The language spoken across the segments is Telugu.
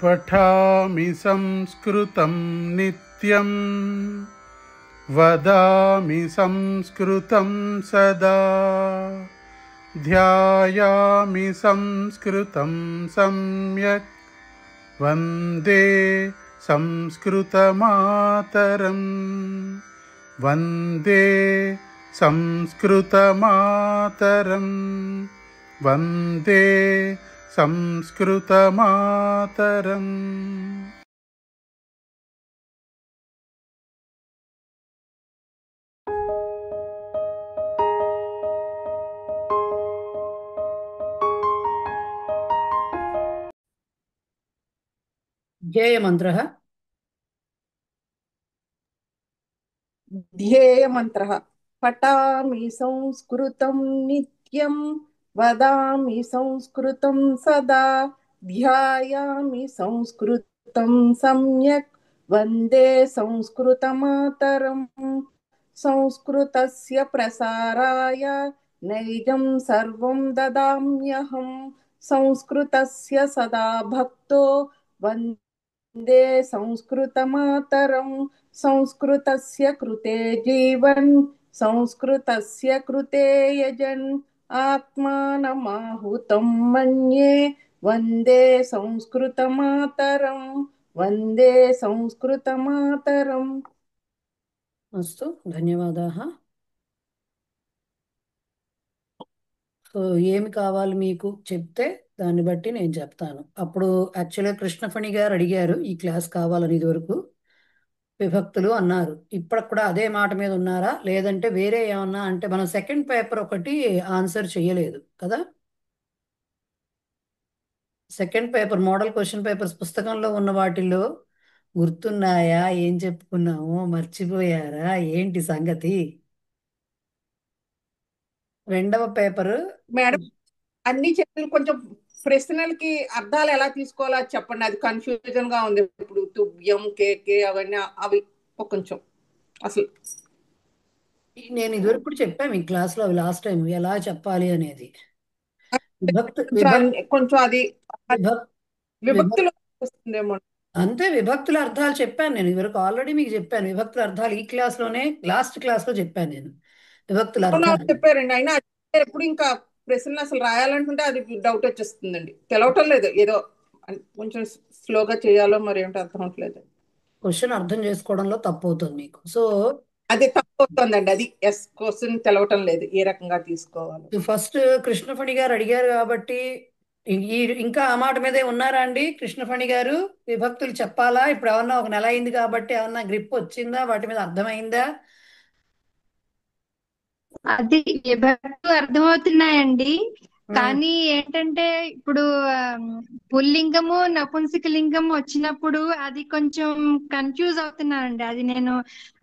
पठामि संस्कृतं नित्यं वदामि संस्कृतं सदा ध्यायामि संस्कृतं सम्यक् वन्दे संस्कृतमातरं वन्दे संस्कृतमातरं वन्दे संस्कृतमातरम्। ध्येयमन्त्रः ध्येयमन्त्रः पठामि संस्कृतं नित्यं वदामि संस्कृतं सदा ध्यायामि संस्कृतं सम्यक् वन्दे संस्कृतमातरम्। संस्कृतस्य प्रसाराय नैजं सर्वं ददाम्यहं संस्कृतस्य सदा भक्तो वन्दे संस्कृतमातरम्। संस्कृतस्य कृते जीवन् संस्कृतस्य कृते यजन् आत्मानमाहुतं मन्ये वन्दे संस्कृतमातरम् वन्दे संस्कृतमातरम्। अस्तु, धन्यवादाः। సో ఏమి కావాలి మీకు చెప్తే దాన్ని బట్టి నేను చెప్తాను. అప్పుడు యాక్చువల్గా కృష్ణఫణి గారు అడిగారు ఈ క్లాస్ కావాలని, ఇదివరకు విభక్తులు అన్నారు. ఇప్పటికి కూడా అదే మాట మీద ఉన్నారా, లేదంటే వేరే ఏమన్నా? అంటే మనం సెకండ్ పేపర్ ఒకటి ఆన్సర్ చేయలేదు కదా. Second paper model question papers పుస్తకంలో ఉన్న వాటిల్లో గుర్తున్నాయా? ఏం చెప్పుకున్నామో మర్చిపోయారా? ఏంటి సంగతి? రెండవ పేపర్ మేడం, అన్ని చెప్పిన కొంచెం ప్రశ్నలకి అర్థాలు ఎలా తీసుకోవాలో అది చెప్పండి. అది కన్ఫ్యూజన్ గా ఉంది. ఇప్పుడు తుభ్యం కేకే అవన్నీ అవి కొంచెం అసలు నేను ఇదివరకు కూడా చెప్పాను ఈ క్లాస్ లో, అవి లాస్ట్ టైం ఎలా చెప్పాలి అనేది. కొంచెం అది విభక్ విభక్తులు వస్తుందేమో. అంతే, విభక్తుల అర్థాలు చెప్పాను నేను ఇదివరకు, ఆల్రెడీ మీకు చెప్పాను విభక్తుల అర్థాలు. ఈ క్లాస్ లోనే లాస్ట్ క్లాస్ లో చెప్పాను నేను విభక్తుల అర్థాలు. చెప్పారండి. అయినా ఎప్పుడు ఇంకా ప్రశ్నలు అసలు రాయాలనుకుంటే అది డౌట్ వచ్చేస్తుందండి. తెలవటం లేదు, ఏదో కొంచెం స్లోగా చేయాలో మరి ఏంటో అర్థం అవట్లేదు. క్వశ్చన్ అర్థం చేసుకోవడంలో తప్పు అవుతుంది మీకు. సో అది తప్పు అవుతుందండి. అది క్వశ్చన్ తెలవటం లేదు ఏ రకంగా తీసుకోవాలి. ఫస్ట్ కృష్ణఫణి గారు అడిగారు కాబట్టి ఇంకా ఆ మాట మీదే ఉన్నారా అండి కృష్ణఫణి గారు? విభక్తులు చెప్పాలా? ఇప్పుడు ఏమన్నా ఒక నెల అయింది కాబట్టి ఏమన్నా గ్రిప్ వచ్చిందా? వాటి మీద అర్థమైందా? అది విభక్తులు అర్థమవుతున్నాయండి. కానీ ఏంటంటే ఇప్పుడు పుల్లింగము నపుంసకలింగము వచ్చినప్పుడు అది కొంచెం కన్ఫ్యూజ్ అవుతున్నానండి.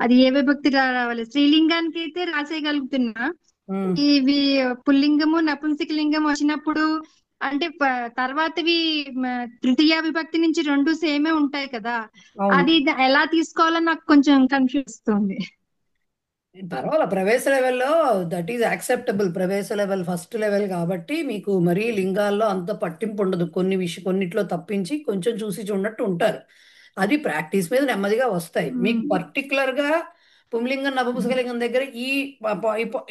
అది ఏ విభక్తి రావాలి? స్త్రీలింగానికి అయితే రాసేయగలుగుతున్నా. ఇవి పుల్లింగము నపుంసకలింగం వచ్చినప్పుడు అంటే తర్వాతవి తృతీయ విభక్తి నుంచి రెండు సేమే ఉంటాయి కదా, అది ఎలా తీసుకోవాలో నాకు కొంచెం కన్ఫ్యూజ్ వస్తుంది. పర్వాలేదు, ప్రవేశ లెవెల్లో దట్ ఈజ్ యాక్సెప్టబుల్. ప్రవేశ లెవెల్ ఫస్ట్ లెవెల్ కాబట్టి మీకు మరీ లింగాల్లో అంత పట్టింపు ఉండదు. కొన్నిట్లో తప్పించి కొంచెం చూసి చూడనట్టు ఉంటారు. అది ప్రాక్టీస్ మీద నెమ్మదిగా వస్తాయి. మీకు పర్టికులర్ గా పుంలింగం నపుంసకలింగం దగ్గర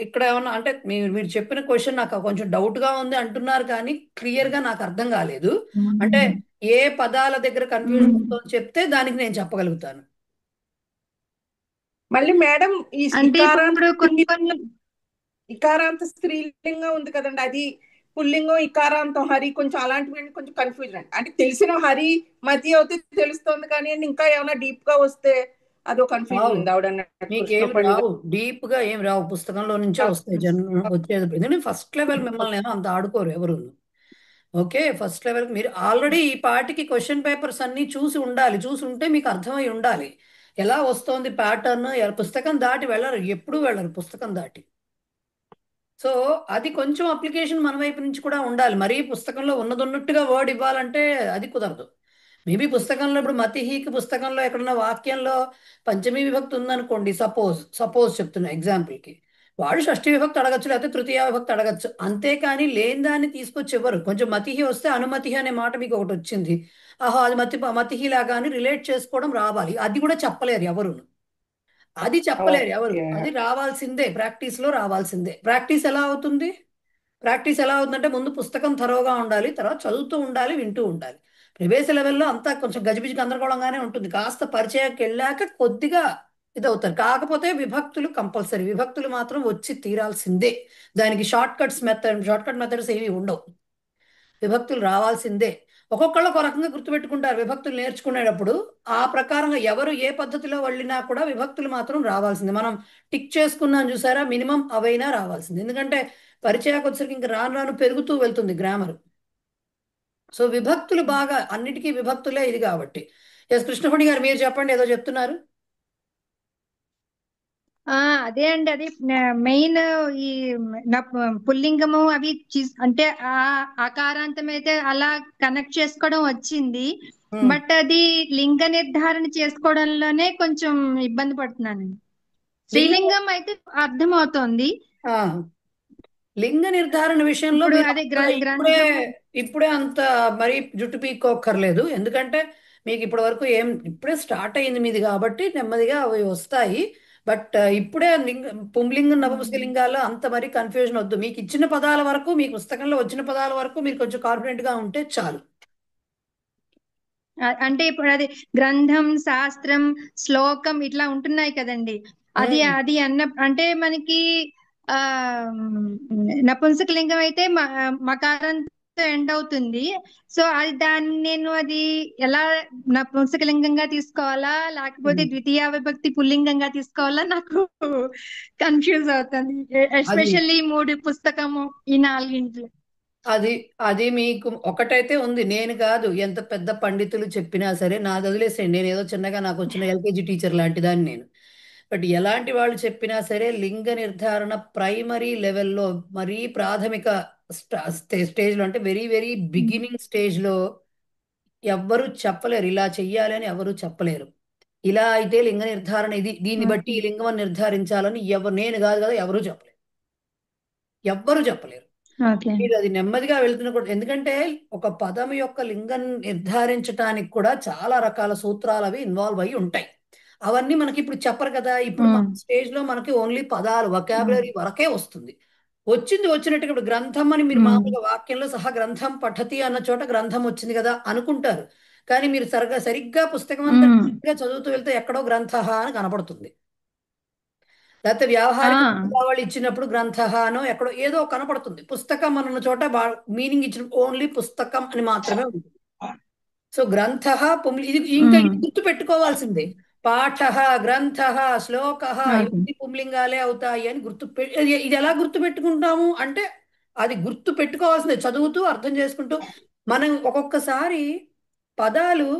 ఇక్కడ ఏమన్నా అంటే మీరు చెప్పిన క్వశ్చన్ నాకు కొంచెం డౌట్ గా ఉంది అంటున్నారు, కానీ క్లియర్ గా నాకు అర్థం కాలేదు. అంటే ఏ పదాల దగ్గర కన్ఫ్యూజన్ ఉందో చెప్తే దానికి నేను చెప్పగలుగుతాను. మళ్ళీ మేడం ఈ ఇకారాంత స్త్రీలింగం ఉంది కదండి, అది పుల్లింగం ఇకారాంతం హరి కొంచెం అలాంటివి కొంచెం కన్ఫ్యూజన్. అంటే తెలిసిన హరి మతి అవుతే తెలుస్తుంది, కానీ ఇంకా ఏమైనా డీప్ గా వస్తే అదో కన్ఫ్యూజన్ ఉంది. డీప్ గా ఏం రావు, పుస్తకంలో నుంచే వస్తాయి వచ్చేది. ఎందుకంటే ఫస్ట్ లెవెల్ మిమ్మల్ని ఏమో అంత ఆడుకోరు ఎవరు. ఓకే, ఫస్ట్ లెవెల్ మీరు ఆల్రెడీ ఈ పార్టీకి క్వశ్చన్ పేపర్స్ అన్ని చూసి ఉండాలి. చూసి ఉంటే మీకు అర్థమై ఉండాలి ఎలా వస్తోంది ప్యాటర్న్. పుస్తకం దాటి వెళ్ళరు, ఎప్పుడు వెళ్ళరు పుస్తకం దాటి. సో అది కొంచెం అప్లికేషన్ మన వైపు నుంచి కూడా ఉండాలి. మరీ పుస్తకంలో ఉన్నట్టుగా వర్డ్ ఇవ్వాలంటే అది కుదరదు. మేబీ పుస్తకంలో ఇప్పుడు మతిహీకి పుస్తకంలో ఎక్కడున్న వాక్యంలో పంచమీ విభక్తి ఉందనుకోండి, సపోజ్ చెప్తున్నా ఎగ్జాంపుల్కి, వాడు షష్ఠీ విభక్తి అడగచ్చు, లేకపోతే తృతీయ విభక్తి అడగచ్చు, అంతేకాని లేని దాన్ని తీసుకొచ్చి ఇవ్వరు. కొంచెం మతిహి వస్తే అనుమతిహి అనే మాట మీకు ఒకటి వచ్చింది, ఆహా అది మతిహి లాగా అని రిలేట్ చేసుకోవడం రావాలి. అది కూడా చెప్పలేరు ఎవరు, అది చెప్పలేరు ఎవరు. ఓకే. అది రావాల్సిందే, ప్రాక్టీస్ లో రావాల్సిందే. ప్రాక్టీస్ ఎలా అవుతుంది? ప్రాక్టీస్ ఎలా అవుతుందంటే ముందు పుస్తకం తరోగా ఉండాలి, తర్వాత చదువుతూ ఉండాలి, వింటూ ఉండాలి. ప్రవేశ లెవెల్లో అంతా కొంచెం గజిబిజి గందరగోళంగానే ఉంటుంది. కాస్త పరిచయకి వెళ్ళాక కొద్దిగా ఇదవుతారు. కాకపోతే విభక్తులు కంపల్సరీ, విభక్తులు మాత్రం వచ్చి తీరాల్సిందే. దానికి షార్ట్ కట్ మెథడ్స్ ఏవి ఉండవు. విభక్తులు రావాల్సిందే. ఒక్కొక్కళ్ళు ఒక రకంగా గుర్తుపెట్టుకుంటారు విభక్తులు నేర్చుకునేటప్పుడు. ఆ ప్రకారంగా ఎవరు ఏ పద్ధతిలో వెళ్ళినా కూడా విభక్తులు మాత్రం రావాల్సిందే. మనం టిక్ చేసుకున్నాం చూసారా, మినిమం అవైనా రావాల్సింది. ఎందుకంటే పరిచయానికి వచ్చరికి ఇంకా రాను రాను పెరుగుతూ వెళ్తుంది గ్రామర్. సో విభక్తులు బాగా, అన్నిటికీ విభక్తులే ఇది కాబట్టి. ఎస్ కృష్ణపణి గారు, మీరు చెప్పండి, ఏదో చెప్తున్నారు. ఆ అదే అండి, అది మెయిన్ ఈ పుల్లింగము అవి అంటే ఆ ఆకారాంతం అయితే అలా కనెక్ట్ చేసుకోవడం వచ్చింది. ఉమ్. బట్ అది లింగ నిర్ధారణ చేసుకోవడంలోనే కొంచెం ఇబ్బంది పడుతున్నాను. లింగ స్త్రీలింగం అయితే అర్థం అవుతోంది. ఆ, లింగ నిర్ధారణ విషయంలో ఇప్పుడు మీరు అదే అంత ఇప్పుడే గ్రంథము. ఇప్పుడే అంత మరి జుట్టు పీక్కోక్కర్లేదు. ఎందుకంటే మీకు ఇప్పటి వరకు ఏం, ఇప్పుడే స్టార్ట్ అయింది మీది కాబట్టి నెమ్మదిగా అవి వస్తాయి. బట్ ఇప్పుడే పుంలింగం నపుంసకలింగాల్లో అంత మరి కన్ఫ్యూజన్ వద్దు. మీకు ఇచ్చిన పదాల వరకు, మీ పుస్తకంలో వచ్చిన పదాల వరకు మీరు కొంచెం కాన్ఫిడెంట్ గా ఉంటే చాలు. అంటే ఇప్పుడు అది గ్రంథం, శాస్త్రం, శ్లోకం ఇట్లా ఉంటున్నాయి కదండి. అది ఉమ్. అది అన్న అంటే మనకి ఆ నపుంసకలింగం అయితే మకారంతో ఎండ్ అవుతుంది. సో అది దాన్ని నేను అది ఎలా నపుంసకలింగంగా తీసుకోవాలా లేకపోతే ఉమ్. ద్వితీయ విభక్తి పుల్లింగంగా తీసుకోవాలా నాకు కన్ఫ్యూజ్ అవుతుంది. అది ఎస్పెషల్లీ మూడు పుస్తకము ఈ నాలుగింట్లో. అది అది మీకు ఒకటైతే ఉంది, నేను కాదు, ఎంత పెద్ద పండితులు చెప్పినా సరే నాది వదిలేసేయండి. నేను ఏదో చిన్నగా నాకు వచ్చిన ఎల్కేజీ టీచర్ లాంటి దాన్ని నేను. బట్ ఎలాంటి వాళ్ళు చెప్పినా సరే లింగ నిర్ధారణ ప్రైమరీ లెవెల్లో, మరీ ప్రాథమిక స్టేజ్లో, అంటే వెరీ వెరీ బిగినింగ్ స్టేజ్లో ఎవ్వరూ చెప్పలేరు ఇలా చెయ్యాలి అని, ఎవరు చెప్పలేరు. ఇలా అయితే లింగ నిర్ధారణ ఇది, దీన్ని బట్టి ఓకే. ఈ లింగం నిర్ధారించాలని ఎవరు, నేను కాదు కదా, ఎవరూ చెప్పలేరు. ఎవ్వరూ చెప్పలేరు. ఓకే. మీరు అది నెమ్మదిగా వెళ్తున్న కూడా, ఎందుకంటే ఒక పదం యొక్క లింగం నిర్ధారించడానికి కూడా చాలా రకాల సూత్రాలు అవి ఇన్వాల్వ్ అయి ఉంటాయి. అవన్నీ మనకి ఇప్పుడు చెప్పరు కదా. ఇప్పుడు మన స్టేజ్ లో మనకి ఓన్లీ పదాలు, వొకాబులరీ వరకే వస్తుంది. వచ్చింది వచ్చినట్టుగా, ఇప్పుడు గ్రంథం అని మీరు మామూలుగా వాక్యంలో సహా గ్రంథం పఠతి అన్న చోట గ్రంథం వచ్చింది కదా అనుకుంటారు. కానీ మీరు సరిగ్గా పుస్తకం అంతా చదువుతూ వెళ్తే ఎక్కడో గ్రంథ అని కనపడుతుంది. లేకపోతే వ్యావహారిక వాళ్ళు ఇచ్చినప్పుడు గ్రంథహానో ఎక్కడో ఏదో కనపడుతుంది. పుస్తకం అన్న చోట మీనింగ్ ఇచ్చిన ఓన్లీ పుస్తకం అని మాత్రమే ఉంటుంది. సో గ్రంథ ఇది ఇంకా ఇది గుర్తు పెట్టుకోవాల్సిందే. పాఠ, గ్రంథ, శ్లోక, ఇవన్నీ పుంలింగాలే అవుతాయి అని ఇది ఎలా గుర్తు పెట్టుకుంటాము అంటే, అది గుర్తు పెట్టుకోవాల్సిందే చదువుతూ అర్థం చేసుకుంటూ. మనం ఒక్కొక్కసారి పదాలు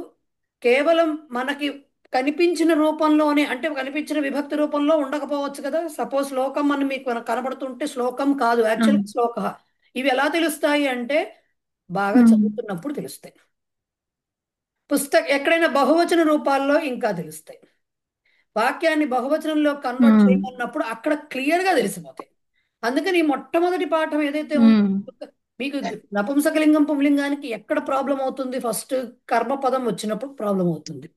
కేవలం మనకి కనిపించిన రూపంలోనే, అంటే కనిపించిన విభక్తి రూపంలో ఉండకపోవచ్చు కదా. సపోజ్ శ్లోకం అని మీకు కనబడుతుంటే శ్లోకం కాదు, యాక్చువల్ శ్లోక. ఇవి ఎలా తెలుస్తాయి అంటే బాగా చదువుతున్నప్పుడు తెలుస్తాయి. ఎక్కడైనా బహువచన రూపాల్లో ఇంకా తెలుస్తాయి. వాక్యాన్ని బహువచనంలో కన్వర్ట్ చేయమన్నప్పుడు అక్కడ క్లియర్ గా తెలిసిపోతాయి. అందుకని ఈ మొట్టమొదటి పాఠం ఏదైతే ఉందో, మీకు నపుంసకలింగం పుంలింగానికి ఎక్కడ ప్రాబ్లం అవుతుంది? ఫస్ట్ కర్మపదం వచ్చినప్పుడు ప్రాబ్లం అవుతుంది.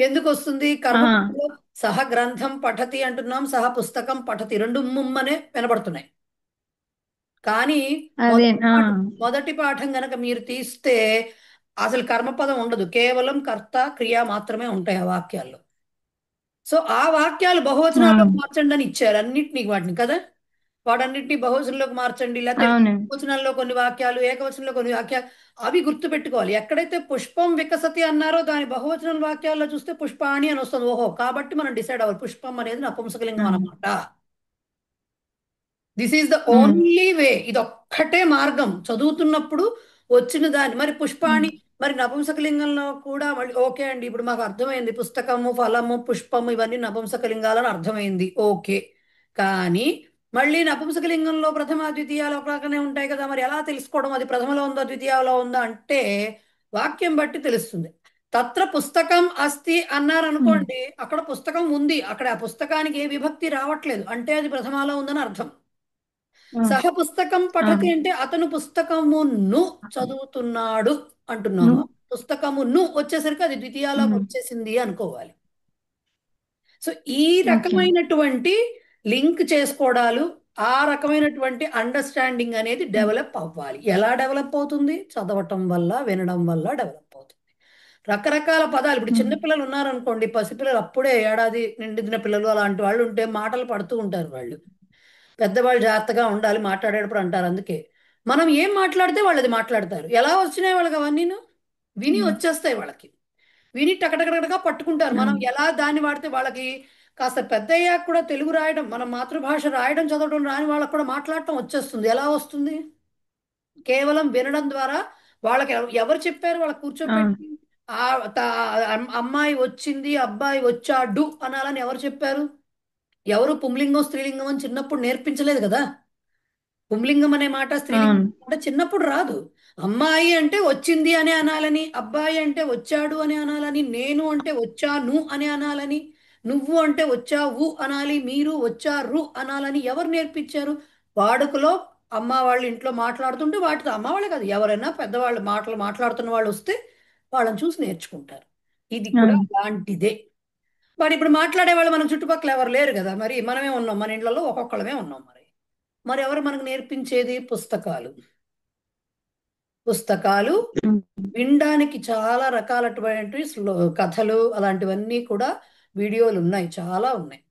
ఎందుకు వస్తుంది? కర్మపదంలో సహ గ్రంథం పఠతి అంటున్నాం, సహ పుస్తకం పఠతి, రెండు ముమ్మనే వినబడుతున్నాయి. కానీ అదే. మొదటి పాఠం గనక మీరు తీస్తే అసలు కర్మపదం ఉండదు, కేవలం కర్త క్రియ మాత్రమే ఉంటాయి ఆ వాక్యాల్లో. సో ఆ వాక్యాలు బహువచనాల్లోకి మార్చండి అని ఇచ్చారు అన్నిటినీ, వాటిని కదా. వాటన్నిటిని బహువచనంలోకి మార్చండి, లేకపోతే అవును. బహువచనాల్లో కొన్ని వాక్యాలు, ఏకవచనంలో కొన్ని వాక్యాలు, అవి గుర్తు పెట్టుకోవాలి. ఎక్కడైతే పుష్పం వికసతి అన్నారో దాని బహువచనం వాక్యాల్లో చూస్తే పుష్పాణి అని వస్తుంది. ఓహో, కాబట్టి మనం డిసైడ్ అవ్వాలి పుష్పం అనేది నపుంసకలింగం అన్నమాట. This is the only way. ఇది ఒక్కటే మార్గం చదువుతున్నప్పుడు వచ్చిన దాన్ని. మరి పుష్పాణి, మరి నపుంసకలింగంలో కూడా మళ్ళీ ఓకే అండి, ఇప్పుడు మాకు అర్థమైంది పుస్తకము, ఫలము, పుష్పము ఇవన్నీ నపుంసకలింగాలని అర్థమైంది, ఓకే. కానీ మళ్ళీ నపుంసకలింగంలో ప్రథమ ద్వితీయాలు ఒకలాగానే ఉంటాయి కదా. మరి ఎలా తెలుసుకోవడం అది ప్రథమలో ఉందా ద్వితీయాలో ఉందా అంటే వాక్యం బట్టి తెలుస్తుంది. తత్ర పుస్తకం అస్తి అన్నారు అనుకోండి, అక్కడ పుస్తకం ఉంది, అక్కడ ఆ పుస్తకానికి ఏ విభక్తి రావట్లేదు అంటే అది ప్రథమాలో ఉందని అర్థం. సహ పుస్తకం పఠతి అంటే అతను పుస్తకమును చదువుతున్నాడు అంటున్నాము. పుస్తకమును వచ్చేసరికి అది ద్వితీయాలోకి వచ్చేసింది అనుకోవాలి. సో ఈ రకమైనటువంటి లింక్ చేసుకోవడాలు, ఆ రకమైనటువంటి అండర్స్టాండింగ్ అనేది డెవలప్ అవ్వాలి. ఎలా డెవలప్ అవుతుంది? చదవటం వల్ల, వినడం వల్ల డెవలప్ అవుతుంది. రకరకాల పదాలు, ఇప్పుడు చిన్నపిల్లలు ఉన్నారనుకోండి, పసిపిల్లలు అప్పుడే ఏడాది నిండిన పిల్లలు అలాంటి వాళ్ళు ఉంటే మాటలు పడుతూ ఉంటారు వాళ్ళు. పెద్దవాళ్ళు జాగ్రత్తగా ఉండాలి మాట్లాడేటప్పుడు అంటారు. అందుకే మనం ఏం మాట్లాడితే వాళ్ళు అది మాట్లాడతారు. ఎలా వచ్చినాయి వాళ్ళకి అవన్నీను? విని వచ్చేస్తాయి వాళ్ళకి. విని టకటకటగా పట్టుకుంటారు. మనం ఎలా దాన్ని వాడితే వాళ్ళకి కాస్త పెద్ద అయ్యాక కూడా తెలుగు రాయడం, మన మాతృభాష రాయడం చదవడం రాని వాళ్ళకి కూడా మాట్లాడటం వచ్చేస్తుంది. ఎలా వస్తుంది? కేవలం వినడం ద్వారా. వాళ్ళకి ఎవరు చెప్పారు? వాళ్ళకి కూర్చోపెట్టి ఆ అమ్మాయి వచ్చింది, అబ్బాయి వచ్చాడు అనాలని ఎవరు చెప్పారు? ఎవరు పుంలింగం స్త్రీలింగం అని చిన్నప్పుడు నేర్పించలేదు కదా. పుంలింగం అనే మాట, స్త్రీలింగం అంటే చిన్నప్పుడు రాదు. అమ్మాయి అంటే వచ్చింది అని అనాలని, అబ్బాయి అంటే వచ్చాడు అని అనాలని, నేను అంటే వచ్చాను అని అనాలని, నువ్వు అంటే వచ్చావు అనాలి, మీరు వచ్చారు అనాలని ఎవరు నేర్పించారు? వాడుకలో అమ్మ వాళ్ళ ఇంట్లో మాట్లాడుతుంటే వాటితో, అమ్మ వాళ్ళే కాదు ఎవరైనా పెద్దవాళ్ళు మాటలు మాట్లాడుతున్న వాళ్ళు వస్తే వాళ్ళని చూసి నేర్చుకుంటారు. ఇది కూడా అలాంటిదే. మరి ఇప్పుడు మాట్లాడే వాళ్ళు మన చుట్టుపక్కల ఎవరు లేరు కదా, మరి మనమే ఉన్నాం, మన ఇళ్లలో ఒక్కొక్కళ్ళమే ఉన్నాం. మరి ఎవరు మనకు నేర్పించేది? పుస్తకాలు. పుస్తకాలు వినడానికి చాలా రకాలటువంటి కథలు అలాంటివన్నీ కూడా వీడియోలు ఉన్నాయి, చాలా ఉన్నాయి.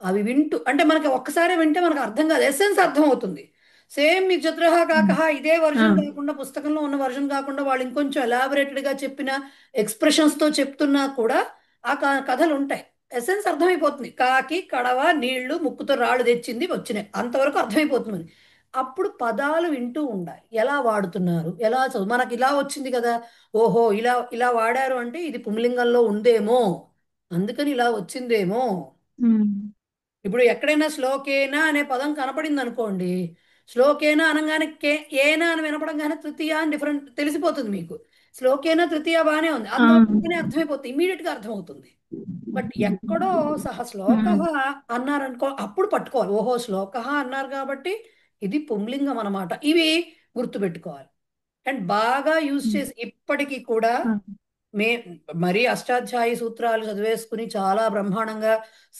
అవి వింటూ అంటే మనకి ఒక్కసారి వింటే మనకు అర్థం కాదు, ఎసెన్స్ అర్థం అవుతుంది. సేమ్ మీకు చతురహ కాకహ ఇదే వర్షన్ కాకుండా, పుస్తకంలో ఉన్న వర్షన్ కాకుండా వాళ్ళు ఇంకొంచెం ఎలాబొరేటెడ్ గా చెప్పిన ఎక్స్ప్రెషన్స్ తో చెప్తున్నా కూడా ఆ కథలు ఉంటాయి. ఎసెన్స్ అర్థమైపోతుంది. కాకి కడవ నీళ్లు ముక్కుతో రాళ్ళు తెచ్చింది వచ్చినాయి, అంతవరకు అర్థమైపోతుంది. అప్పుడు పదాలు వింటూ ఉండాలి, ఎలా వాడుతున్నారు, ఎలా చదువు. మనకి ఇలా వచ్చింది కదా, ఓహో ఇలా ఇలా వాడారు అంటే ఇది పుంలింగంలో ఉందేమో, అందుకని ఇలా వచ్చిందేమో. ఇప్పుడు ఎక్కడైనా శ్లోకేనా అనే పదం కనపడింది అనుకోండి, శ్లోకేనా అనగానే ఏనా అని వినపడంగానే తృతీయ అని డిఫరెంట్ తెలిసిపోతుంది మీకు. శ్లోకేనా తృతీయ బాగానే ఉంది, అందులోనే అర్థమైపోతుంది, ఇమీడియట్ గా అర్థమవుతుంది. బట్ ఎక్కడో సహ శ్లోక అన్నారనుకో, అప్పుడు పట్టుకోవాలి, ఓహో శ్లోక అన్నారు కాబట్టి ఇది పుంలింగం అన్నమాట. ఇవి గుర్తుపెట్టుకోవాలి. అండ్ బాగా యూజ్ చేసి ఇప్పటికీ కూడా మే మరీ అష్టాధ్యాయి సూత్రాలు చదివేసుకుని చాలా బ్రహ్మాండంగా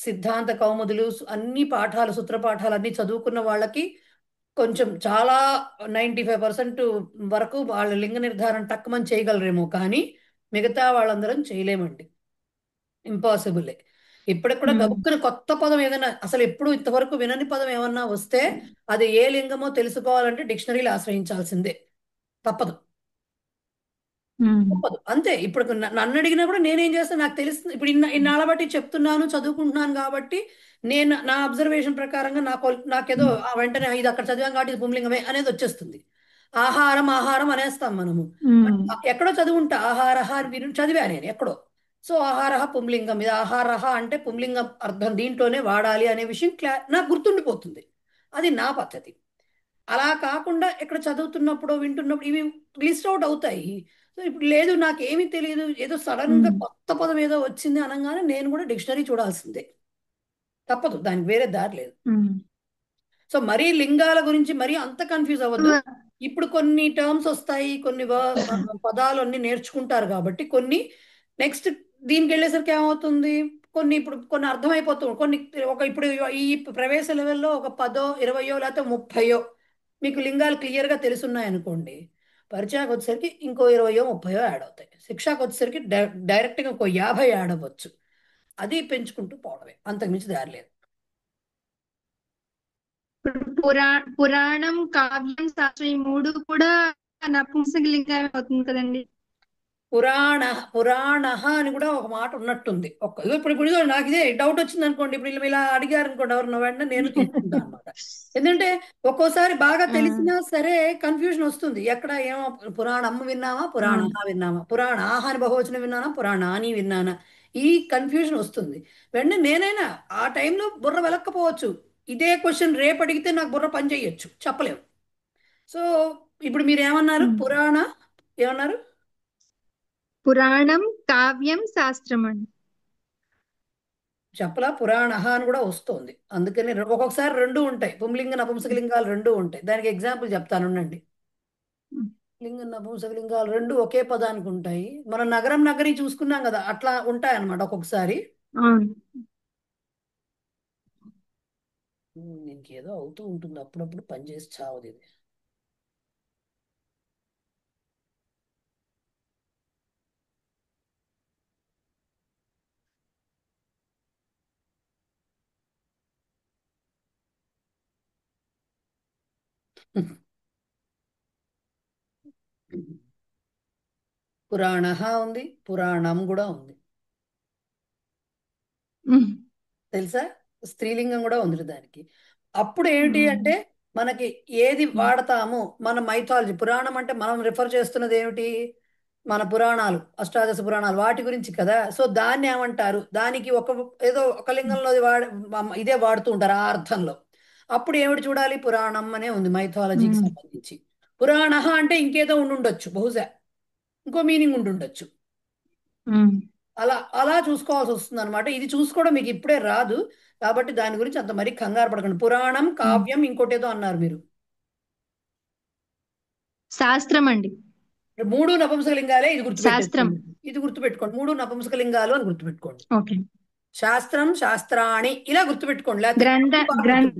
సిద్ధాంత కౌముదులు అన్ని పాఠాలు, సూత్ర పాఠాలు అన్ని చదువుకున్న వాళ్ళకి కొంచెం చాలా 95% వరకు వాళ్ళ లింగ నిర్ధారణ తక్కువని చేయగలరేమో, కానీ మిగతా వాళ్ళందరం చేయలేమండి. ఇంపాసిబుల్. ఇప్పటికి కూడా గబుక్కున కొత్త పదం ఏదైనా, అసలు ఎప్పుడు ఇంతవరకు వినని పదం ఏమన్నా వస్తే అది ఏ లింగమో తెలుసుకోవాలంటే డిక్షనరీలు ఆశ్రయించాల్సిందే, తప్పదు. తప్పదు అంతే. ఇప్పుడు నన్ను అడిగినా కూడా నేనేం చేస్తాను, నాకు తెలుస్తుంది. ఇప్పుడు ఇన్నాళ్ళ బట్టి చెప్తున్నాను, చదువుకుంటున్నాను కాబట్టి నేను నా అబ్జర్వేషన్ ప్రకారంగా నాకేదో వెంటనే ఇది అక్కడ చదివాం కాబట్టి ఇది పుంలింగమే అనేది వచ్చేస్తుంది. ఆహారం ఆహారం అనేస్తాం మనము. ఎక్కడో చదువుంటా ఆహారహ చదివా నేను ఎక్కడో. సో ఆహారహ పుంలింగం, ఇది ఆహారహ అంటే పుంలింగం అర్థం దీంట్లోనే వాడాలి అనే విషయం నాకు గుర్తుండిపోతుంది. అది నా పద్ధతి. అలా కాకుండా ఇక్కడ చదువుతున్నప్పుడు వింటున్నప్పుడు ఇవి లిస్ట్ అవుట్ అవుతాయి. సో ఇప్పుడు లేదు నాకేమీ తెలియదు, ఏదో సడన్ గా కొత్త పదం ఏదో వచ్చింది అనగానే నేను కూడా డిక్షనరీ చూడాల్సిందే, తప్పదు, దానికి వేరే దారి లేదు. సో మరీ లింగాల గురించి మరీ అంత కన్ఫ్యూజ్ అవ్వద్దు. ఇప్పుడు కొన్ని టర్మ్స్ వస్తాయి, కొన్ని పదాలు అన్ని నేర్చుకుంటారు కాబట్టి కొన్ని నెక్స్ట్ దీనికి వెళ్ళేసరికి ఏమవుతుంది, కొన్ని అర్థమైపోతుంది. ఇప్పుడు ఈ ప్రవేశ లెవెల్లో ఒక 10, 20 లేకపోతే 30 మీకు లింగాలు క్లియర్ గా తెలుసున్నాయి అనుకోండి, పరిచయానికి వచ్చేసరికి ఇంకో 20, 30 యాడ్ అవుతాయి. శిక్షాకు వచ్చేసరికి డైరెక్ట్ గా ఇంకో 50 యాడ్ అవ్వచ్చు. అది పెంచుకుంటూ పోవడమే, అంతకుమించి దారి లేదు. ఇప్పుడు పురాణం, కావ్యం, శాస్త్రం ఈ మూడు కూడా నపుంసకలింగమే అవుతుంది కదండి. పురాణ అని కూడా ఒక మాట ఉన్నట్టుంది. ఇప్పుడు నాకు ఇదే డౌట్ వచ్చింది అనుకోండి, ఇప్పుడు ఇలా అడిగారు అనుకోండి ఎవరినో, వెంటనే నేను తీసుకుంటాను అనమాట. ఎందుకంటే ఒక్కోసారి బాగా తెలిసినా సరే కన్ఫ్యూజన్ వస్తుంది. ఎక్కడ ఏమో పురాణం విన్నామా, పురాణ విన్నామా, పురాణ ఆహాని బహువచనం విన్నానా, పురాణ అని విన్నానా, ఈ కన్ఫ్యూజన్ వస్తుంది. వెంటనే నేనైనా ఆ టైంలో బుర్ర వెలక్కపోవచ్చు. ఇదే క్వశ్చన్ రేపు అడిగితే నాకు బుర్ర పని చేయొచ్చు, చెప్పలేము. సో ఇప్పుడు మీరు ఏమన్నారు, ఏమన్నారు? పురాణం, కావ్యం, శాస్త్రం అండి. చెప్పలా పురాణ అని కూడా వస్తుంది. అందుకని ఒక్కొక్కసారి రెండు ఉంటాయి, పుంలింగ నపుంసకలింగాలు రెండు ఉంటాయి. దానికి ఎగ్జాంపుల్ చెప్తాను ఉండండి. లింగ నపుంసకలింగాలు రెండు ఒకే పదానికి ఉంటాయి. మనం నగరం నగరి చూసుకున్నాం కదా, అట్లా ఉంటాయి అన్నమాట ఒక్కొక్కసారి. అవును. దీనికి ఏదో అవుతూ ఉంటుంది అప్పుడప్పుడు, పనిచేసి చావదు ఇది. పురాణ ఉంది, పురాణం కూడా ఉంది. ఉమ్. తెలుసా? స్త్రీలింగం కూడా ఉంది దానికి. అప్పుడు ఏంటి అంటే మనకి ఏది వాడతాము, మన మైథాలజీ పురాణం అంటే మనం రిఫర్ చేస్తున్నది ఏమిటి, మన పురాణాలు, అష్టాదశ పురాణాలు, వాటి గురించి కదా. సో దాన్ని ఏమంటారు, దానికి ఏదో ఒక లింగంలో ఇదే వాడుతూ ఉంటారు ఆ అర్థంలో. అప్పుడు ఏమిటి చూడాలి, పురాణం అనే ఉంది మైథాలజీకి సంబంధించి. పురాణ అంటే ఇంకేదో ఉండుండొచ్చు, బహుశా ఇంకో మీనింగ్ ఉండుండొచ్చు. అలా అలా చూసుకోవాల్సి వస్తుంది అనమాట. ఇది చూసుకోవడం మీకు ఇప్పుడే రాదు కాబట్టి దాని గురించి అంత మరీ కంగారు పడకండి. పురాణం, కావ్యం, ఇంకోటి ఏదో అన్నారు మీరు. శాస్త్రం అండి. మూడు నపుంసకలింగాలే, ఇది శాస్త్రం. గుర్తుపెట్టుకోండి. ఇది గుర్తుపెట్టుకోండి, మూడు నపుంసకలింగాలు అని గుర్తుపెట్టుకోండి. ఓకే. శాస్త్రం, శాస్త్రాణి ఇలా గుర్తుపెట్టుకోండి. గ్రంథ లేకపోతే గ్రంథ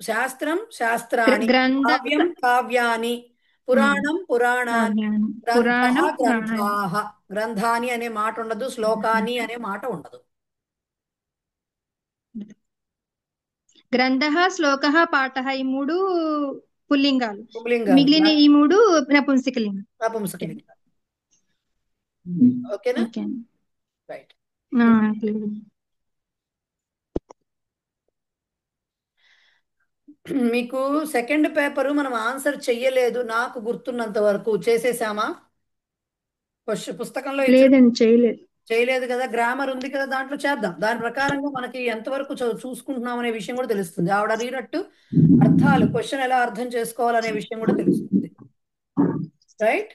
శాస్త్రం, శాస్త్రాణి, గ్రంథ కావ్యం, కావ్యాని, పురాణం, పురాణాన్ని, కావ్యాన్ని, గ్రంథ, పురాణం, పురాణాన్ని. గ్రంథాః. గ్రంథాని అనే మాట ఉండదు, శ్లోకాని అనే మాట ఉండదు. గ్రంథ, శ్లోక, పాఠ ఈ మూడు పుల్లింగాలు, పుంలింగాలు, మిగిలిన ఈ మూడు నపుంసకలింగం. నపుంసకలింగాలు. ఓకేనా? ఓకే అండి. రైట్. క్లియర్. మీకు సెకండ్ పేపర్ మనం ఆన్సర్ చెయ్యలేదు నాకు గుర్తున్నంత వరకు. చేసేసామా? పుస్తకంలో లేదండి, చేయలేదు. చేయలేదు కదా. గ్రామర్ ఉంది కదా, దాంట్లో చేద్దాం. దాని ప్రకారంగా మనకి ఎంతవరకు చూసుకుంటున్నాం అనే విషయం కూడా తెలుస్తుంది. ఆవిడ అడిగినట్టు అర్థాలు, క్వశ్చన్ ఎలా అర్థం చేసుకోవాలనే విషయం కూడా తెలుస్తుంది. రైట్.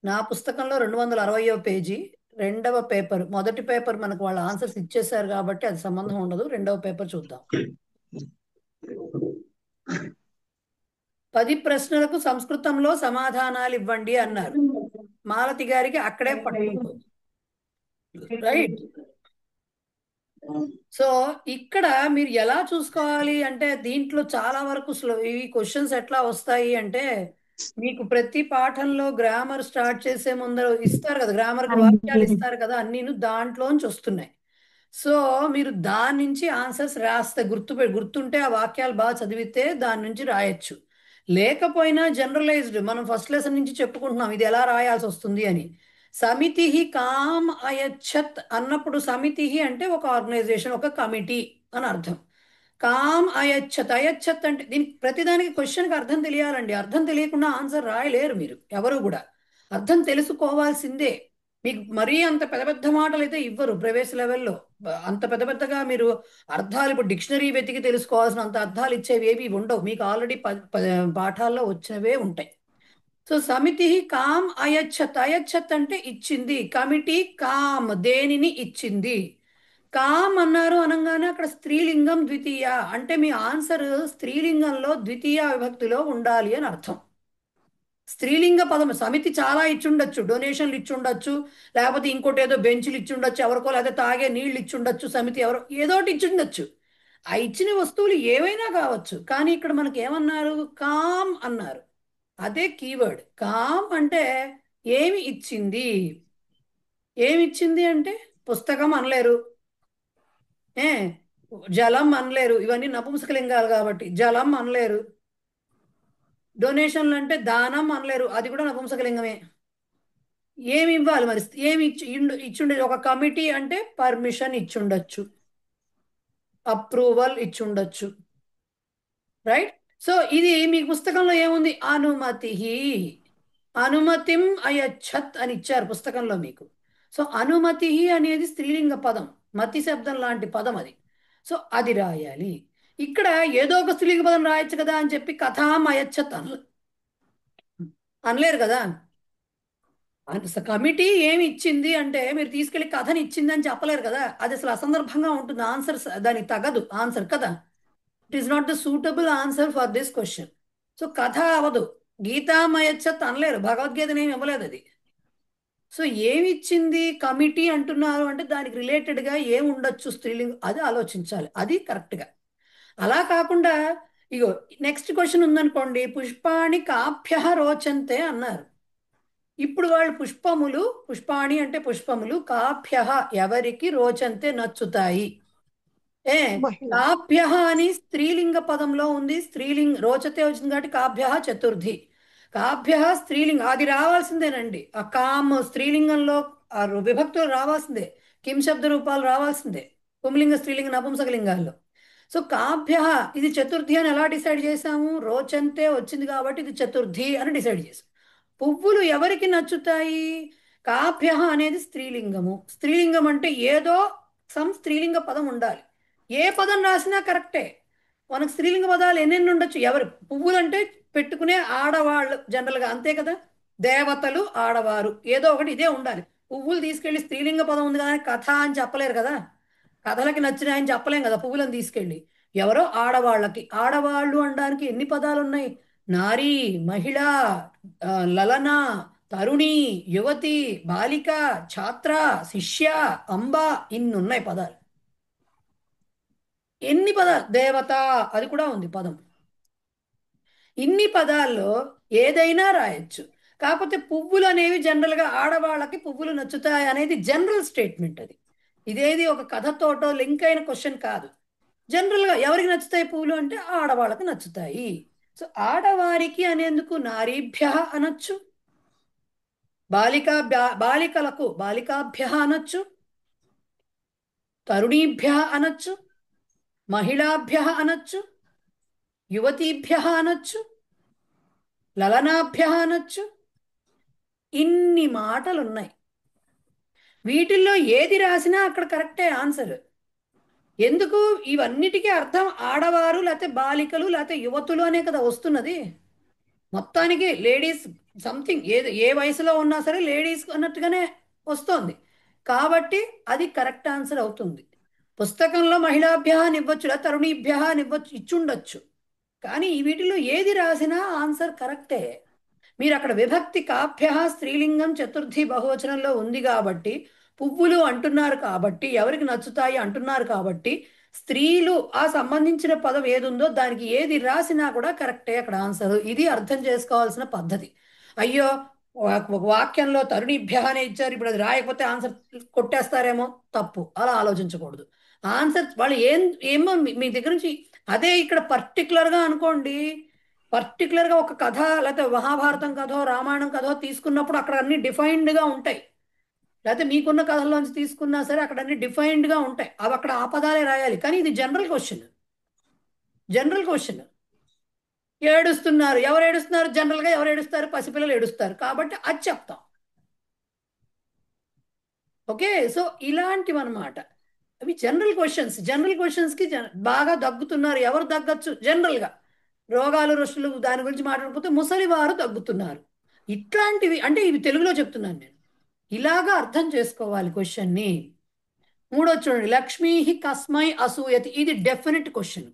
నా పుస్తకంలో 260వ పేజీ, రెండవ పేపర్. మొదటి పేపర్ మనకు వాళ్ళ ఆన్సర్స్ ఇచ్చేసారు కాబట్టి అది సంబంధం ఉండదు. రెండవ పేపర్ చూద్దాం. 10 ప్రశ్నలకు సంస్కృతంలో సమాధానాలు ఇవ్వండి అన్నారు. మాలతి గారికి అక్కడే పట్టుకుంటుంది. రైట్. సో ఇక్కడ మీరు ఎలా చూసుకోవాలి అంటే, దీంట్లో చాలా వరకు ఈ క్వశ్చన్స్ ఎట్లా వస్తాయి అంటే, మీకు ప్రతి పాఠంలో గ్రామర్ స్టార్ట్ చేసే ముందర ఇస్తారు కదా, గ్రామర్ వాక్యాలు ఇస్తారు కదా, అన్నీను దాంట్లోంచి వస్తున్నాయి. సో మీరు దాని నుంచి ఆన్సర్స్ రాస్తే గుర్తుంటే ఆ వాక్యాలు బాగా చదివితే దాని నుంచి రాయొచ్చు. లేకపోయినా జనరలైజ్డ్ మనం ఫస్ట్ లెసన్ నుంచి చెప్పుకుంటున్నాం ఇది ఎలా రాయాల్సి వస్తుంది అని. సమితి కామ్ అయచ్చత్ అన్నప్పుడు, సమితి అంటే ఒక ఆర్గనైజేషన్, ఒక కమిటీ అని అర్థం. కామ్ అయచ్చత్, అయచ్చత్ అంటే దీనికి ప్రతిదానికి క్వశ్చన్కి అర్థం తెలియాలండి. అర్థం తెలియకుండా ఆన్సర్ రాయలేరు మీరు ఎవరు కూడా. అర్థం తెలుసుకోవాల్సిందే. మీకు మరీ అంత పెద్ద పెద్ద మాటలు అయితే ఇవ్వరు ప్రవేశ లెవెల్లో. అంత పెద్ద పెద్దగా మీరు అర్థాలు ఇప్పుడు డిక్షనరీ వెతికి తెలుసుకోవాల్సినంత అర్థాలు ఇచ్చేవి ఏవి ఉండవు. మీకు ఆల్రెడీ పాఠాల్లో వచ్చినవే ఉంటాయి. సో సమితి కామ్ అయచ్చత్, అయచ్చత్ అంటే ఇచ్చింది. కమిటీ కామ్ దేనిని ఇచ్చింది. కామ్ అన్నారు అనగానే అక్కడ స్త్రీలింగం ద్వితీయ అంటే మీ ఆన్సర్ స్త్రీలింగంలో ద్వితీయ విభక్తిలో ఉండాలి అని అర్థం. స్త్రీలింగ పదం. సమితి చాలా ఇచ్చుండొచ్చు, డొనేషన్లు ఇచ్చుండొచ్చు, లేకపోతే ఇంకోటి ఏదో బెంచ్లు ఇచ్చుండొచ్చు ఎవరికో, లేకపోతే తాగే నీళ్ళు ఇచ్చుండొచ్చు, సమితి ఎవరో ఏదోటి ఇచ్చుండొచ్చు. ఆ ఇచ్చిన వస్తువులు ఏవైనా కావచ్చు. కానీ ఇక్కడ మనకి ఏమన్నారు, కామ్ అన్నారు. అదే కీవర్డ్. కామ్ అంటే ఏమి ఇచ్చింది. ఏమి ఇచ్చింది అంటే పుస్తకం అనలేరు, ఏ జలం అనలేరు, ఇవన్నీ నపుంసకలింగాలు కాబట్టి జలం అనలేరు. డొనేషన్లు అంటే దానం అనలేరు, అది కూడా నపుంసకలింగమే. ఏమి ఇవ్వాలి మరి, ఏమి ఇచ్చుండొచ్చు. ఒక కమిటీ అంటే పర్మిషన్ ఇచ్చుండొచ్చు, అప్రూవల్ ఇచ్చుండొచ్చు. రైట్. సో ఇది మీ పుస్తకంలో ఏముంది, అనుమతి. అనుమతిం అయచ్చత్ అని ఇచ్చారు పుస్తకంలో మీకు. సో అనుమతి అనేది స్త్రీలింగ పదం, మతి శబ్దం లాంటి పదం అది. సో అది రాయాలి. ఇక్కడ ఏదో ఒక స్త్రీలింగ పదం రాయొచ్చు కదా అని చెప్పి కథాం అయచ్చత్ అనలేరు కదా. కమిటీ ఏమి ఇచ్చింది అంటే మీరు తీసుకెళ్లి కథని ఇచ్చింది అని చెప్పలేరు కదా, అది అసలు అసందర్భంగా ఉంటుంది. ఆన్సర్ దానికి తగదు ఆన్సర్ కదా. It is not the suitable answer for this question. So కథ అవదు. గీతామయచ్చత్ అనలేరు, భగవద్గీతను ఏమి ఇవ్వలేదు అది. సో ఏమి ఇచ్చింది కమిటీ అంటున్నారు అంటే దానికి రిలేటెడ్గా ఏమి ఉండొచ్చు స్త్రీలింగం, అది ఆలోచించాలి, అది కరెక్ట్గా. అలా కాకుండా ఇగో నెక్స్ట్ క్వశ్చన్ ఉందనుకోండి, పుష్పాణి కాభ్య రోచంతే అన్నారు. ఇప్పుడు వాళ్ళు పుష్పాణి అంటే పుష్పములు, కాభ్య ఎవరికి రోచంతే నచ్చుతాయి. ఏ మహిళ కాభ్య అని స్త్రీలింగ పదంలో ఉంది, రోచతే వచ్చింది కాబట్టి కాభ్య చతుర్థి. కాభ్య స్త్రీలింగం, అది రావాల్సిందేనండి. ఆ కామ్ స్త్రీలింగంలో ఆ విభక్తులు రావాల్సిందే, కిం శబ్ద రూపాలు రావాల్సిందే పుంలింగ స్త్రీలింగ నపుంసకలింగాల్లో. సో కాభ్య ఇది చతుర్థి అని ఎలా డిసైడ్ చేసాము, రోచంతే వచ్చింది కాబట్టి ఇది చతుర్థి అని డిసైడ్ చేసాం. పువ్వులు ఎవరికి నచ్చుతాయి, కాభ్య అనేది స్త్రీలింగము. స్త్రీలింగం అంటే ఏదో స్త్రీలింగ పదం ఉండాలి. ఏ పదం రాసినా కరెక్టే. మనకు స్త్రీలింగ పదాలు ఎన్నెన్ని ఉండొచ్చు. ఎవరు పువ్వులు అంటే పెట్టుకునే ఆడవాళ్ళు జనరల్గా, అంతే కదా. దేవతలు, ఆడవారు, ఏదో ఒకటి ఇదే ఉండాలి. పువ్వులు తీసుకెళ్లి స్త్రీలింగ పదం ఉంది కదా కథ అని చెప్పలేరు కదా, కథలకి నచ్చినాయని చెప్పలేం కదా పువ్వులను తీసుకెళ్ళి. ఎవరో ఆడవాళ్ళకి, ఆడవాళ్ళు అనడానికి ఎన్ని పదాలు ఉన్నాయి, నారీ, మహిళ, లలన, తరుణి, యువతి, బాలిక, ఛాత్ర, శిష్య, అంబ, ఇన్ని ఉన్నాయి పదాలు. ఎన్ని పదాలు, దేవత అది కూడా ఉంది పదం. ఇన్ని పదాల్లో ఏదైనా రాయొచ్చు. కాకపోతే పువ్వులు అనేవి జనరల్గా ఆడవాళ్ళకి పువ్వులు నచ్చుతాయి అనేది జనరల్ స్టేట్మెంట్. అది ఇదేది ఒక కథతోటో లింక్ అయిన క్వశ్చన్ కాదు. జనరల్గా ఎవరికి నచ్చుతాయి పువ్వులు అంటే ఆడవాళ్ళకి నచ్చుతాయి. సో ఆడవారికి అనేందుకు నారీభ్య అనొచ్చు, బాలికలకు బాలికాభ్య అనొచ్చు, తరుణీభ్య అనొచ్చు, మహిళాభ్య అనొచ్చు, యువతీభ్య అనొచ్చు, లలనాభ్య అనొచ్చు. ఇన్ని మాటలు ఉన్నాయి. వీటిల్లో ఏది రాసినా అక్కడ కరెక్టే ఆన్సర్. ఎందుకు, ఇవన్నిటికీ అర్థం ఆడవారు లేకపోతే బాలికలు లేకపోతే యువతులు అనే కదా వస్తున్నది. మొత్తానికి లేడీస్ సంథింగ్ ఏ వయసులో ఉన్నా సరే లేడీస్ అన్నట్టుగానే వస్తుంది కాబట్టి అది కరెక్ట్ ఆన్సర్ అవుతుంది. పుస్తకంలో మహిళాభ్య అని ఇవ్వచ్చు లేదా తరుణీభ్య అని ఇవ్వచ్చు, ఇచ్చుండొచ్చు. కానీ వీటిలో ఏది రాసినా ఆన్సర్ కరెక్టే. మీరు అక్కడ విభక్తి కాభ్య స్త్రీలింగం చతుర్థి బహువచనంలో ఉంది కాబట్టి, పువ్వులు అంటున్నారు కాబట్టి, ఎవరికి నచ్చుతాయి అంటున్నారు కాబట్టి, స్త్రీలు ఆ సంబంధించిన పదం ఏది ఉందో దానికి ఏది రాసినా కూడా కరెక్టే అక్కడ ఆన్సర్. ఇది అర్థం చేసుకోవాల్సిన పద్ధతి. అయ్యో ఒక వాక్యంలో తరుణిభ్య అనే ఇచ్చారు, ఇప్పుడు అది రాయకపోతే ఆన్సర్ కొట్టేస్తారేమో, తప్పు. అలా ఆలోచించకూడదు. ఆన్సర్ వాళ్ళు ఏమో మీ దగ్గర నుంచి అదే ఇక్కడ పర్టికులర్గా అనుకోండి, పర్టికులర్గా ఒక కథ లేకపోతే మహాభారతం కథో రామాయణం కథో తీసుకున్నప్పుడు అక్కడ అన్ని డిఫైన్డ్గా ఉంటాయి. లేకపోతే మీకున్న కథల్లోంచి తీసుకున్నా సరే అక్కడ అన్ని డిఫైన్డ్గా ఉంటాయి, అవి అక్కడ ఆ పదాలే రాయాలి. కానీ ఇది జనరల్ క్వశ్చన్. ఏడుస్తున్నారు, ఎవరు ఏడుస్తున్నారు, జనరల్గా ఎవరు ఏడుస్తారు, పసిపిల్లలు ఏడుస్తారు కాబట్టి అది చెప్తాం. ఓకే, సో ఇలాంటివి అనమాట అవి జనరల్ క్వశ్చన్స్కి బాగా దగ్గుతున్నారు, ఎవరు దగ్గచ్చు, జనరల్గా రోగాలు రుష్టులు దాని గురించి మాట్లాడకపోతే ముసలి వారు తగ్గుతున్నారు. ఇట్లాంటివి అంటే ఇవి తెలుగులో చెప్తున్నాను నేను. ఇలాగా అర్థం చేసుకోవాలి క్వశ్చన్ని. మూడో చూడండి, లక్ష్మీ కస్మై అసూయతి, ఇది డెఫినెట్ క్వశ్చన్.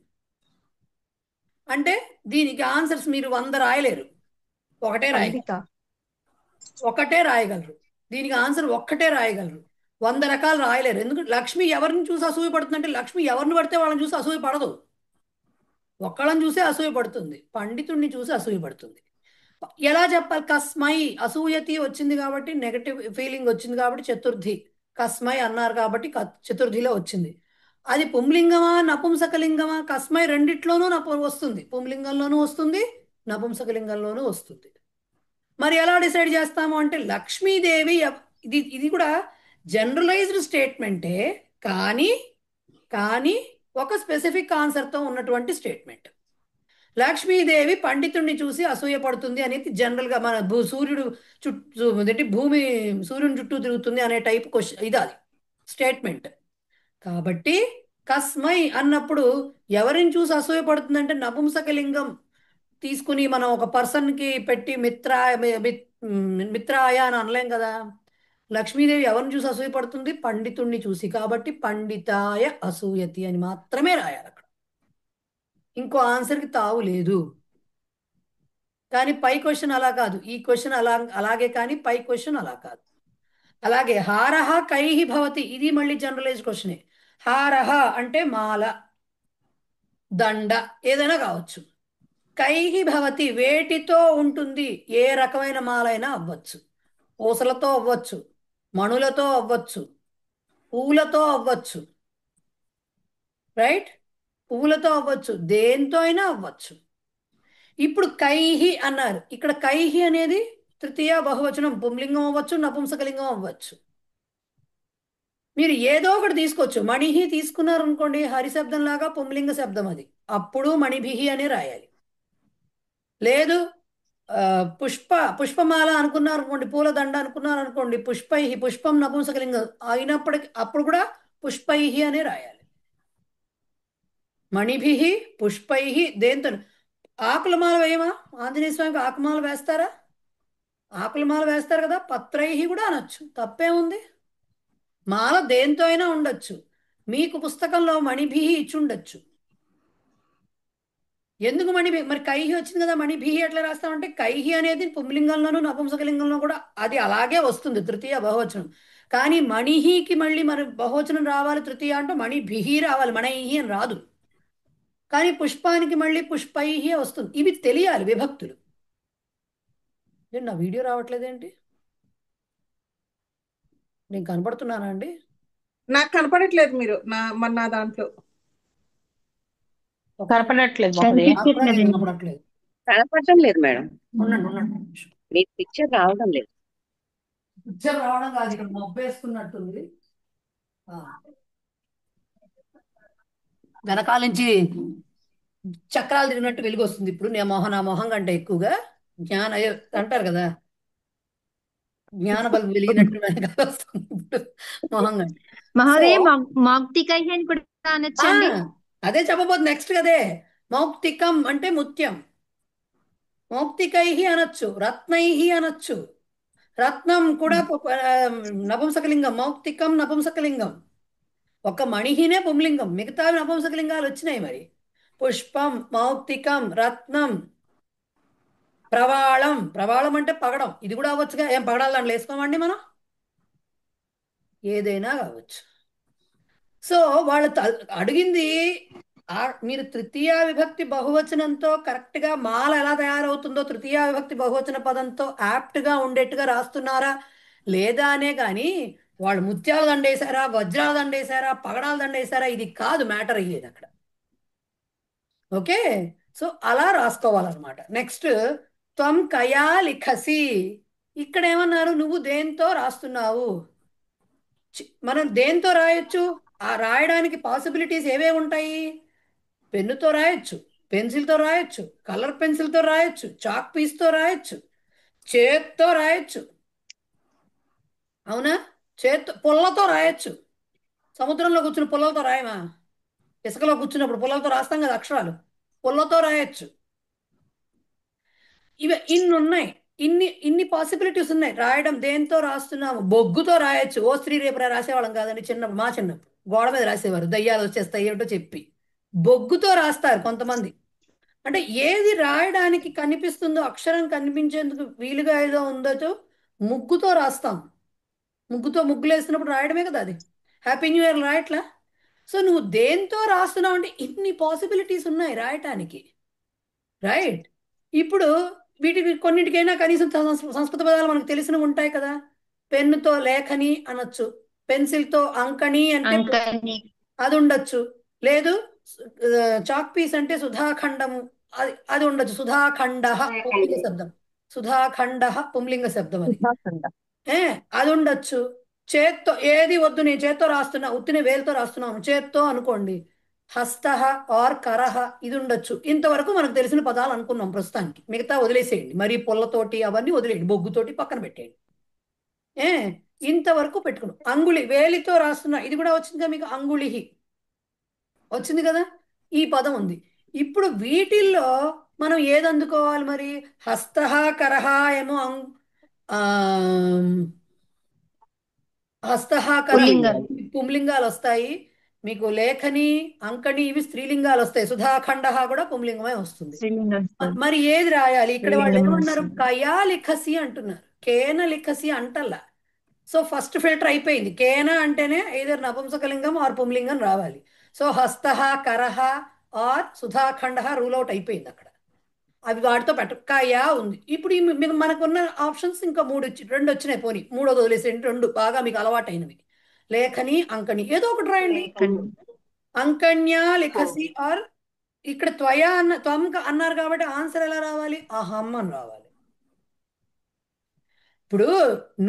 అంటే దీనికి ఆన్సర్స్ మీరు 100 రాయలేరు, ఒకటే రాయగలరు. దీనికి ఆన్సర్ ఒక్కటే రాయగలరు, 100 రకాలు రాయలేరు. ఎందుకంటే లక్ష్మి ఎవరిని చూసి అసూయ పడుతుందంటే లక్ష్మి ఎవరిని పడితే వాళ్ళని చూసి అసూయ పడదు, ఒక్కళ్ళని చూసే అసూయ పడుతుంది, పండితుడిని చూసి అసూయ పడుతుంది. ఎలా చెప్పాలి, కస్మై అసూయతి వచ్చింది కాబట్టి నెగటివ్ ఫీలింగ్ వచ్చింది కాబట్టి చతుర్థి, కస్మై అన్నారు కాబట్టి చతుర్థిలో వచ్చింది. అది పుంలింగమా నపుంసకలింగమా, కస్మై రెండిట్లోనూ వస్తుంది, పుంలింగంలోనూ వస్తుంది నపుంసకలింగంలోనూ వస్తుంది. మరి ఎలా డిసైడ్ చేస్తాము అంటే లక్ష్మీదేవి ఇది కూడా జనరలైజ్డ్ స్టేట్మెంటే, కానీ ఒక స్పెసిఫిక్ ఆన్సర్తో ఉన్నటువంటి స్టేట్మెంట్. లక్ష్మీదేవి పండితుడిని చూసి అసూయ పడుతుంది అనేది జనరల్గా మన సూర్యుడు చుట్టూ భూమి సూర్యుని చుట్టూ తిరుగుతుంది అనే టైప్ క్వశ్చన్, ఇది అది స్టేట్మెంట్. కాబట్టి కస్మై అన్నప్పుడు ఎవరిని చూసి అసూయ పడుతుందంటే నపుంసకలింగం తీసుకుని మనం ఒక పర్సన్కి పెట్టి మిత్రాయ అని అనలేం కదా. లక్ష్మీదేవి ఎవరిని చూసి అసూయపడుతుంది? పండితుణ్ణి చూసి. కాబట్టి పండితాయ అసూయతి అని మాత్రమే రాయాలి అక్కడ. ఇంకో ఆన్సర్కి తావు లేదు. కానీ పై క్వశ్చన్ అలా కాదు, ఈ క్వశ్చన్ అలాగే, కానీ పై క్వశ్చన్ అలా కాదు. అలాగే హారహ కైహి భవతి, ఇది మళ్ళీ జనరలైజ్ క్వశ్చనే. హారహ అంటే మాల, దండ ఏదైనా కావచ్చు. కైహి భవతి వేటితో ఉంటుంది? ఏ రకమైన మాలైనా అవ్వచ్చు. పూసలతో అవ్వచ్చు, మణులతో అవ్వచ్చు, పువ్వులతో అవ్వచ్చు. రైట్? పువ్వులతో అవ్వచ్చు, దేంతో అయినా అవ్వచ్చు. ఇప్పుడు కైహి అన్నారు. ఇక్కడ కైహి అనేది తృతీయ బహువచనం, పుంలింగం అవ్వచ్చు, నపుంసకలింగం అవ్వచ్చు. మీరు ఏదో ఒకటి తీసుకోవచ్చు. మణిహి తీసుకున్నారు అనుకోండి, హరిశబ్దం లాగా పుంలింగ శబ్దం అది, అప్పుడు మణిభిహి అని రాయాలి. లేదు పుష్పమాల అనుకున్నారు అనుకోండి, పూలదండ అనుకున్నారు అనుకోండి, పుష్పైహి, పుష్పం నపుంసకలింగం అయినప్పటికీ అప్పుడు కూడా పుష్పైహి అనే రాయాలి. మణిభిహి పుష్పైహి, దేంతో? ఆకుల మాల వేయమా? ఆంజనేయ స్వామికి ఆకుమాల వేస్తారా? ఆకుల మాల వేస్తారు కదా, పత్రైహి కూడా అనొచ్చు, తప్పేముంది? మాల దేంతో అయినా ఉండొచ్చు. మీకు పుస్తకంలో మణిభిహి ఇచ్చి ఉండొచ్చు. ఎందుకు మణిభి? మరి కైహి వచ్చింది కదా, మణిభిహి ఎట్లా రాస్తామంటే, కైహి అనేది పుంలింగంలోనూ నపుంసకలింగంలో కూడా అది అలాగే వస్తుంది, తృతీయ బహువచనం. కానీ మణిహికి మళ్ళీ మరి బహువచనం రావాలి, తృతీయ అంటే మణిభిహి రావాలి, మణైహి అని రాదు. కానీ పుష్పానికి మళ్ళీ పుష్పైహి వస్తుంది. ఇవి తెలియాలి విభక్తులు. నా వీడియో రావట్లేదేంటి? నేను కనపడుతున్నానా అండి? నాకు కనపడట్లేదు మీరు నా దాంట్లో కనపడట్లేదు మహోదయ. నాకు కూడా ఏం కనపడట్లేదు. కనపడటం లేదు మేడం, ఉండండి ఉండండి ఒక నిమిషం. మీ పిక్చర్ రావడం లేదు. పిక్చర్ రావడం కాదు, ఇక్కడ మొబ్బేసుకున్నట్టుంది. వెనకాల నుంచి చక్రాలు తిరిగినట్టు వెలుగు వస్తుంది. ఇప్పుడు నా మొహం కంటే ఎక్కువగా అంటారు కదా, జ్ఞాన బల్బు వెలిగినట్టు వెనకాల వస్తుంది ఇప్పుడు మొహం కంటే. మహోదయ So, మౌక్తికైహి అని కూడా అనొచ్చండి. అదే చెప్పబోతు నెక్స్ట్ కదే. మౌక్తికం అంటే ముత్యం, మౌక్తికైహి అనొచ్చు, రత్నైహి అనొచ్చు. రత్నం కూడా నపుంసకలింగం, మౌక్తికం నపుంసకలింగం. ఒక మణిహినే పుంలింగం, మిగతా నపుంసకలింగాలు వచ్చినాయి. మరి పుష్పం, మౌక్తికం, రత్నం, ప్రవాళం. ప్రవాళం అంటే పగడం, ఇది కూడా అవ్వచ్చుగా. ఏం పగడాలు దాంట్లో వేసుకోమండి మనం? ఏదైనా కావచ్చు. సో వాళ్ళు అడిగింది మీరు తృతీయ విభక్తి బహువచనంతో కరెక్ట్గా మాల ఎలా తయారవుతుందో తృతీయ విభక్తి బహువచన పదంతో యాప్ట్గా ఉండేట్టుగా రాస్తున్నారా లేదా అనే. కానీ వాళ్ళు ముత్యాల దండేశారా, వజ్రాల దండేశారా, పగడాల దండేశారా, ఇది కాదు మ్యాటర్ అయ్యేది అక్కడ. ఓకే, సో అలా రాసుకోవాలన్నమాట. నెక్స్ట్ త్వం కయా లిఖసి. ఇక్కడ ఏమన్నారు? నువ్వు దేంతో రాస్తున్నావు. మనం దేంతో రాయొచ్చు? ఆ రాయడానికి పాసిబిలిటీస్ ఏవే ఉంటాయి? పెన్నుతో రాయొచ్చు, పెన్సిల్తో రాయొచ్చు, కలర్ పెన్సిల్తో రాయొచ్చు, చాక్ పీస్తో రాయొచ్చు, చేత్తో రాయొచ్చు. అవునా? పుల్లతో రాయొచ్చు. సముద్రంలో కూర్చుని పుల్లలతో రాయమా? ఇసుకలో కూర్చున్నప్పుడు పుల్లలతో రాస్తాం కదా అక్షరాలు, పుల్లతో రాయొచ్చు. ఇన్ని ఉన్నాయి, ఇన్ని పాసిబిలిటీస్ ఉన్నాయి. రాయడం దేంతో రాస్తున్నాము? బొగ్గుతో రాయొచ్చు. ఓ స్త్రీ రేపు రాసేవాళ్ళం కాదండి చిన్నప్పుడు. మా చిన్నప్పుడు గోడ మీద రాసేవారు, దయ్యాలు వచ్చేస్తాయి ఏమిటో చెప్పి. బొగ్గుతో రాస్తారు కొంతమంది. అంటే ఏది రాయడానికి కనిపిస్తుందో, అక్షరం కనిపించేందుకు వీలుగా ఏదో ఉందో ముగ్గుతో రాస్తాం. ముగ్గుతో ముగ్గులు వేస్తున్నప్పుడు రాయడమే కదా అది. హ్యాపీ న్యూ ఇయర్ రాయట్లా? సో నువ్వు దేంతో రాస్తున్నావు అంటే ఇన్ని పాసిబిలిటీస్ ఉన్నాయి రాయటానికి. రైట్? ఇప్పుడు వీటికి కొన్నిటికైనా కనీసం సంస్కృత పదాలు మనకు తెలిసినవి ఉంటాయి కదా. పెన్నుతో లేఖని అనొచ్చు, పెన్సిల్తో అంకణి అంటే అది ఉండొచ్చు. లేదు చాక్ పీస్ అంటే సుధాఖండము, అది ఉండొచ్చు. సుధాఖండ పుంలింగ శబ్దం, సుధాఖండ పుంలింగ శబ్దం అది. అది ఉండొచ్చు. చేత్తో ఏది వద్దు, నేను చేత్తో రాస్తున్నా, ఉత్తిని వేలుతో రాస్తున్నాను, చేత్తో అనుకోండి. హస్త ఆర్ కరహ ఇది ఉండొచ్చు. ఇంతవరకు మనకు తెలిసిన పదాలు అనుకున్నాం ప్రస్తుతానికి. మిగతా వదిలేసేయండి, మరి పుల్లతోటి అవన్నీ వదిలేయండి, బొగ్గుతోటి పక్కన పెట్టేయండి. ఇంతవరకు పెట్టుకున్నాం. అంగుళి వేలితో రాస్తున్నా, ఇది కూడా వచ్చిందిగా మీకు. అంగుళిహి వచ్చింది కదా, ఈ పదం ఉంది. ఇప్పుడు వీటిల్లో మనం ఏది అందుకోవాలి మరి? హస్త కరహ ఏమో ఆమ్, హస్తహాకర పుల్లింగాలు పుంలింగాలు వస్తాయి. మీకు లేఖని అంకణి ఇవి స్త్రీలింగాలు వస్తాయి. సుధాఖండ కూడా పుంలింగమే వస్తుంది. స్త్రీలింగం వస్తుంది. మరి ఏది రాయాలి? ఇక్కడ వాళ్ళు స్త్రీలింగం ఏమన్నారు? వస్తుంది. కయా లిఖసి అంటున్నారు, కేన లిఖసి అంటల్లా. సో ఫస్ట్ ఫిల్టర్ అయిపోయింది. కేన అంటేనే ఏదర్ నపుంసకలింగం ఆర్ పుంలింగం రావాలి. సో హస్తః కరహ ఆర్ సుధాఖండ రూల్ అవుట్ అయిపోయింది అక్కడ. అవి వాటితో పెట్ట కయా ఉంది. ఇప్పుడు మనకున్న ఆప్షన్స్ ఇంకా రెండు వచ్చినాయి. పోనీ మూడోది వదిలేసేయండి. రెండు బాగా మీకు అలవాటైనవి, లేఖని అంకణి. ఏదో ఒకటి రాయండి. లేఖని అంకణ్య లిఖసి ఆర్ ఇక్కడ త్వయా త్వం అన్నారు కాబట్టి ఆన్సర్ ఎలా రావాలి? అహం అని రావాలి. ఇప్పుడు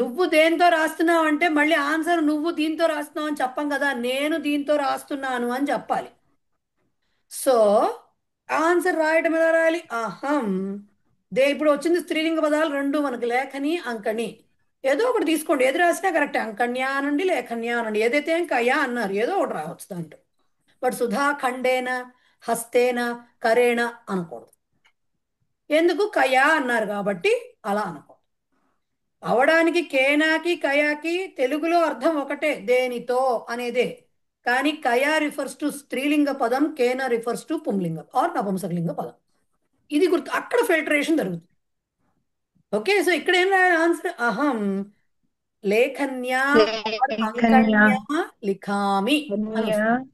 నువ్వు దేంతో రాస్తున్నావు అంటే మళ్ళీ ఆన్సర్ నువ్వు దీంతో రాస్తున్నావు అని చెప్పం కదా, నేను దీంతో రాస్తున్నాను అని చెప్పాలి. సో ఆన్సర్ రాయటం ఎలా రాయాలి? అహం. ఇప్పుడు వచ్చింది స్త్రీలింగ పదాలు రెండు మనకి, లేఖని అంకణి. ఏదో ఒకటి తీసుకోండి, ఏది రాసినా కరెక్టే. అంకణ్య అనండి, లేఖన్య అనండి, ఏదైతే కయా అన్నారు ఏదో ఒకటి రావచ్చు దాంట్లో. బట్ సుధాఖండేన హస్తేన కరేణ అనకూడదు. ఎందుకు? కయా అన్నారు కాబట్టి అలా అనకూడదు. అవడానికి కేనాకి కయాకి తెలుగులో అర్థం ఒకటే, దేనితో అనేదే. కానీ కయా రిఫర్స్ టు స్త్రీలింగ పదం, కేన రిఫర్స్ టు పుంలింగం ఆర్ నపుంసకలింగ పదం. ఇది గుర్తు, అక్కడ ఫిల్టరేషన్ జరుగుతుంది. ఓకే, సో ఇక్కడ ఏం రాయాలి ఆన్సర్? అహం లేఖన్యా ఆర్ లేఖన్యా అంకణ్యా లిఖామి అని పుల్లింగ వస్తుంది.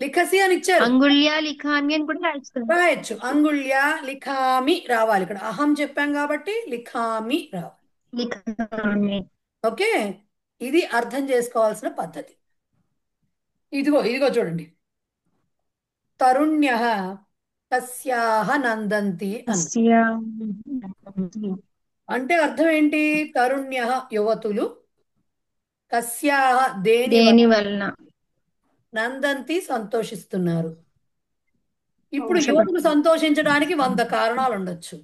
లిఖసి అని ఇచ్చారు, అంగుళ్య లిఖామి అని కూడా రాయిస్తుంది. రాయొచ్చు. అంగుళ్య లిఖామి రావాలి. ఇక్కడ అహం చెప్పాం కాబట్టి లిఖామి రావాలి. లిఖామి ఓకే, ఇది అర్థం చేసుకోవాల్సిన పద్ధతి. ఇదిగో ఇదిగో చూడండి. తరుణ్య తస్యాహ నందంతి అన్న అస్య అంటే అర్థం ఏంటి? తరుణ్య యువతులు, కస్యాహ దేని దేని వలన నందంతి సంతోషిస్తున్నారు. ఇప్పుడు యువతులు సంతోషపడుతుంది. సంతోషించడానికి 100 కారణాలు ఉండొచ్చు.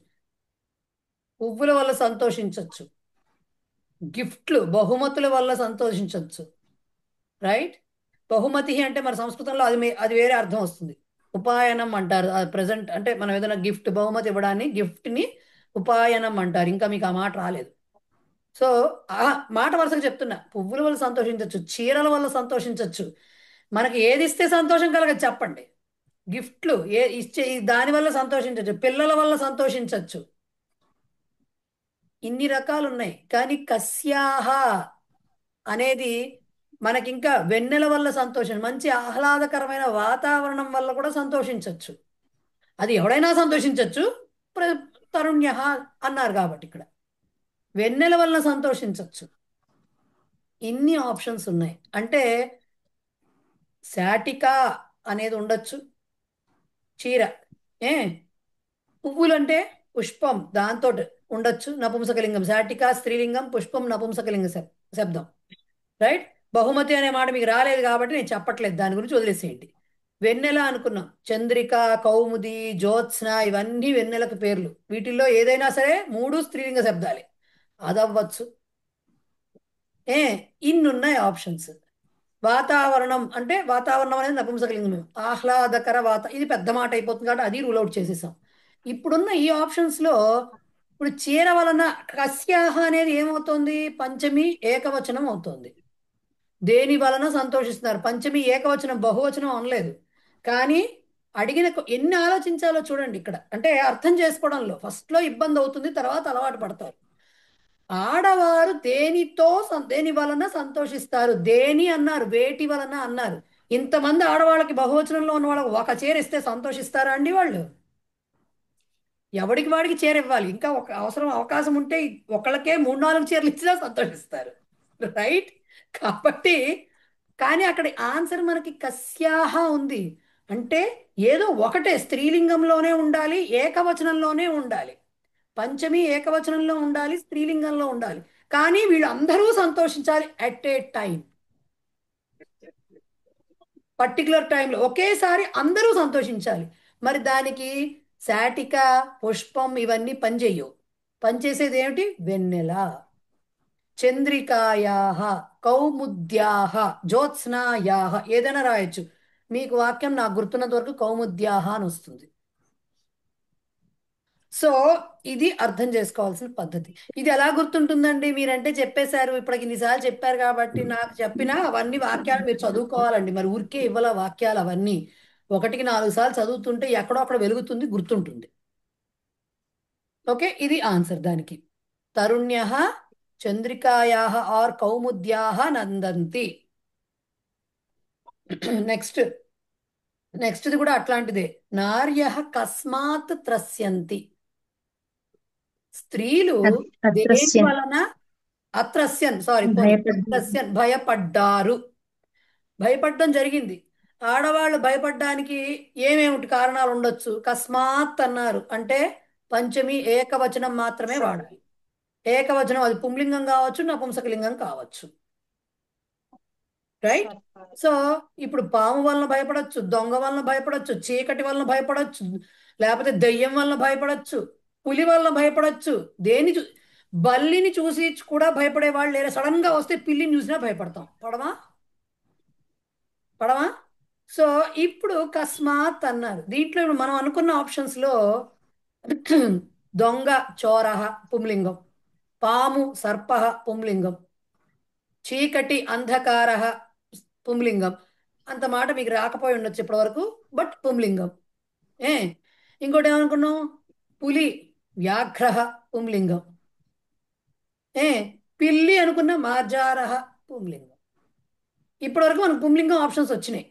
పువ్వుల వల్ల సంతోషించవచ్చు, గిఫ్ట్లు బహుమతుల వల్ల సంతోషించవచ్చు. రైట్? బహుమతి అంటే మన సంస్కృతంలో అది వేరే అర్థం వస్తుంది. ఉపాయనం అంటారు. ప్రజెంట్ అంటే మనం ఏదైనా గిఫ్ట్ బహుమతి ఇవ్వడాన్ని గిఫ్ట్ని ఉపాయనం అంటారు. ఇంకా మీకు ఆ మాట రాలేదు. సో ఆ మాట వరుసగా చెప్తున్నా. పువ్వుల వల్ల సంతోషించవచ్చు, చీరల వల్ల సంతోషించవచ్చు. మనకి ఏది ఇస్తే సంతోషం కలగదు చెప్పండి? గిఫ్ట్లు ఇచ్చే దాని వల్ల సంతోషించవచ్చు, పిల్లల వల్ల సంతోషించవచ్చు. ఇన్ని రకాలు ఉన్నాయి. కానీ కస్యాహ అనేది మనకింకా వెన్నెల వల్ల సంతోషం, మంచి ఆహ్లాదకరమైన వాతావరణం వల్ల కూడా సంతోషించవచ్చు. అది ఎవడైనా సంతోషించవచ్చు. తరుణ్య అన్నారు కాబట్టి ఇక్కడ వెన్నెల వల్ల సంతోషించవచ్చు. ఇన్ని ఆప్షన్స్ ఉన్నాయి. అంటే శాటిక అనేది ఉండొచ్చు, చీర. ఏ పువ్వులు అంటే పుష్పం, దాంతో ఉండొచ్చు నపుంసకలింగం. శాటిక స్త్రీలింగం, పుష్పం నపుంసకలింగ శబ్దం. రైట్? బహుమతి అనే మాట మీకు రాలేదు కాబట్టి నేను చెప్పట్లేదు, దాని గురించి వదిలేసేయండి. వెన్నెల అనుకున్నాం. చంద్రిక, కౌముది, జ్యోత్స్న ఇవన్నీ వెన్నెలకు పేర్లు. వీటిల్లో ఏదైనా సరే 3 స్త్రీలింగ శబ్దాలే. అదవ్వచ్చు. ఇన్నున్నాయి ఆప్షన్స్. వాతావరణం అంటే వాతావరణం అనేది నపుంసకలింగం. ఆహ్లాదకర ఇది పెద్ద మాట అయిపోతుంది కాబట్టి అది రూల్ అవుట్ చేసేసాం. ఇప్పుడున్న ఈ ఆప్షన్స్లో ఇప్పుడు చీర వలన కస్యాహ అనేది ఏమవుతుంది? పంచమి ఏకవచనం అవుతుంది. దేని వలన సంతోషిస్తున్నారు? పంచమి ఏకవచనం, బహువచనం అనలేదు. కానీ అడిగిన ఎన్ని ఆలోచించాలో చూడండి ఇక్కడ. అంటే అర్థం చేసుకోవడంలో ఫస్ట్లో ఇబ్బంది అవుతుంది, తర్వాత అలవాటు పడతారు. ఆడవారు దేని వలన సంతోషిస్తారు? దేని అన్నారు, వేటి వలన అన్నారు. ఇంతమంది ఆడవాళ్ళకి బహువచనంలో ఉన్న వాళ్ళకి ఒక చీర ఇస్తే సంతోషిస్తారా అండి వాళ్ళు? ఎవడికి వాడికి చీర ఇవ్వాలి. ఇంకా ఒక అవకాశం ఉంటే ఒకళ్ళకే 3-4 చీరలు ఇచ్చినా సంతోషిస్తారు. రైట్? కాబట్టి కానీ అక్కడ ఆన్సర్ మనకి కస్యాహ ఉంది. అంటే ఏదో ఒకటే స్త్రీలింగంలోనే ఉండాలి, ఏకవచనంలోనే ఉండాలి. పంచమి ఏకవచనంలో ఉండాలి, స్త్రీలింగంలో ఉండాలి. కానీ వీళ్ళందరూ సంతోషించాలి అట్ ఏ టైం, పర్టికులర్ టైంలో ఒకేసారి అందరూ సంతోషించాలి. మరి దానికి శాటిక, పుష్పం ఇవన్నీ పనిచేయవు. పనిచేసేది ఏమిటి? వెన్నెల. చంద్రికాయాహ, కౌముద్యాహ, జ్యోత్స్నాయాహ ఏదైనా రాయొచ్చు. మీకు వాక్యం నాకు గుర్తున్నంత వరకు కౌముద్యాహ అని వస్తుంది. సో ఇది అర్థం చేసుకోవాల్సిన పద్ధతి. ఇది ఎలా గుర్తుంటుందండి? మీరంటే చెప్పేశారు, ఇప్పటికి ఇన్నిసార్లు చెప్పారు కాబట్టి నాకు చెప్పినా అవన్నీ వాక్యాలు మీరు చదువుకోవాలండి. మరి ఊరికే ఇవ్వాల వాక్యాలు అవన్నీ. 1కి 4 సార్లు చదువుతుంటే ఎక్కడో అక్కడ వెలుగుతుంది, గుర్తుంటుంది. ఓకే, ఇది ఆన్సర్ దానికి. తరుణ్య చంద్రికాయా ఆర్ కౌముద్యా నందంతి. నెక్స్ట్ నెక్స్ట్ది కూడా అట్లాంటిదే. నార్య కస్మాత్ త్రస్యంతి. స్త్రీలు దేని అత్రస్య వలన అత్రస్యన్ సారీ భయపడ్డారు. అత్రస్యన్ భయపడ్డారు. భయపడడం జరిగింది. ఆడవాళ్ళు భయపడడానికి ఏమేమిటి కారణాలు ఉండొచ్చు? కస్మాత్ అన్నారు అంటే పంచమి ఏకవచనం మాత్రమే వాడాలి. ఏకవచనం అది పుంలింగం కావచ్చు, నపుంసకలింగం కావచ్చు. రైట్? సో ఇప్పుడు పాము వలన భయపడొచ్చు, దొంగ వలన భయపడొచ్చు, చీకటి వలన భయపడొచ్చు, లేకపోతే దయ్యం వలన భయపడొచ్చు, పులి వలన భయపడొచ్చు. బల్లిని చూసి కూడా భయపడే వాళ్ళు లేరు. సడన్ గా వస్తే పిల్లిని చూసినా భయపడతాం. పడవా? సో ఇప్పుడు కస్మాత్ అన్నారు. దీంట్లో ఇప్పుడు మనం అనుకున్న ఆప్షన్స్ లో దొంగ చోరహ పుంలింగం, పాము సర్ప పుంలింగం, చీకటి అంధకార పుంలింగం. అంత మాట మీకు రాకపోయి ఉండొచ్చు ఇప్పటి వరకు, బట్ పుంలింగం. ఏ ఇంకోటి ఏమనుకున్నాం? పులి వ్యాఘ్ర పుంలింగం. పిల్లి అనుకున్న మార్జారహ పుంలింగం. ఇప్పటి వరకు మనకు పుంలింగం ఆప్షన్స్ వచ్చినాయి.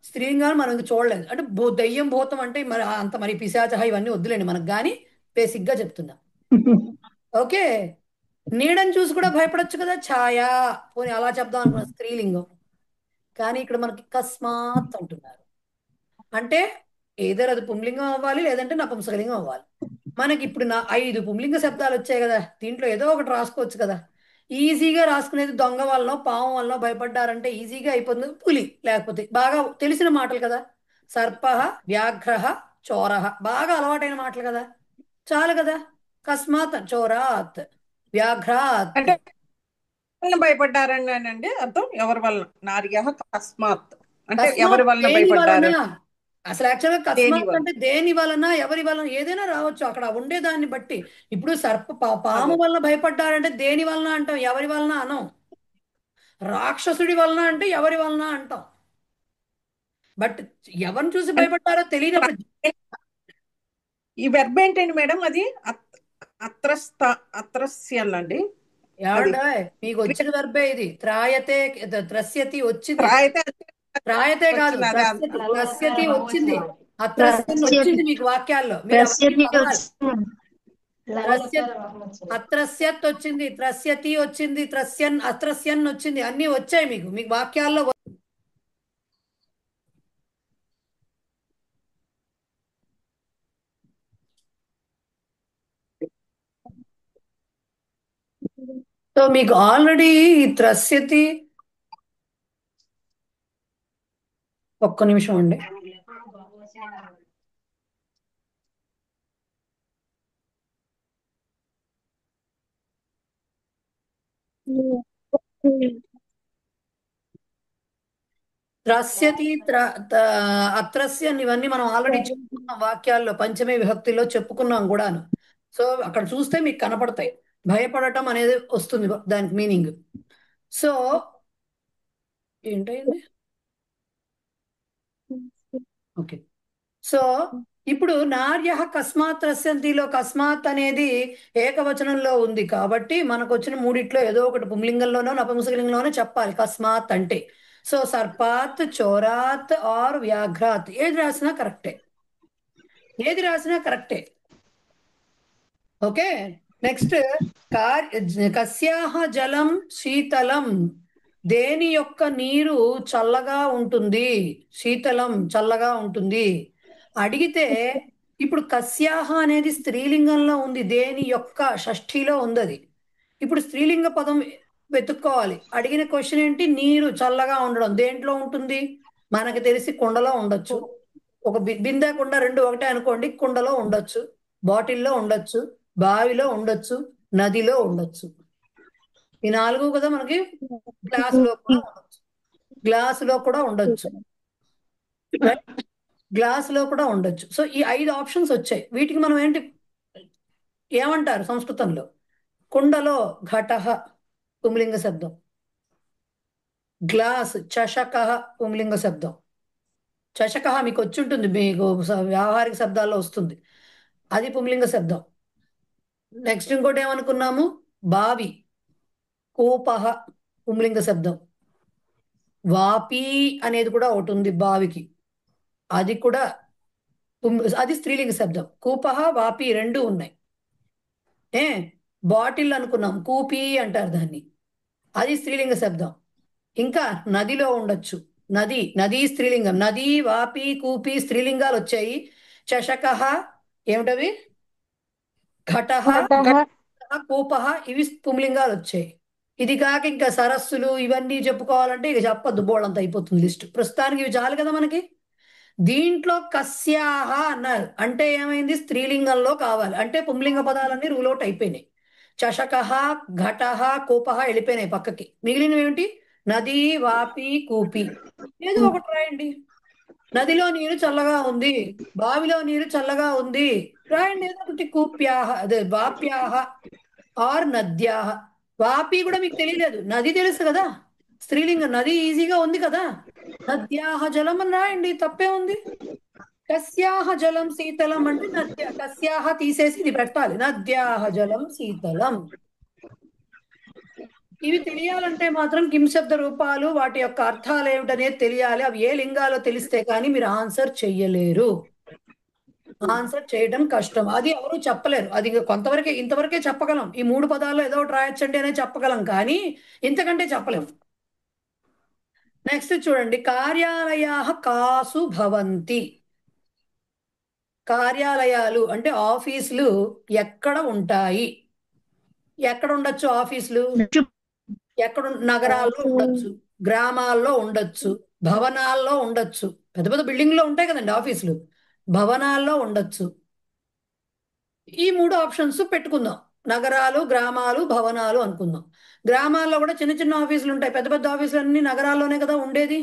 స్త్రీలింగాన్ని మనం ఇంకా చూడలేదు. అంటే దయ్యం భూతం అంటే మరి అంత మరి పిశాచహ ఇవన్నీ వద్దులేండి మనకు, కానీ బేసిక్ గా చెప్తున్నా. ఓకే, నీడని చూసి కూడా భయపడొచ్చు కదా, ఛాయ. పోనీ అలా చెప్దాం అనుకున్నా, స్త్రీలింగం. కానీ ఇక్కడ మనకి కస్మాత్ అంటున్నారు. అంటే ఏదర్ అది పుంలింగం అవ్వాలి, లేదంటే నపుంసకలింగం అవ్వాలి. మనకి ఇప్పుడు 5 పుంలింగ శబ్దాలు వచ్చాయి కదా, దీంట్లో ఏదో ఒకటి రాసుకోవచ్చు కదా. ఈజీగా రాసుకునేది దొంగ వలనో పాము వలనో భయపడ్డారంటే ఈజీగా అయిపోతుంది. పులి, లేకపోతే బాగా తెలిసిన మాటలు కదా, సర్ప వ్యాఘ్ర చోర, బాగా అలవాటైన మాటలు కదా, చాలు కదా. కస్మాత్ చోరాత్ వ్యాఘ్రాత్. అంటే వలన భయపడ్డారని అండి అర్థం. ఎవరి వలన? నార్య కస్మాత్ అంటే ఎవరి వలన దేని భయపడ్డారు? వలన? అసలు యాక్చువల్గా దేని కస్మాత్ వలన? అంటే దేని వలన, ఎవరి వలన, ఏదైనా రావచ్చు అక్కడ ఉండేదాన్ని బట్టి. ఇప్పుడు పాము అదే వలన భయపడ్డారంటే దేని వలన అంటాం, ఎవరి వలన అనం. రాక్షసుడి వలన అంటే ఎవరి వలన అంటాం. బట్ ఎవరిని చూసి భయపడ్డారో తెలియనప్పుడు ఈ వెర్బ్ ఏంటండి మేడం? అది అత్రస్యన్ అండి. అది ఏమంటే మీకు వచ్చిన వెర్బే ఇది. త్రాయతే త్రస్యతి వచ్చింది. రాయితే త్రాయతే కాదు, వచ్చింది. అది త్రస్యతి వచ్చింది. అత్రస్యన్ వచ్చింది మీకు వాక్యాల్లో. మీరు అవన్నీ ప్రస్యతి చదవాలి. వచ్చింది. అత్రస్యత్ వచ్చింది, త్రస్యతి వచ్చింది, త్రస్యన్ అత్రస్యన్ వచ్చింది, అన్ని వచ్చాయి మీకు వాక్యాల్లో. సో మీకు ఆల్రెడీ త్రస్యతి, ఒక్క నిమిషం అండి. త్రస్యతి అత్రస్యన్ ఇవన్నీ మనం ఆల్రెడీ చెప్పుకున్నాం వాక్యాల్లో, పంచమే విభక్తిలో చెప్పుకున్నాం కూడాను. సో అక్కడ చూస్తే మీకు కనపడతాయి. భయపడటం అనేది వస్తుంది దానికి మీనింగ్. సో ఏంటైంది? ఓకే, సో ఇప్పుడు నార్య కస్మాత్ త్రస్యంతిలో కస్మాత్ అనేది ఏకవచనంలో ఉంది కాబట్టి మనకు వచ్చిన మూడిట్లో ఏదో ఒకటి పుంలింగంలోనో నపుంసకలింగంలోనో చెప్పాలి కస్మాత్ అంటే. సో సర్పాత్, చోరాత్ ఆర్ వ్యాఘ్రాత్, ఏది రాసినా కరెక్టే. ఓకే, నెక్స్ట్ కస్యాహ జలం శీతలం. దేని యొక్క నీరు చల్లగా ఉంటుంది, శీతలం చల్లగా ఉంటుంది. అడిగితే ఇప్పుడు కస్యాహ అనేది స్త్రీలింగంలో ఉంది, దేని యొక్క షష్ఠిలో ఉంది అది. ఇప్పుడు స్త్రీలింగ పదం వెతుక్కోవాలి. అడిగిన క్వశ్చన్ ఏంటి? నీరు చల్లగా ఉండడం దేంట్లో ఉంటుంది? మనకు తెలిసి కుండలో ఉండొచ్చు. ఒక బిందె కుండ రెండు ఒకటే అనుకోండి, కుండలో ఉండొచ్చు, బాటిల్లో ఉండొచ్చు, బావిలో ఉండొచ్చు, నదిలో ఉండొచ్చు. ఈ 4 కదా మనకి. గ్లాసులో కూడా ఉండొచ్చు, గ్లాసులో కూడా ఉండొచ్చు. సో ఈ 5 ఆప్షన్స్ వచ్చాయి. వీటికి మనం ఏంటి ఏమంటారు సంస్కృతంలో? కుండలో ఘటః పుంలింగ శబ్దం, గ్లాస్ చషకః పుంలింగ శబ్దం. చషకః మీకు వచ్చి ఉంటుంది, మీకు వ్యావహారిక శబ్దాల్లో వస్తుంది, అది పుంలింగ శబ్దం. నెక్స్ట్ ఇంకోటి ఏమనుకున్నాము? బావి, కూపః పుంలింగ శబ్దం. వాపి అనేది కూడా ఒకటి ఉంది బావికి, అది కూడా అది స్త్రీలింగ శబ్దం. కూపః వాపి రెండు ఉన్నాయి. ఏ బాటిల్ అనుకున్నాం, కూపి అంటారు దాన్ని, అది స్త్రీలింగ శబ్దం. ఇంకా నదిలో ఉండొచ్చు, నది, నదీ స్త్రీలింగం. నది, వాపి, కూపి స్త్రీలింగాలు వచ్చాయి. చషకః ఏమిటవి? ఘటః, కూపః ఇవి పుంలింగాలు వచ్చాయి. ఇది కాక ఇంకా సరస్సులు ఇవన్నీ చెప్పుకోవాలంటే ఇక చెప్పద్దు, బోళ్ళంత అయిపోతుంది లిస్ట్. ప్రస్తుతానికి ఇవి చాలు కదా మనకి. దీంట్లో కస్యాహ అన్నారు అంటే ఏమైంది? స్త్రీలింగంలో కావాలి అంటే పుంలింగ పదాలన్నీ రూల్ అవుట్ అయిపోయినాయి. చషకః, ఘటః, కూపః వెళ్ళిపోయినాయి పక్కకి. మిగిలినవి ఏమిటి? నది, వాపి, కూపి. ఏదో ఒకటి రాయండి. నదిలో నీరు చల్లగా ఉంది, బావిలో నీరు చల్లగా ఉంది, రాయండి ఏదో ఒకటి. కూప్యాహ, అదే వాప్యాహ ఆర్ నద్యాహ. వాపి కూడా మీకు తెలియలేదు, నది తెలుసు కదా, స్త్రీలింగం, నది ఈజీగా ఉంది కదా. నద్యాహ జలం అని రాయండి, తప్పే ఉంది. కస్యాహ జలం శీతలం అంటే నద్య, కస్యాహ తీసేసి ఇది పెట్టాలి, నద్యాహ జలం శీతలం. ఇవి తెలియాలంటే మాత్రం కింశబ్ద రూపాలు, వాటి యొక్క అర్థాలు ఏమిటనేది తెలియాలి. అవి ఏ లింగాలో తెలిస్తే కానీ మీరు ఆన్సర్ చెయ్యలేరు, ఆన్సర్ చేయడం కష్టం. అది ఎవరు చెప్పలేరు, అది కొంతవరకే, ఇంతవరకే చెప్పగలం. ఈ మూడు పదాల్లో ఏదో ఒకటి రాయొచ్చండి అనే చెప్పగలం, కానీ ఇంతకంటే చెప్పలేము. నెక్స్ట్ చూడండి, కార్యాలయా కాసు భవంతి. కార్యాలయాలు అంటే ఆఫీసులు ఎక్కడ ఉంటాయి? ఎక్కడ ఉండొచ్చు ఆఫీసులు? ఎక్కడ? నగరాల్లో ఉండొచ్చు, గ్రామాల్లో ఉండొచ్చు, భవనాల్లో ఉండొచ్చు. పెద్ద పెద్ద బిల్డింగ్లో ఉంటాయి కదండి ఆఫీసులు, భవనాల్లో ఉండొచ్చు. ఈ మూడు ఆప్షన్స్ పెట్టుకుందాం. నగరాలు, గ్రామాలు, భవనాలు అనుకుందాం. గ్రామాల్లో కూడా చిన్న చిన్న ఆఫీసులు ఉంటాయి, పెద్ద పెద్ద ఆఫీసులు అన్ని నగరాల్లోనే కదా ఉండేది.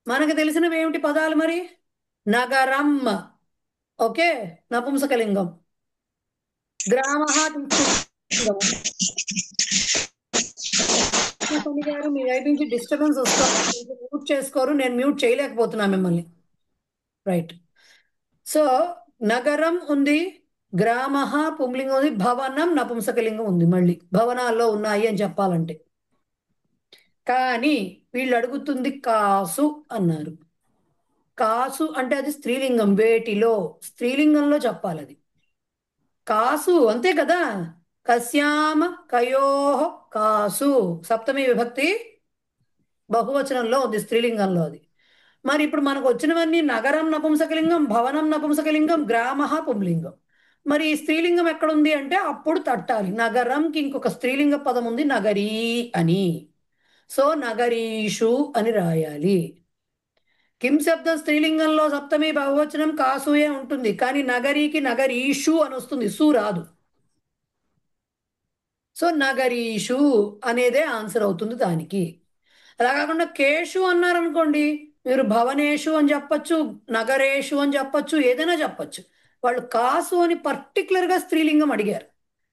మనకు తెలిసినవి ఏమిటి పదాలు మరి? నగరం, ఓకే, నపుంసకలింగం. గ్రామ గారు మీ వైపు నుంచి డిస్టర్బెన్స్ వస్తుంది, మ్యూట్ చేసుకోరు, నేను మ్యూట్ చేయలేకపోతున్నా మిమ్మల్ని. రైట్. సో నగరం ఉంది, గ్రామ పుంలింగం ఉంది, భవనం నపుంసకలింగం ఉంది. మళ్ళీ భవనాల్లో ఉన్నాయి అని చెప్పాలంటే. కానీ వీళ్ళు అడుగుతుంది కాసు అన్నారు. కాసు అంటే అది స్త్రీలింగం, వేటిలో, స్త్రీలింగంలో చెప్పాలి అది. కాసు అంతే కదా. కస్యామ కయోహ కాసు, సప్తమి విభక్తి బహువచనంలో ఉంది, స్త్రీలింగంలో అది. మరి ఇప్పుడు మనకు వచ్చినవన్నీ నగరం నపుంసకలింగం, భవనం నపుంసకలింగం, గ్రామ పుంలింగం. మరి ఈ స్త్రీలింగం ఎక్కడుంది అంటే అప్పుడు తట్టాలి. నగరంకి ఇంకొక స్త్రీలింగ పదం ఉంది, నగరీ అని. సో నగరీషు అని రాయాలి. కిం శబ్దం స్త్రీలింగంలో సప్తమి బహువచనం కాసుయే ఉంటుంది, కానీ నగరీకి నగరీషు అని వస్తుంది, సు రాదు. సో నగరీషు అనేదే ఆన్సర్ అవుతుంది దానికి. అలా కాకుండా కేషు అన్నారనుకోండి, మీరు భవనేషు అని చెప్పచ్చు, నగరేషు అని చెప్పచ్చు, ఏదైనా చెప్పచ్చు. వాళ్ళు కాసు అని పర్టికులర్గా స్త్రీలింగం అడిగారు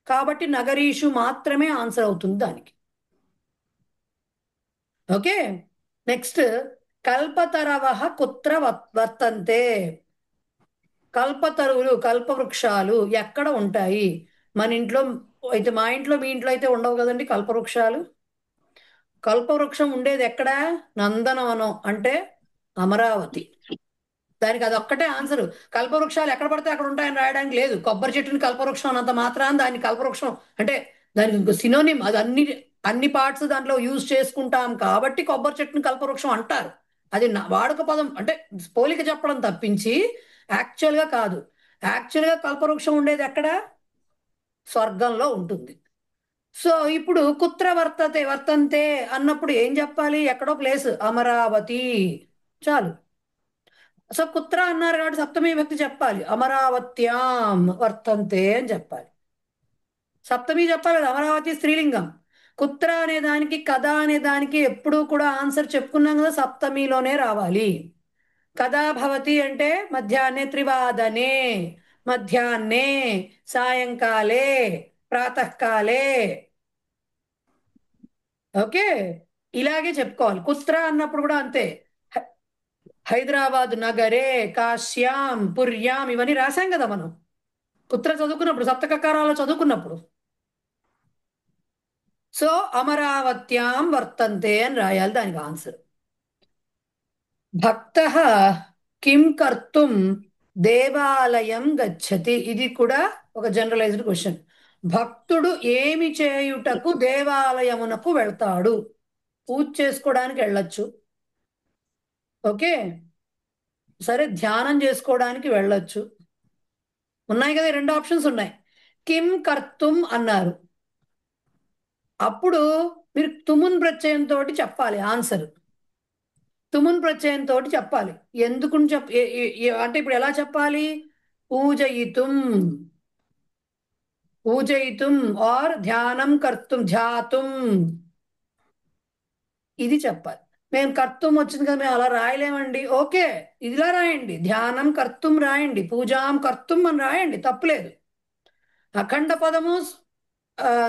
కాబట్టి నగరీషు మాత్రమే ఆన్సర్ అవుతుంది దానికి. ఓకే. నెక్స్ట్, కల్పతరవ కుత్ర వర్తంతే. కల్పతరువులు, కల్పవృక్షాలు ఎక్కడ ఉంటాయి? మన ఇంట్లో అయితే, మా ఇంట్లో, మీ ఇంట్లో అయితే ఉండవు కదండి కల్పవృక్షాలు. కల్పవృక్షం ఉండేది ఎక్కడ? నందనవనం అంటే అమరావతి. దానికి అదొక్కటే ఆన్సర్. కల్పవృక్షాలు ఎక్కడ పడితే అక్కడ ఉంటాయని రాయడానికి లేదు. కొబ్బరి చెట్టుని కల్పవృక్షం అన్నంత మాత్రాన్ని దాన్ని కల్పవృక్షం అంటే దానికి సినోనిమ్, అది అన్ని పార్ట్స్ దాంట్లో యూజ్ చేసుకుంటాం కాబట్టి కొబ్బరి చెట్టుని కల్పవృక్షం అంటారు. అది వాడుక పదం అంటే పోలిక చెప్పడం తప్పించి యాక్చువల్గా కాదు. యాక్చువల్గా కల్పవృక్షం ఉండేది ఎక్కడ? స్వర్గంలో ఉంటుంది. సో ఇప్పుడు కుత్ర వర్తంతే అన్నప్పుడు ఏం చెప్పాలి? ఎక్కడో ప్లేస్, అమరావతి, చాలు. సో కుత్ర అన్నారు కాబట్టి సప్తమి విభక్తి చెప్పాలి, అమరావత్యాం వర్తంతే అని చెప్పాలి. సప్తమి చెప్పాలి కదా, అమరావతి స్త్రీలింగం. కుత్ర అనే దానికి, కదా అనే దానికి ఎప్పుడూ కూడా ఆన్సర్ చెప్పుకున్నాం కదా, సప్తమిలోనే రావాలి. కదా భవతి అంటే మధ్యాహ్నే త్రివాదనే, మధ్యాహ్నే, సాయంకాలే, ప్రాతకాలే. ఓకే, ఇలాగే చెప్పుకోవాలి. కుత్ర అన్నప్పుడు కూడా అంతే. హైదరాబాద్ నగరే, కాశ్యాం, పుర్యాం ఇవన్నీ రాశాం కదా మనం కుత్ర చదువుకున్నప్పుడు, సప్తకకారాలు చదువుకున్నప్పుడు. సో అమరావత్యాం వర్తంతే అని రాయాలి దానికి ఆన్సర్. భక్త కిం కర్తుం దేవాలయం గచ్చతి. ఇది కూడా ఒక జనరలైజ్డ్ క్వశ్చన్. భక్తుడు ఏమి చేయుటకు దేవాలయమునకు వెళ్తాడు? పూజ చేసుకోవడానికి వెళ్ళొచ్చు. ఓకే, సరే, ధ్యానం చేసుకోవడానికి వెళ్ళొచ్చు. ఉన్నాయి కదా, రెండు ఆప్షన్స్ ఉన్నాయి. కిం కర్తుం అన్నారు, అప్పుడు మీరు తుమున్ ప్రత్యయంతో చెప్పాలి ఆన్సర్. తుమున్ ప్రత్యయంతో చెప్పాలి. ఎందుకు అంటే ఇప్పుడు ఎలా చెప్పాలి? పూజయితుం, పూజయితుం ఆర్ ధ్యానం కర్తుం, ధ్యాతుం, ఇది చెప్పాలి. మేము కర్తుం వచ్చింది కదా, మేము అలా రాయలేమండి. ఓకే, ఇదిలా రాయండి, ధ్యానం కర్తుం రాయండి, పూజాం కర్తుం అని రాయండి, తప్పులేదు. అఖండ పదము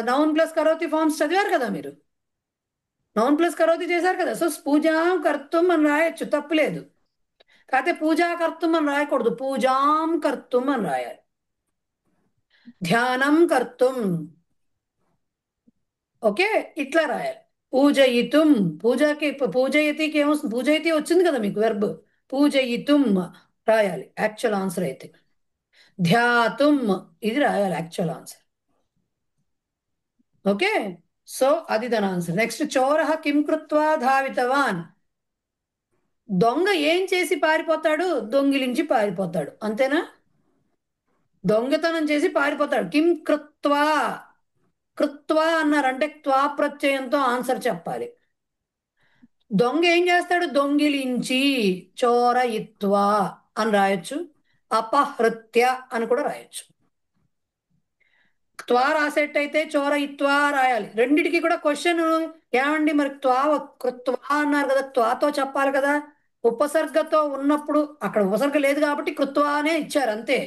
నౌన్ ప్లస్ కరోతి ఫార్మ్స్ చదివారు కదా మీరు, నౌన్ ప్లస్ కరోతి చేశారు కదా. సో పూజాం కర్తుం అని రాయొచ్చు, తప్పులేదు. కాకపోతే పూజా కర్తుం అని రాయకూడదు, పూజాం కర్తుం అని రాయాలి. ధ్యానం కర్తుం, ఓకే, ఇట్లా రాయాలి. పూజయితుం, పూజకి పూజయతికి ఏమొస్తుంది? పూజయితి వచ్చింది కదా మీకు వెర్బ్, పూజయితుం రాయాలి యాక్చువల్ ఆన్సర్ అయితే. ధ్యాతుం ఇది రాయాలి యాక్చువల్ ఆన్సర్. ఓకే, సో అది దాని ఆన్సర్. నెక్స్ట్, చోరః కిం కృత్వా ధావితవాన్. దొంగ ఏం చేసి పారిపోతాడు? దొంగిలించి పారిపోతాడు, అంతేనా? దొంగతనం చేసి పారిపోతాడు. కిం కృత్వా, కృత్వా అన్నారంటే త్వా ప్రత్యయంతో ఆన్సర్ చెప్పాలి. దొంగ ఏం చేస్తాడు? దొంగిలించి, చోరయిత్వా అని రాయొచ్చు, అపహృత్య అని కూడా రాయొచ్చు. త్వా రాసేటైతే చోరయిత్వా రాయాలి. రెండిటికి కూడా క్వశ్చన్ ఏమండి, మరి కృత్వా అన్నారు కదా, త్వాతో చెప్పాలి కదా. ఉపసర్గతో ఉన్నప్పుడు, అక్కడ ఉపసర్గ లేదు కాబట్టి కృత్వా అనే ఇచ్చారు అంతే.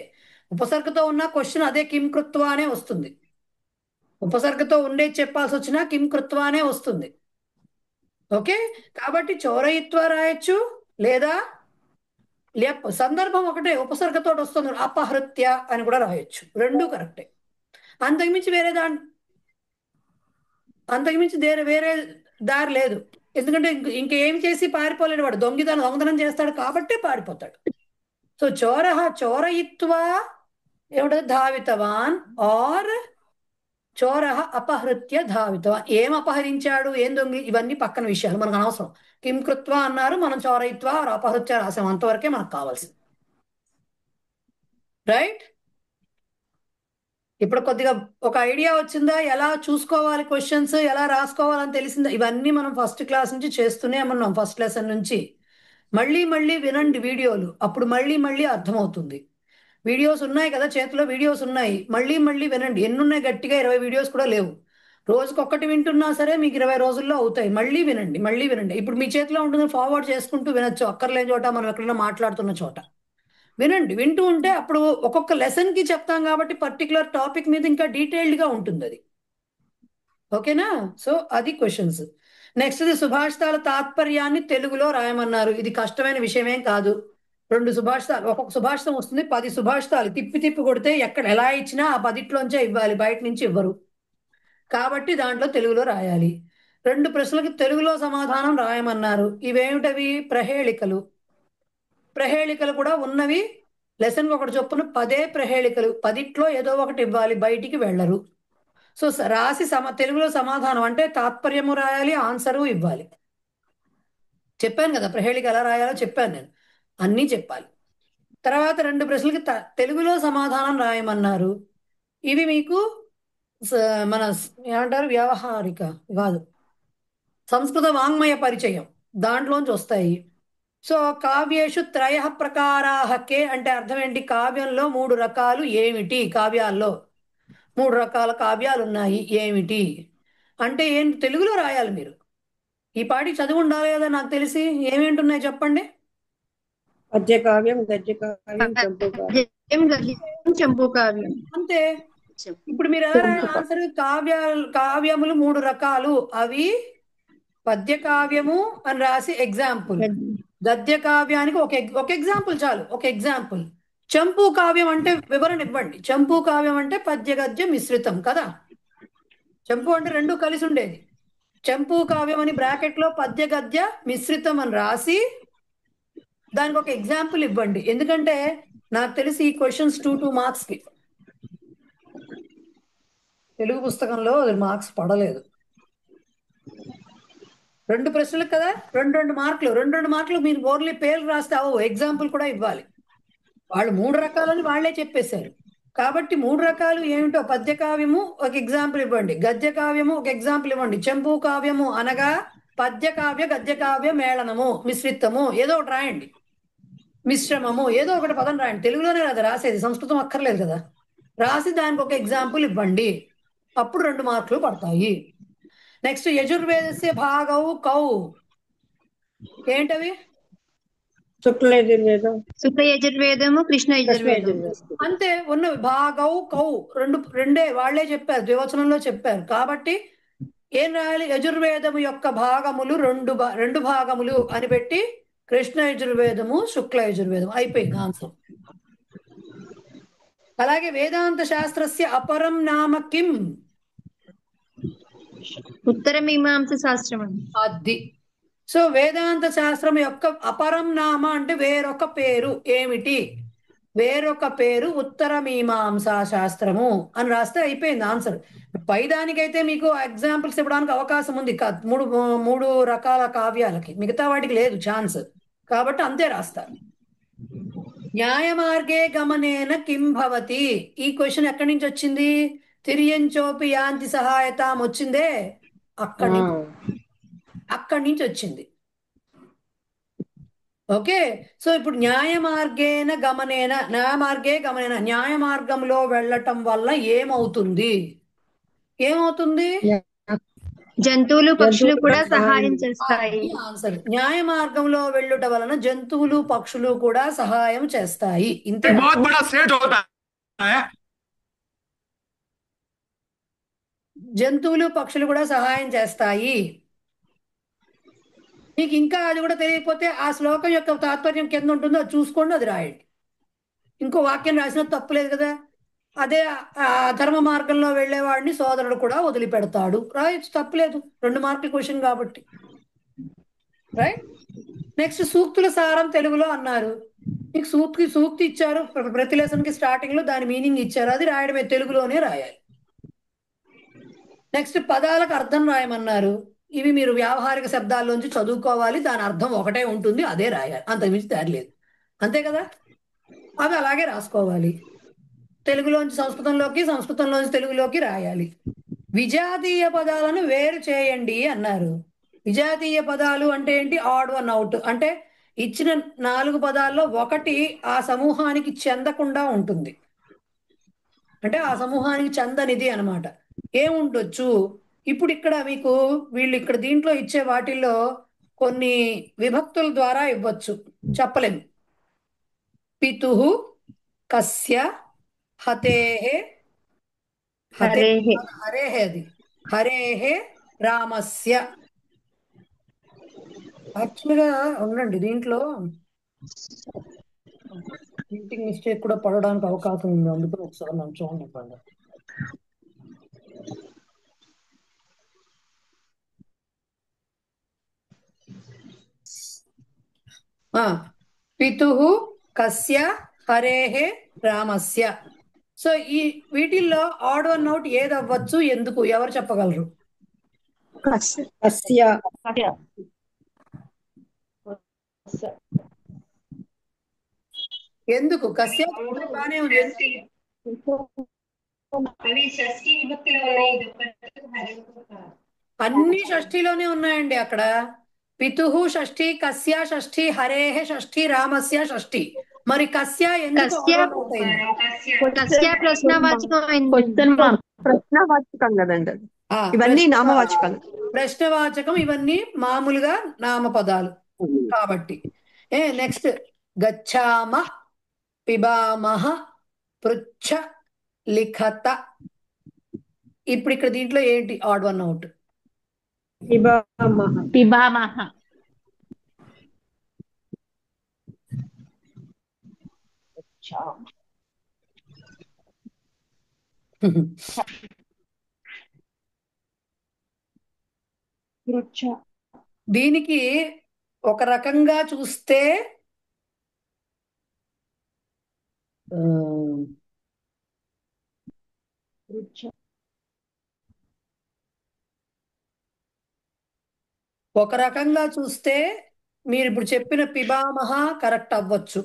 ఉపసర్గతో ఉన్న క్వశ్చన్ అదే, కిం కృత్వా అనే వస్తుంది. ఉపసర్గతో ఉండే చెప్పాల్సి వచ్చినా కిం కృత్వా అనే వస్తుంది. ఓకే, కాబట్టి చోరయిత్వా రాయొచ్చు, లేదా సందర్భం ఒకటే, ఉపసర్గతో వస్తుంది, అపహృత్య అని కూడా రాయొచ్చు. రెండు కరెక్టే. అంతకుమించి వేరే దారి లేదు. ఎందుకంటే ఇంకేం చేసి పారిపోలేడు వాడు, దొంగతనం చేస్తాడు కాబట్టి పారిపోతాడు. సో చోరయిత్వా ఏమిటది? ధావితవాన్ ఆర్ చోరః అపహృత్య ధావితవాన్. ఏం అపహరించాడు, ఏం దొంగి, ఇవన్నీ పక్కన విషయాలు, మనకు అనవసరం. కిం కృత్వా అన్నారు, మనం చోరయిత్వా ఆర్ అపహృత్య రాసాం, అంతవరకే మనకు కావాల్సింది. రైట్, ఇప్పుడు కొద్దిగా ఒక ఐడియా వచ్చిందా? ఎలా చూసుకోవాలి క్వశ్చన్స్, ఎలా రాసుకోవాలని తెలిసిందా? ఇవన్నీ మనం ఫస్ట్ క్లాస్ నుంచి చేస్తూనే ఉన్నాం, ఫస్ట్ లెసన్ నుంచి. మళ్ళీ మళ్ళీ వినండి వీడియోలు, అప్పుడు మళ్ళీ మళ్ళీ అర్థమవుతుంది. వీడియోస్ ఉన్నాయి కదా చేతిలో, వీడియోస్ ఉన్నాయి, మళ్ళీ మళ్ళీ వినండి. ఎన్నున్నాయి? గట్టిగా 20 వీడియోస్ కూడా లేవు. రోజుకొక్కటి వింటున్నా సరే మీకు 20 రోజుల్లో అవుతాయి. మళ్ళీ వినండి, మళ్ళీ వినండి. ఇప్పుడు మీ చేతిలో ఉంటుంది, ఫార్వర్డ్ చేసుకుంటూ వినొచ్చు, అక్కర్లేని చోట, మనం ఎక్కడైనా మాట్లాడుతున్న చోట వినండి. వింటూ ఉంటే అప్పుడు ఒక్కొక్క లెసన్ కి చెప్తాం కాబట్టి పర్టికులర్ టాపిక్ మీద ఇంకా డీటెయిల్డ్ గా ఉంటుంది అది. ఓకేనా? సో అది క్వశ్చన్స్. నెక్స్ట్, సుభాషితాల తాత్పర్యాన్ని తెలుగులో రాయమన్నారు. ఇది కష్టమైన విషయమేం కాదు. 2 సుభాషితాలు, ఒక్కొక్క సుభాషితం వస్తుంది, 10 సుభాషితాలు తిప్పి తిప్పి కొడితే ఎక్కడ ఎలా ఇచ్చినా ఆ 10లోంచే ఇవ్వాలి, బయట నుంచి ఇవ్వరు. కాబట్టి దాంట్లో తెలుగులో రాయాలి. 2 ప్రశ్నలకి తెలుగులో సమాధానం రాయమన్నారు. ఇవేమిటవి? ప్రహేళికలు. ప్రహేళికలు కూడా ఉన్నవి, లెసన్కి ఒకటి చొప్పున 10 ప్రహేళికలు, 10లో ఏదో ఒకటి ఇవ్వాలి, బయటికి వెళ్ళరు. సో రాసి తెలుగులో సమాధానం అంటే తాత్పర్యము రాయాలి, ఆన్సరు ఇవ్వాలి. చెప్పాను కదా ప్రహేళిక ఎలా రాయాలో చెప్పాను నేను, అన్నీ చెప్పాలి. తర్వాత 2 ప్రశ్నలకి తెలుగులో సమాధానం రాయమన్నారు. ఇవి మీకు మన ఏమంటారు, వ్యవహారిక కాదు, సంస్కృత వాంగ్మయ పరిచయం దాంట్లోంచి వస్తాయి. సో కావ్యేషు త్రయ ప్రకారాః కే అంటే అర్థం ఏంటి? కావ్యంలో 3 రకాలు ఏమిటి? కావ్యాల్లో 3 రకాల కావ్యాలు ఉన్నాయి ఏమిటి అంటే ఏంటి? తెలుగులో రాయాలి మీరు. ఈ పాటి చదువు ఉండాలి కదా నాకు తెలిసి. ఏమేంటి ఉన్నాయి చెప్పండి. పద్యకావ్యం, గద్యకావ్యం, చంపూకావ్యం. చంపూ కావ్యం. అంతే. ఇప్పుడు మీరు ఆన్సర్ కావ్యములు 3 రకాలు, అవి పద్య కావ్యము అని రాసి ఎగ్జాంపుల్, గద్య కావ్యానికి ఒక ఎగ్జాంపుల్ చాలు, ఒక ఎగ్జాంపుల్. చంపూ కావ్యం అంటే వివరణ ఇవ్వండి. చంపూ కావ్యం అంటే పద్య గద్య మిశ్రితం కదా. చంపు అంటే రెండు కలిసి ఉండేది. చంపూ కావ్యం అని బ్రాకెట్ లో పద్య గద్య మిశ్రితం అని రాసి దానికి ఒక ఎగ్జాంపుల్ ఇవ్వండి. ఎందుకంటే నాకు తెలిసి ఈ క్వశ్చన్స్ 2 మార్క్స్ కి, తెలుగు పుస్తకంలో మార్క్స్ పడలేదు. 2 ప్రశ్నలకు కదా, 2 మార్కులు, 2 మార్కులు. మీరు ఓన్లీ పేర్లు రాస్తే ఎగ్జాంపుల్ కూడా ఇవ్వాలి. వాళ్ళు 3 రకాలని వాళ్లే చెప్పేశారు. కాబట్టి 3 రకాలు ఏమిటో, పద్య కావ్యము ఒక ఎగ్జాంపుల్ ఇవ్వండి, గద్య కావ్యము ఒక ఎగ్జాంపుల్ ఇవ్వండి. చంపూ కావ్యము అనగా పద్య కావ్య గద్య కావ్య మేళనము మిశ్రితము ఏదో ఒకటి రాయండి, మిశ్రమము ఏదో ఒకటి పదం రాయండి. తెలుగులోనే కదా రాసేది, సంస్కృతం అక్కర్లేదు కదా. రాసి దానికి ఒక ఎగ్జాంపుల్ ఇవ్వండి, అప్పుడు 2 మార్కులు పడతాయి. నెక్స్ట్ యజుర్వేదస్య భాగౌ కౌ, ఏంటవి? శుక్ల యజుర్వేదం, శుక్ల యజుర్వేదము, కృష్ణ యజుర్వేదం. అంతే ఉన్నవి. భాగౌ కౌ రెండే వాళ్లే చెప్పారు, ద్వివచనంలో చెప్పారు. కాబట్టి ఏం రాయాలి? యజుర్వేదము యొక్క భాగములు 2 భాగములు అని పెట్టి కృష్ణ యజుర్వేదము, శుక్ల యజుర్వేదం, అయిపోయింది ఆన్సర్. అలాగే వేదాంత శాస్త్రస్య అపరం నామ కిం? ఉత్తర మీమాంస శాస్త్రం. అది. సో వేదాంత శాస్త్రం యొక్క అపరం నామ అంటే వేరొక పేరు ఏమిటి? వేరొక పేరు ఉత్తర మీమాంసా శాస్త్రము అని రాస్తే అయిపోయింది ఆన్సర్. పై దానికైతే మీకు ఎగ్జాంపుల్స్ ఇవ్వడానికి అవకాశం ఉంది, 3 రకాల కావ్యాలకి, మిగతా వాటికి లేదు ఛాన్స్. కాబట్టి అంతే రాస్తారు. న్యాయ మార్గే గమనేన కిం భవతి, ఈ క్వశ్చన్ ఎక్కడి నుంచి వచ్చింది? తిర్యంచోపి యాంతి సహాయతాం వచ్చిందే, అక్కడి నుంచి వచ్చింది. ఓకే. సో ఇప్పుడు న్యాయ మార్గేన గమనేన, న్యాయ మార్గంలో వెళ్ళటం వల్ల ఏమవుతుంది? జంతువులు పక్షులు కూడా సహాయం చేస్తాయి. ఆన్సర్. న్యాయ మార్గంలో వెళ్ళుట వలన జంతువులు పక్షులు కూడా సహాయం చేస్తాయి. ఇంతే. జంతువులు పక్షులు కూడా సహాయం చేస్తాయి. మీకు ఇంకా అది కూడా తెలియకపోతే ఆ శ్లోకం యొక్క తాత్పర్యం కింద ఉంటుందో అది చూసుకోండి, అది రాయండి. ఇంకో వాక్యం రాసినా తప్పులేదు కదా. అదే ధర్మ మార్గంలో వెళ్ళేవాడిని సోదరుడు కూడా వదిలిపెడతాడు, రాయొచ్చు, తప్పులేదు. 2 మార్కుల క్వశ్చన్ కాబట్టి, రైట్. నెక్స్ట్ సూక్తుల సారం తెలుగులో అన్నారు. మీకు సూక్తి ఇచ్చారు, ప్రతి లెసన్ కి స్టార్టింగ్ లో దాని మీనింగ్ ఇచ్చారు, అది రాయడమే, తెలుగులోనే రాయాలి. నెక్స్ట్ పదాలకు అర్థం రాయమన్నారు. ఇవి మీరు వ్యావహారిక శబ్దాల్లోంచి చదువుకోవాలి, దాని అర్థం ఒకటే ఉంటుంది, అదే రాయాలి, అంతకుమించి దారి లేదు. అంతే కదా. అవి అలాగే రాసుకోవాలి. తెలుగులోంచి సంస్కృతంలోకి, సంస్కృతంలోంచి తెలుగులోకి రాయాలి. విజాతీయ పదాలను వేరు చేయండి అన్నారు. విజాతీయ పదాలు అంటే ఏంటి? ఆడ్ వన్ అవుట్ అంటే ఇచ్చిన 4 పదాల్లో ఒకటి ఆ సమూహానికి చెందకుండా ఉంటుంది, అంటే ఆ సమూహానికి చెందనిది అనమాట. ఏముండొచ్చు? ఇప్పుడు ఇక్కడ మీకు వీళ్ళు ఇక్కడ దీంట్లో ఇచ్చే వాటిల్లో కొన్ని విభక్తుల ద్వారా ఇవ్వచ్చు, చెప్పలేము. పితుః కస్య హతేః, హరేః రామస్య. యాక్చువల్గా ఉండండి, దీంట్లో ప్రింటింగ్ మిస్టేక్ కూడా పడడానికి అవకాశం ఉంది, అందుకని ఒకసారి మనం చూడండి. పితుః కస్య హరేః రామస్య. సో ఈ వీటిల్లో ఆడ్ వన్ అవుట్ ఏది అవ్వచ్చు, ఎందుకు, ఎవరు చెప్పగలరు? ఎందుకు కస్య బానే ఉంది? అన్ని షష్ఠిలోనే ఉన్నాయండి అక్కడ. పితుః షష్ఠి, కస్య షష్ఠి, హరేః షష్ఠి, రామస్య షష్ఠి. మరి కస్య ఎందుకు ప్రశ్నవాచకం కదండి, ఇవన్నీ నామవాచకాలు. ప్రశ్నవాచకం, ఇవన్నీ మామూలుగా నామపదాలు కాబట్టి. నెక్స్ట్ గచ్చామ, పిబామహ, పృచ్ఛ లిఖత. ఇప్పుడు ఇక్కడ దీంట్లో ఏంటి ఆడ్ వన్ అవుట్? పిబామహ. పిబామహ. దీనికి ఒక రకంగా చూస్తే మీరు ఇప్పుడు చెప్పిన పిబామహ కరెక్ట్ అవ్వచ్చు,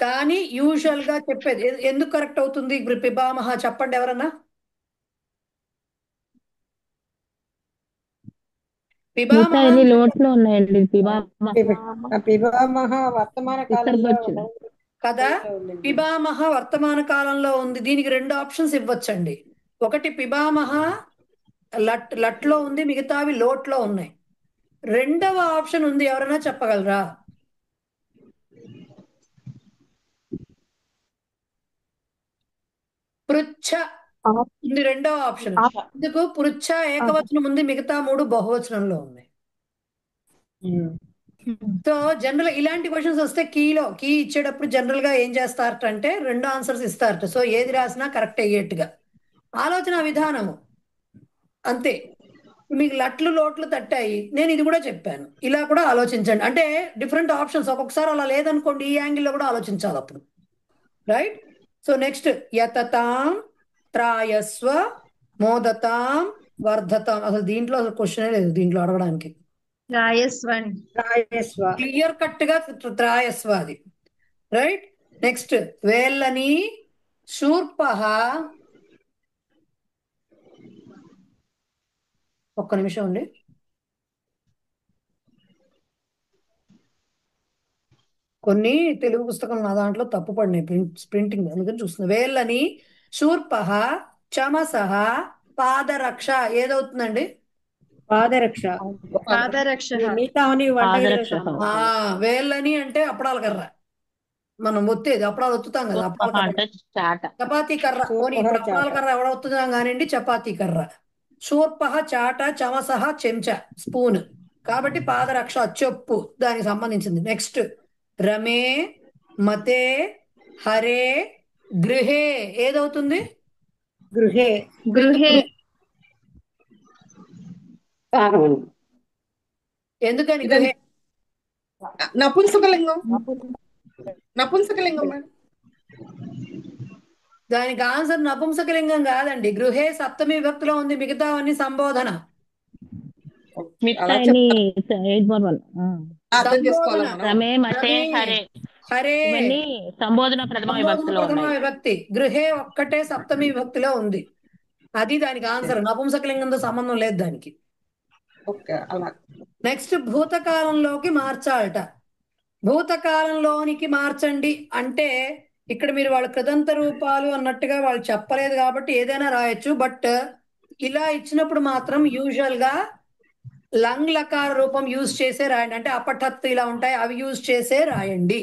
కానీ యూజువల్ గా చెప్పేది ఎందుకు కరెక్ట్ అవుతుంది? ఇప్పుడు పిబామహ చెప్పండి ఎవరన్నా. పిబామహ లోట్లో ఉన్నాయండి. పిబామహ వర్తమాన కాలంలో కదా, పిబామహ వర్తమాన కాలంలో ఉంది. దీనికి రెండు ఆప్షన్స్ ఇవ్వచ్చండి. ఒకటి పిబామహ లట్లో ఉంది, మిగతావి లోట్లో ఉన్నాయి. రెండవ ఆప్షన్ ఉంది, ఎవరైనా చెప్పగలరా? పృచ్ఛ ఉంది రెండవ ఆప్షన్. ఎందుకు? పృచ్ఛ ఏకవచనం ఉంది, మిగతా మూడు బహువచనంలో ఉన్నాయి. సో జనరల్ ఇలాంటి క్వశ్చన్స్ వస్తే కీ ఇచ్చేటప్పుడు జనరల్ గా ఏం చేస్తారట అంటే రెండు ఆన్సర్స్ ఇస్తారట. సో ఏది రాసినా కరెక్ట్ అయ్యేట్టుగా ఆలోచన విధానము అంతే. మీకు లట్లు లోట్లు తట్టాయి, నేను ఇది కూడా చెప్పాను, ఇలా కూడా ఆలోచించండి. అంటే డిఫరెంట్ ఆప్షన్స్, ఒక్కొక్కసారి అలా లేదనుకోండి ఈ యాంగిల్లో కూడా ఆలోచించాలి అప్పుడు, రైట్? సో నెక్స్ట్ యతతాం త్రాయస్వ మోదతాం వర్ధతాం. అసలు దీంట్లో అసలు క్వశ్చనే లేదు దీంట్లో అడగడానికి. క్లియర్ కట్ గా త్రాయస్వ అది, రైట్? నెక్స్ట్ వేళ్ళని శూర్పహ. ఒక్క నిమిషం అండి. కొన్ని తెలుగు పుస్తకం నా దాంట్లో తప్పు పడినాయి ప్రింటింగ్, అందుకని చూస్తున్నా. వేళ్ళని శూర్పహ చమసహ పాదరక్ష. ఏదవుతుందండి? పాదరక్ష. వేళ్ళని అంటే అప్పడాల కర్ర, మనం ఒత్తేది అప్పడాలు ఒత్తుతాం కదా, చపాతీ కర్ర. అప్పడాల కర్ర ఎవడొత్తుతాం కానివ్వండి, చపాతీ కర్ర. శూర్పహ చాట, చమసహ చెంచా, స్పూన్. కాబట్టి పాదరక్ష చెప్పు దానికి సంబంధించింది. నెక్స్ట్ రమే మతే హరే గృహే. ఏదవుతుంది? గృహే. ఎందుకని గృహే? నపుంసకలింగం. దానికి ఆన్సర్ నపుంసకలింగం కాదండి. గృహే సప్తమి విభక్తిలో ఉంది, మిగతావన్నీ సంబోధన. హరే సంబోధన ప్రథమ విభక్తి, గృహే ఒక్కటే సప్తమి విభక్తిలో ఉంది. అది దానికి ఆన్సర్. నపుంసకలింగంతో సంబంధం లేదు దానికి. నెక్స్ట్ భూతకాలంలోకి మార్చాలట. భూతకాలంలోనికి మార్చండి అంటే ఇక్కడ మీరు వాళ్ళ కృదంత రూపాలు అన్నట్టుగా వాళ్ళు చెప్పలేదు కాబట్టి ఏదైనా రాయొచ్చు. బట్ ఇలా ఇచ్చినప్పుడు మాత్రం యూజువల్ గా లంగ్ లకార రూపం యూజ్ చేసే రాయండి. అంటే అపఠత్ ఇలా ఉంటాయి, అవి యూజ్ చేసే రాయండి.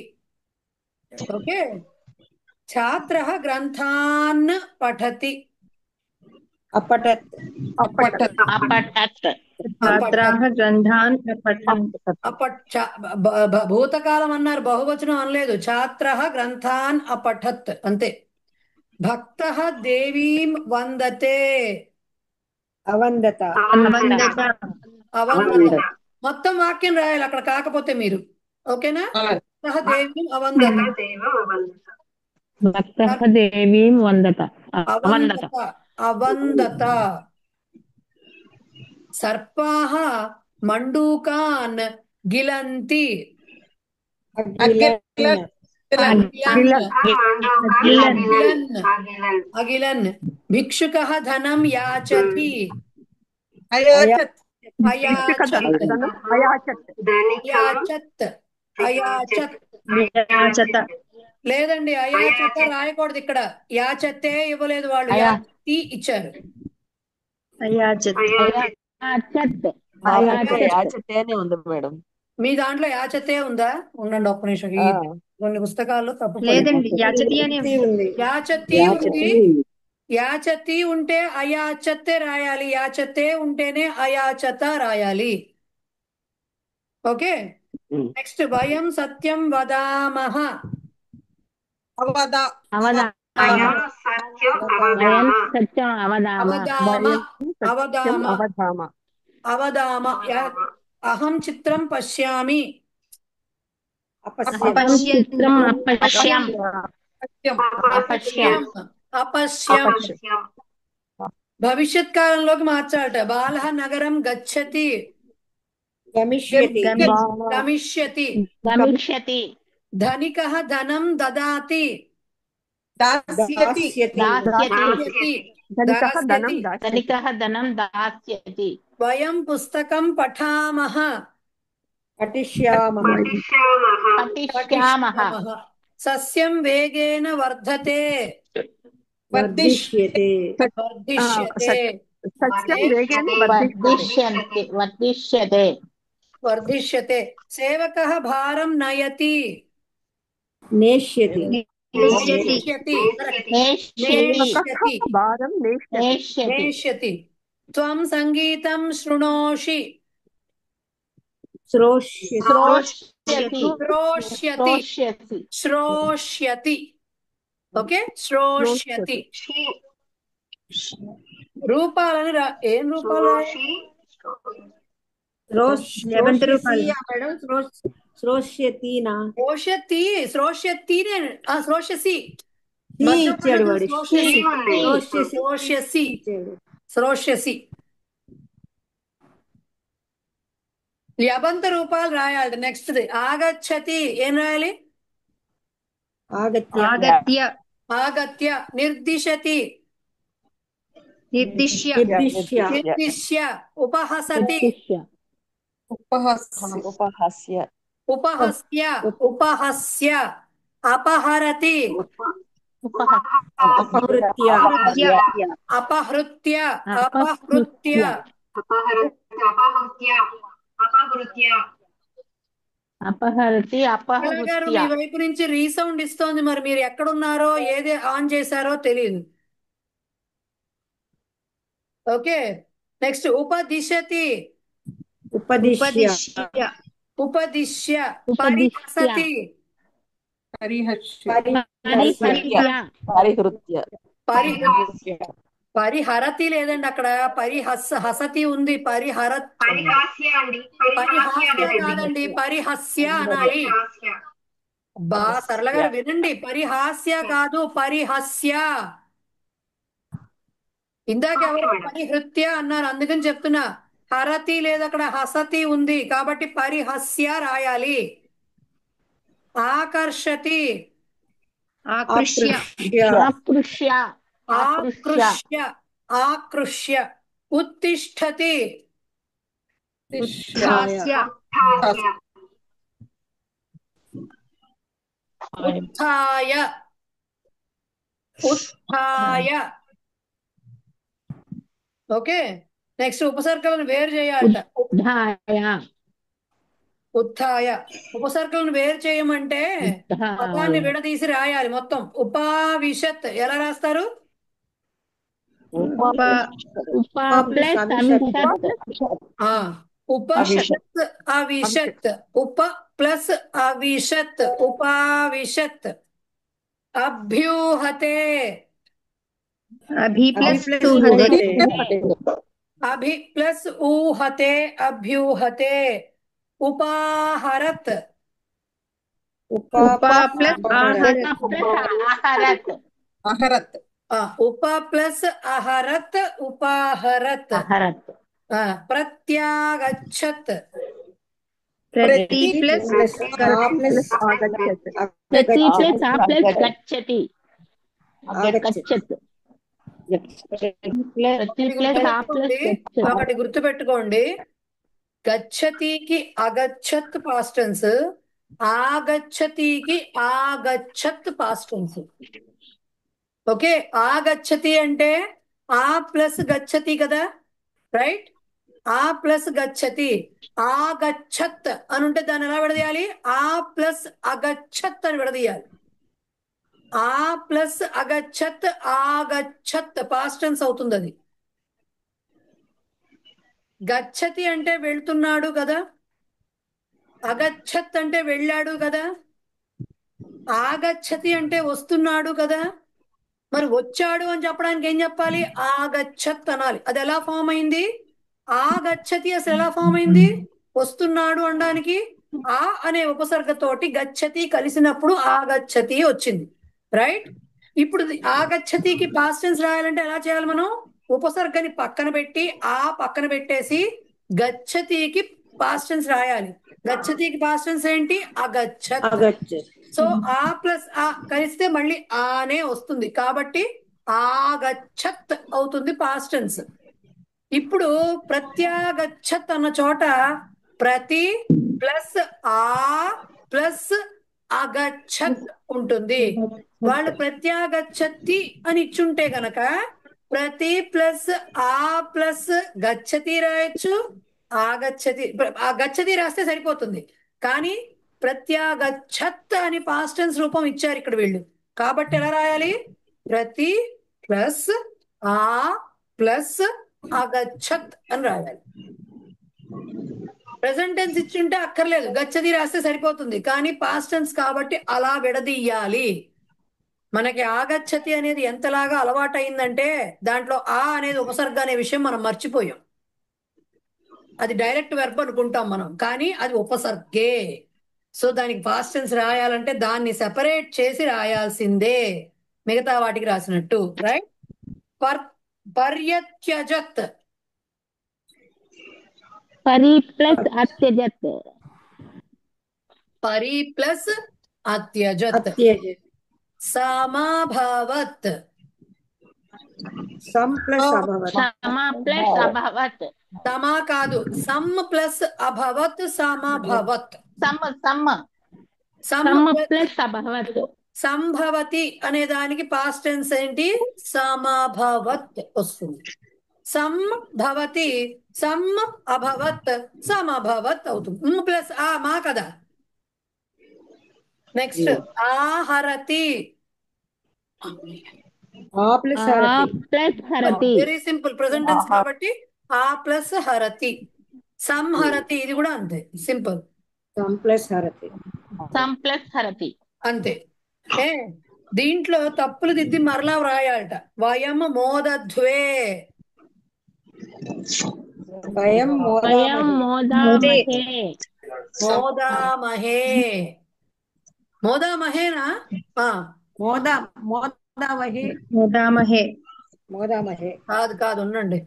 ఓకే. ఛాత్ర గ్రంథాన్ పఠతి. భూతకాలం అన్నారు, బహువచనం అనలేదు. ఛాత్ర గ్రంథాన్ అపఠత్ అంతే. భక్త దేవీం వందతే. అవందత. మొత్తం వాక్యం రాయాలి అక్కడ, కాకపోతే మీరు ఓకేనా? దేవీం అవందత. అవందత. సర్పాః మండూకాన్ గిలంతి. అగిలన్. భిక్షుకః ధనం యాచతి. లేదండి, అయాచత రాయకూడదు ఇక్కడ. యాచతే ఇవ్వలేదు వాళ్ళు, యాచతి ఇచ్చారు. యాచతే ఉంది మేడం. మీ దాంట్లో యాచతే ఉందా? ఉండండి ఒక్క నిమిషం. కొన్ని పుస్తకాల్లో తప్పు లేదండి పడింది. యచతి అనే ఉంది యాచతి ఉంది. యాచతి ఉంటే అయాచతే రాయాలి, యాచతే ఉంటేనే అయాచత రాయాలి. ఓకే, నెక్స్ట్ వయం సత్యం వదామహ. అవదా అవదా వయం వయం సత్యం అవదామ అవదామ అవదామ అవధామ అవదామ. అహం చిత్రం పశ్యామి. అపశ్యతి అహం చిత్రం అపశ్యం సత్యం అపశ్యం అపశ్యం. భవిష్యత్ కాలంలోకి మార్చాలట. బాలః నగరం గచ్చతి. గమిష్యతి గమిష్యతి. గమిష్యతి ధనికః ధనం దదాతి. దాస్యతి దాస్యతి దాస్యతి. ధనికః ధనం దాస్యతి. వయం పుస్తకం పఠామః. పఠిష్యామః పఠిష్యామః సస్యం వేగేన వర్ధతే. వర్ధిష్యతే వర్ధిష్యతే. వర్ధిష్యతే వర్ధిష్యతే. సేవకః భారం నయతి. నేష్యతి నేష్యతి. నేష్యతి. నేష్యతి నేష్యతి. త్వం సంగీతం శృణోషి. శ్రోష్యతి శ్రోష్యతి శ్రోష్యతి. శ్రోష్యతి శ్రోష్యతి. ఓకే, శ్రోష్యతి. రూపాలని ఏం రూపాలు రాయాలి? లెవెంత్ రూపాయలు మేడం శ్రోష్యతినా శ్రోష్యతి. శ్రోష్యతినే శ్రోష్యసి. సి ఇచ్చాడు వాడు శ్రోష్యసి. శ్రోష్యసి శ్రోష్యసి. ఇచ్చాడు శ్రోష్యసి. ల్యబంత రూపాలు రాయాలి. నెక్స్ట్ ఆగచ్చతి ఏం రాయాలి? ఆగత్య ఆగత్య ఆగత్య. నిర్దిశతి. నిర్దిశ్య నిర్దిశ్య నిర్దిశ్య. ఉపహసతి. ఉపహాస్య ఉపహస్య. ఉపహస్య. అపహరతి. అపహృత్య అపహృత్య. అపహృత్య. అపహరతి కళ గారు మీ అపహృత్య వైపు నుంచి రీసౌండ్ ఇస్తోంది. మరి మీరు ఎక్కడున్నారో ఏది ఆన్ చేశారో తెలియదు. Okay, next ఉపదిశతి. ఉపదిశ్య ఉపదిశ్య. ఉపదిశ్య. పరిహసతి. పరిహృత్య పరిహరతి లేదండి అక్కడ. హసతి ఉంది. పరిహాస్య కాదండి, పరిహస్య అనాలి. సరళ గారు వినండి, పరిహాస్య కాదు, పరిహస్య. ఇందాక ఎవరు పరిహృత్య అన్నారు, అందుకని చెప్తున్నా. హరతి లేదు అక్కడ, హసతి ఉంది కాబట్టి పరిహస్య రాయాలి. ఆకర్షతి. ఆకృష్య ఆకృష్య ఆకృష్య. ఆకృష్య. ఉత్తిష్ఠతి. హాస్య ఉత్థాయ. ఉత్థాయ. ఓకే, నెక్స్ట్ ఉపసర్గలను వేరు చేయాలట. ఉద్ధాయ ఉత్థాయ. ఉపసర్గలను వేరు చేయమంటే పదాన్ని విడదీసి రాయాలి మొత్తం. ఉపావిశత్ ఎలా రాస్తారు? ఉప ప్లస్ ఉపషత్ అవిశత్. ఉప ప్లస్ అవిశత్. ఉపావిశత్. అభ్యూహతే. అభి ప్లస్ ఊహతే అభి ప్లస్ ఊహతే. అభ్యూహతే. ఉపాహరత్. ఉప ప్లస్ ఆహారత్ ఆహరత్ అహరత్ ఉప ప్లస్ అహరత్. ఉపాహరత్. ఆహరత్ ప్రత్యాగచ్చత్. ప్రతి ప్లస్ ప్రతి ప్లస్ ఆ ప్లస్ గచ్చతి గచ్చత్ ప్రతి ప్లస్ ఆ ప్లస్ గచ్చత్ ఒకటి గుర్తు పెట్టుకోండి, గచ్చతికి అగచ్చత్ పాస్ట్ టెన్స్, ఆగచ్చతికి ఆగచ్చత్ పాస్ట్ టెన్స్. ఓకే, ఆగచ్చతి అంటే ఆ ప్లస్ గచ్చతి కదా, రైట్? ఆ ప్లస్ గచ్చతి, ఆగచ్చత్ అని ఉంటే దాన్ని ఎలా విడదీయాలి? ఆ ప్లస్ అగచ్చత్ అని విడదీయాలి. ఆ ప్లస్ అగచ్చత్ ఆగచ్చత్ పాస్ట్ టెన్స్ అవుతుంది అది. గచ్చతి అంటే వెళ్తున్నాడు కదా, అగచ్చత్ అంటే వెళ్ళాడు కదా, ఆగచ్చతి అంటే వస్తున్నాడు కదా. మరి వచ్చాడు అని చెప్పడానికి ఏం చెప్పాలి? ఆగచ్చత్ అనాలి. అది ఎలా ఫామ్ అయింది? ఆగచ్చతి అసలు ఎలా ఫామ్ అయింది? వస్తున్నాడు అనడానికి ఆ అనే ఉపసర్గతోటి గచ్చతి కలిసినప్పుడు ఆగచ్చతి వచ్చింది. రైట్? ఇప్పుడు ఆగచ్చతికి పాస్ట్ టెన్స్ రాయాలంటే ఎలా చేయాలి మనం? ఉపసర్గని పక్కన పెట్టి ఆ పక్కన పెట్టేసి గచ్చతికి పాస్ట్ టెన్స్ రాయాలి. గచ్చతికి పాస్ట్ టెన్స్ ఏంటి? అగచ్చత్. అగచ్చత్. సో ఆ ప్లస్ ఆ కలిస్తే మళ్ళీ ఆనే వస్తుంది, కాబట్టి ఆగచ్చత్ అవుతుంది పాస్ట్ టెన్స్. ఇప్పుడు ప్రత్యాగచ్చత్ అన్న చోట ప్రతి ప్లస్ ఆ ప్లస్ అగచ్చత్ ఉంటుంది. వాళ్ళు ప్రత్యాగచ్చతి అని ఇచ్చుంటే గనక ప్రతి ప్లస్ ఆ ప్లస్ గచ్చతి రాయొచ్చు, ఆగచ్చతి ఆ గచ్చతి రాస్తే సరిపోతుంది. కానీ ప్రత్యాగచ్చత్ అని పాస్ట్ టెన్స్ రూపం ఇచ్చారు ఇక్కడ వీళ్ళు, కాబట్టి ఎలా రాయాలి? ప్రతి ప్లస్ ఆ ప్లస్ అగచ్చత్ అని రాయాలి. ప్రెసెంట్ టెన్స్ ఇచ్చుంటే అక్కర్లేదు, గచ్చతి రాస్తే సరిపోతుంది. కానీ పాస్ట్ టెన్స్ కాబట్టి అలా విడదీయాలి. మనకి ఆగచ్చతి అనేది ఎంతలాగా అలవాటు అయిందంటే దాంట్లో ఆ అనేది ఉపసర్గ అనే విషయం మనం మర్చిపోయాం. అది డైరెక్ట్ వెర్బ్ అనుకుంటాం మనం, కానీ అది ఉపసర్గే. సో దానికి పాస్ట్ టెన్స్ రాయాలంటే దాన్ని సెపరేట్ చేసి రాయాల్సిందే మిగతా వాటికి రాసినట్టు. రైట్? పర్యత్యజత్, పరి ప్లస్ అత్యజత్. పరి ప్లస్ అత్యజత్. అత్యజత్. సమాభవత్, సం ప్లస్ అభవత్. సమ ప్లస్ అభవత్. సమా కాదు, సమ్ ప్లస్ అభవత్ సమాభవత్. సమ సమ సమ్ సమ ప్లస్ అభవత్. సంభవతి అనే దానికి పాస్ట్ టెన్స్ ఏంటి? సమాభవత్ వస్తుంది. సంభవతి, సమ్ అభవత్ సమభవత్ అవుతుంది. ప్లస్ ఆ మా కదా. నెక్స్ట్ ఆహరతి, ఆ ప్లస్ ఆ హరతి. ప్లస్ హరతి. వెరీ సింపుల్, ప్రెసెంట్ టెన్స్ కాబట్టి ఆ ప్లస్ హరతి. సంహరతి ఇది కూడా అంతే సింపుల్, సం ప్లస్ హరతి. సం ప్లస్ హరతి. అంతే. ఏ దీంట్లో తప్పులు దిద్ది మరలా వ్రాయాలట. వయం మోదధ్వే, భయం వయం మోదామహే. మోదామహే. మోదామహే. మోదామహేనా? మోదా మోదామహే. మోదామహే. మోదామహే. కాదు కాదు, ఉండండి.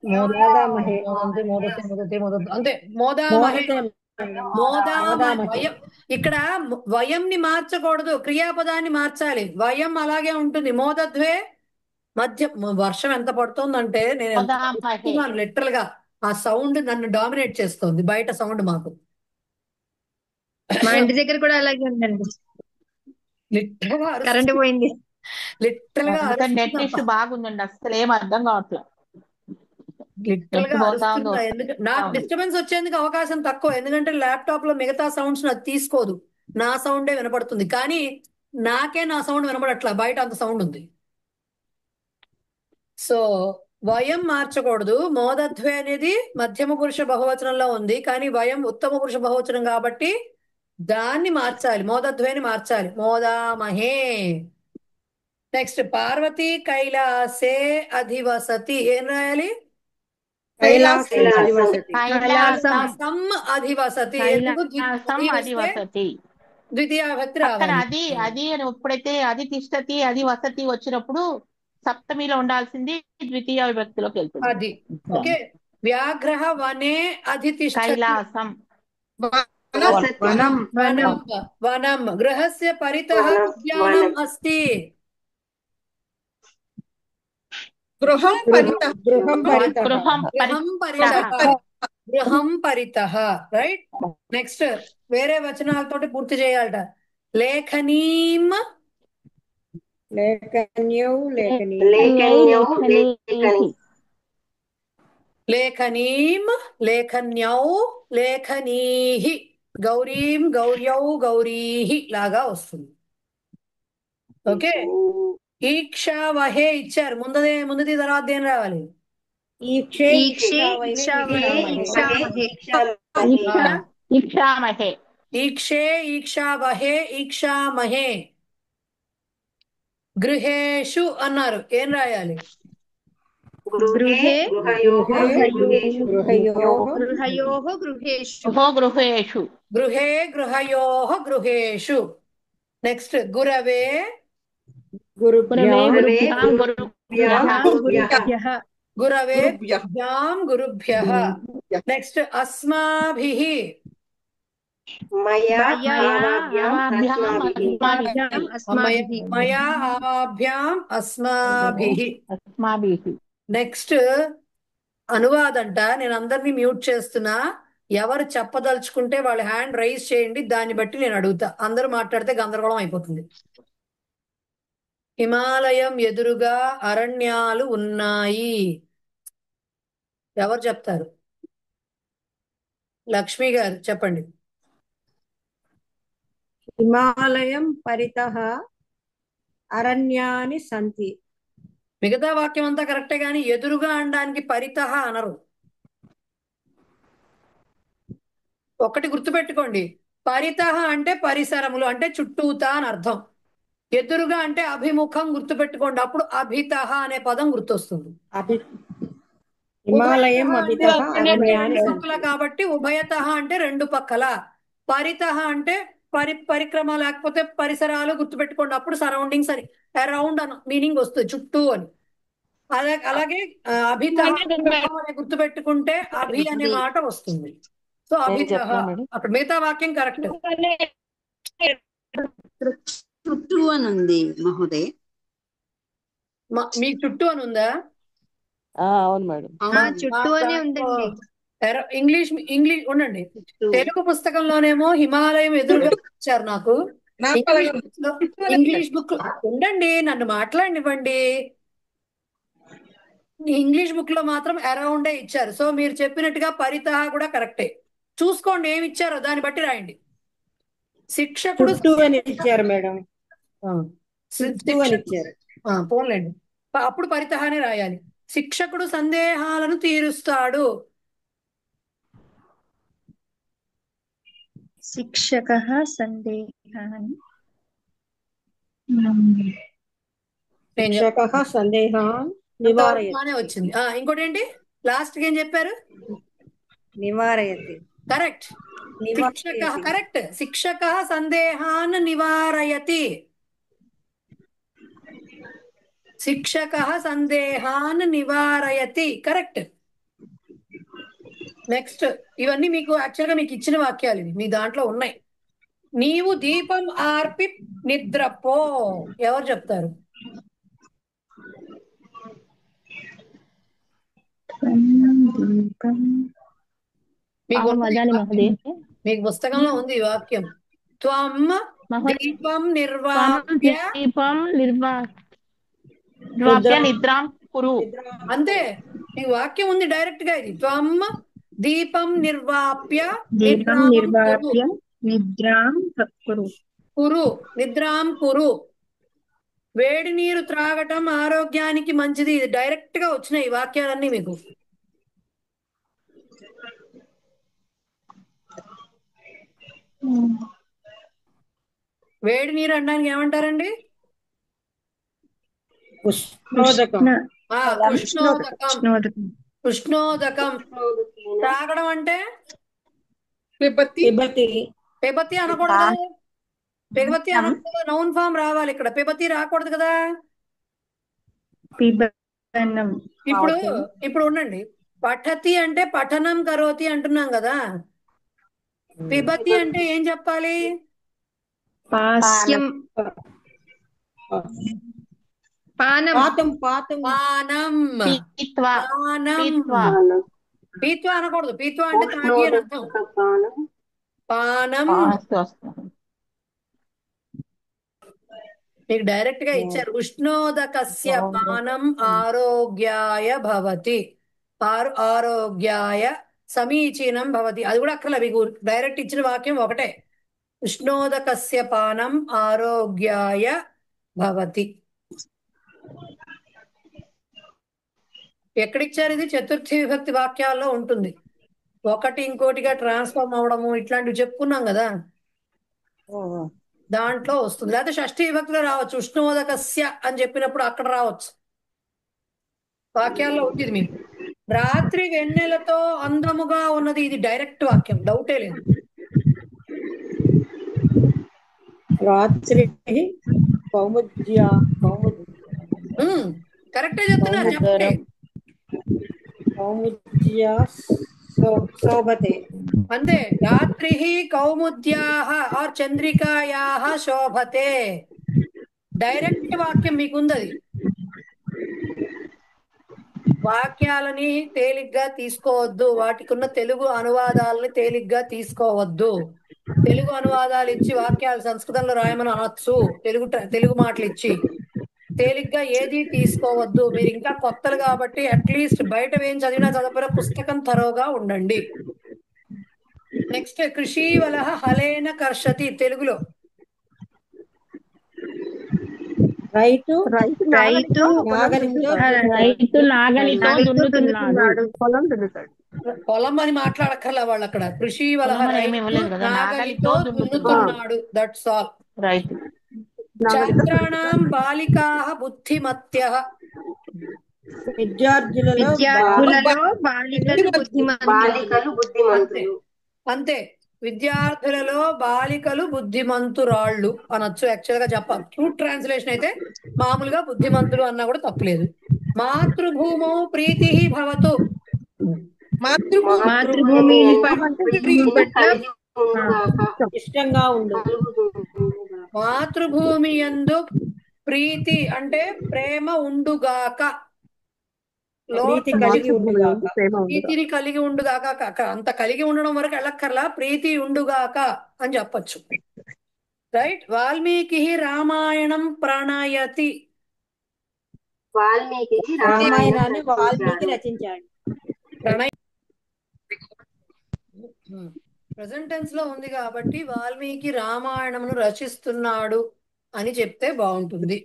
మోదామహే. మోదంతే మోదతే మోదతే మోదతే అంతే. మోదామహే, మోదామహే. వయం ఇక్కడ వయంని మార్చకూడదు, క్రియాపదాన్ని మార్చాలి. వయం అలాగే ఉంటుంది. మోదధ్వే మధ్య వర్షం ఎంత పడుతుందంటే నేను మోదామహే. లిటరల్ గా ఆ సౌండ్ నన్ను డామినేట్ చేస్తోంది. బయట సౌండ్ మాకు మా ఇంటి దగ్గర కూడా అలాగే ఉందండి, లిటరల్ గా కరెంట్ పోయింది. లిటరల్ గా అందుకని నెట్ ఇష్యూ బాగుందండి, అసలు ఏం అర్థం కావట్లేదు. లిటరల్ నెట్ గా పోతా ఉంది, అరుస్తున్నా. ఎందుకంటే నాకు ఉంది. డిస్టర్బెన్స్ వచ్చేందుకు అవకాశం తక్కువ, ఎందుకంటే ల్యాప్టాప్ లో మిగతా సౌండ్స్ అది తీసుకోదు, నా సౌండే వినపడుతుంది. కానీ నాకే నా సౌండ్ వినపడట్లా, బయట అంత సౌండ్ ఉంది. సో వయం మార్చకూడదు. మోదధ్వే అనేది మధ్యమ పురుష బహువచనంలో ఉంది, కానీ వయం ఉత్తమ పురుష బహువచనం కాబట్టి దాన్ని మార్చాలి, మోదధ్వేని మార్చాలి. మోదామహే. నెక్స్ట్ పార్వతీ కైలాసే అధివసతి, ఏం రాయాలి? కైలాసే అధివసతి. కైలాసం అధివసతి. ఎందుకు కైలాసం అధివసతి. ద్వితీయ విభక్తి అక్కడ రావాలి. అది అది అని ఎప్పుడైతే అది తిష్టతి అది వసతి వచ్చినప్పుడు సప్తమిలో ఉండాల్సింది ద్వితీయ విభక్తిలోకి వెళ్తుంది. అది ఓకే. వ్యాఘ్రః వనే అధితిష్ఠతి. కైలాసం వనం. వనం వనం. గృహస్య పరితః ఉద్యానం అస్తి. గృహం పరితః. గృహం పరితః. గృహం గృహం పరితః. పరితః. గృహం పరితః. రైట్. నెక్స్ట్ వేరే వచనాలతోటి పూర్తి చేయాలట. లేఖనీం లేఖన్యౌ లేఖనీ. లేఖనీః. లేఖనీం లేఖన్యౌ లేఖనీహి గౌరీం గౌర్యౌ గౌరీహి లాగా వస్తుంది. ఓకే. ఈక్షావహే ఇచ్చారు, ముందుది తర్వాత ఏం రావాలి? ఈక్షే ఈక్షే ఈక్షావహే ఈక్షామహే ఇక్షామహే ఈక్షే ఈక్షావహే ఈక్షామహే. గృహేషు అన్నారు, ఏం రాయాలి? గృహే గృహయోః గృహయోః గృహేషు గృహేషు గృహే గృహయోః గృహేషు. నెక్స్ట్ గురవే గురవే గురుభ్యాం గురుభ్యాం గురుభ్యః గురవే గురుభ్యః. గురుభ్యాం గురుభ్యః. నెక్స్ట్ అస్మాభిః మయా మయా అవాభ్యాం అస్మాభిః మయా ఆవాభ్యాం అస్మాభిః. అస్మాభిః. నెక్స్ట్ అనువాదంట. నేను అందరినీ మ్యూట్ చేస్తున్నా, ఎవరు చెప్పదలుచుకుంటే వాళ్ళ హ్యాండ్ రైజ్ చేయండి, దాన్ని బట్టి నేను అడుగుతా. అందరూ మాట్లాడితే గందరగోళం అయిపోతుంది. హిమాలయం ఎదురుగా అరణ్యాలు ఉన్నాయి, ఎవరు చెప్తారు? లక్ష్మి గారు చెప్పండి. హిమాలయం పరితః అరణ్యాని సంతి. మిగతా వాక్యం అంతా కరెక్టే, కానీ ఎదురుగా అనడానికి పరితః అనరు. ఒకటి గుర్తుపెట్టుకోండి, పరితః అంటే పరిసరములు, అంటే చుట్టూతా అని అర్థం. ఎదురుగా అంటే అభిముఖం, గుర్తుపెట్టుకోండి, అప్పుడు అభితః అనే పదం గుర్తొస్తుంది. హిమాలయం ఉభయతః అభితః అంటే అరణ్యాని రెండు సంతి. పక్కల, కాబట్టి ఉభయతః అంటే రెండు పక్కల. పరితః అంటే పరిక్రమ లేకపోతే పరిసరాలు, గుర్తుపెట్టుకోండి, అప్పుడు సరౌండింగ్స్ అని, అరౌండ్ అని మీనింగ్ వస్తుంది, చుట్టూ అని. అలాగే అభితః అనే గుర్తుపెట్టుకుంటే అభి అనే మాట వస్తుంది. సో అభితః అక్కడ మిగతా వాక్యం కరెక్ట్. చుట్టూ అని ఉంది మహోదయ్. మీ చుట్టూ అని ఉందా? అవును మేడం. చుట్టూ అనే ఉందండి. ఇంగ్లీష్ ఉండండి. తెలుగు పుస్తకంలోనేమో హిమాలయం ఎదురుగా ఇచ్చారు నాకు. ఇంగ్లీష్ బుక్ ఉండండి, నన్ను మాట్లాడనివ్వండి. ఇంగ్లీష్ బుక్ లో మాత్రం అరౌండే ఇచ్చారు. సో మీరు చెప్పినట్టుగా పరితః కూడా కరెక్టే. చూసుకోండి ఏమి ఇచ్చారో, దాన్ని బట్టి రాయండి. శిక్షకుడు చుట్టూ అని ఇచ్చారు మేడం. ఆ, చుట్టూ అని ఇచ్చారు. పోన్లేండి, అప్పుడు పరితహానే రాయాలి. శిక్షకుడు సందేహాలను తీరుస్తాడు. శిక్షకః సందేహాన్ శిక్షకః సందేహాన్ నివారయతి. బాగానే వచ్చింది. ఇంకోటి ఏంటి, లాస్ట్ ఏం చెప్పారు? నివారయతి. కరెక్ట్. శిక్షక కరెక్ట్. శిక్షక సందేహాన్ నివారయతి. శిక్షక సందేహాన్ నివారయతి కరెక్ట్. నెక్స్ట్, ఇవన్నీ మీకు యాక్చువల్గా మీకు ఇచ్చిన వాక్యాలు, ఇవి మీ దాంట్లో ఉన్నాయి. నీవు దీపం ఆర్పి నిద్రపో, ఎవరు చెప్తారు? మీకు పుస్తకంలో ఉంది ఈ వాక్యం. త్వం దీపం నిర్వాప్య నిద్రాం కురు. అంతే, ఈ వాక్యం ఉంది డైరెక్ట్ గా. ఇది త్వం దీపం నిర్వాప్య నిద్రాం కురు, నిద్రాం కురు. వేడి నీరు త్రాగటం ఆరోగ్యానికి మంచిది. ఇది డైరెక్ట్ గా వచ్చినాయి ఈ వాక్యాలన్నీ మీకు. వేడి నీరు అనడానికి ఏమంటారండి? ఉష్ణోదకం. ఉష్ణోదకం. తాగడం అంటే పిబతి అనకూడదు కదా. పిబతి అనకూడదు, నౌన్ ఫామ్ రావాలి ఇక్కడ. పిబతి రాకూడదు కదా. ఇప్పుడు ఉండండి, పఠతి అంటే పఠనం కరోతి అంటున్నాం కదా. పిబతి అంటే ఏం చెప్పాలి? పాస్యం పానం పీత్వా అనకూడదు. పీత్వా అంటే తాగి అని అర్థం. పానం మీకు డైరెక్ట్ గా ఇచ్చారు. ఉష్ణోదకస్య పానం ఆరోగ్యాయ భవతి. ఆరోగ్యాయ సమీచీనం భవతి. అది కూడా అక్కర్లే, మీకు డైరెక్ట్ ఇచ్చిన వాక్యం ఒకటే. ఉష్ణోదకస్య పానం ఆరోగ్యాయ భవతి. ఎక్కడిచ్చారు ఇది? చతుర్థి విభక్తి వాక్యాల్లో ఉంటుంది. ఒకటి ఇంకోటిగా ట్రాన్స్ఫార్మ్ అవడము ఇట్లాంటివి చెప్పుకున్నాం కదా, ఓహో. దాంట్లో వస్తుంది. లేకపోతే షష్ఠీ విభక్తిలో రావచ్చు, ఉష్ణోదకస్య అని చెప్పినప్పుడు అక్కడ రావచ్చు. వాక్యాల్లో ఉంది ఇది మీకు. రాత్రి వెన్నెలతో అందముగా ఉన్నది, ఇది డైరెక్ట్ వాక్యం, డౌటే లేదు. రాత్రి కౌముద్య కరెక్టే చెప్తున్నారు, చెప్పండి. కౌముద్య శోభతే. అంతే. రాత్రి కౌముద్యాః ఆర్ చంద్రికాయాః శోభతే. డైరెక్ట్ వాక్యం మీకుంది అది. వాక్యాలని తేలిగ్గా తీసుకోవద్దు, వాటికి ఉన్న తెలుగు అనువాదాలని తేలిగ్గా తీసుకోవద్దు. తెలుగు అనువాదాలు ఇచ్చి వాక్యాలు సంస్కృతంలో రాయమని అనొచ్చు, తెలుగు మాటలు ఇచ్చి. తేలిగ్గా ఏది తీసుకోవద్దు. మీరు ఇంకా కొత్తలు కాబట్టి అట్లీస్ట్ బయట ఏం చదివినా చదవకపోయినా పుస్తకం తరోగా ఉండండి. నెక్స్ట్, కృషీవలః హలేన కర్షతి. తెలుగులో రైతు రైతు నాగలితో నాగలితో దున్నుతున్నాడు. పొలం అని మాట్లాడక్కర్లా వాళ్ళు అక్కడ. కృషీవలః పొలం అని ఏమి రైతు ఇవ్వలేదు కదా, నాగలితో నాగలితో దున్నుతున్నాడు, దట్స్ ఆల్. రైతు. ఛాత్రాణాం బాలికాః బుద్ధిమత్యః. విద్యార్థులలో బాలికలు బుద్ధిమంతులు. అంతే. విద్యార్థులలో బాలికలు బుద్ధిమంతురాళ్ళు అనొచ్చు. యాక్చువల్ గా చెప్పాలి, ట్రూ ట్రాన్స్లేషన్ అయితే మామూలుగా బుద్ధిమంతులు అన్నా కూడా తప్పులేదు. మాతృభూమౌ ప్రీతి భవతు. మాతృభూమి పట్ల ఇష్టంగా ఉండు. మాతృభూమి యందు ప్రీతి అంటే ప్రేమ ఉండుగాక. ప్రీతి కలిగి ఉండుగాక. ప్రీతిని కలిగి ఉండుగాక. అంత కలిగి ఉండడం వరకు వెళ్ళక్కర్లా, ప్రీతి ఉండుగాక అని చెప్పచ్చు. రైట్. వాల్మీకి రామాయణం ప్రణయతి. రామాయణాన్ని వాల్మీకి రచించాడు. ప్రెసెంట్ టెన్స్ లో ఉంది కాబట్టి వాల్మీకి రామాయణమును రచిస్తున్నాడు అని చెప్తే బాగుంటుంది.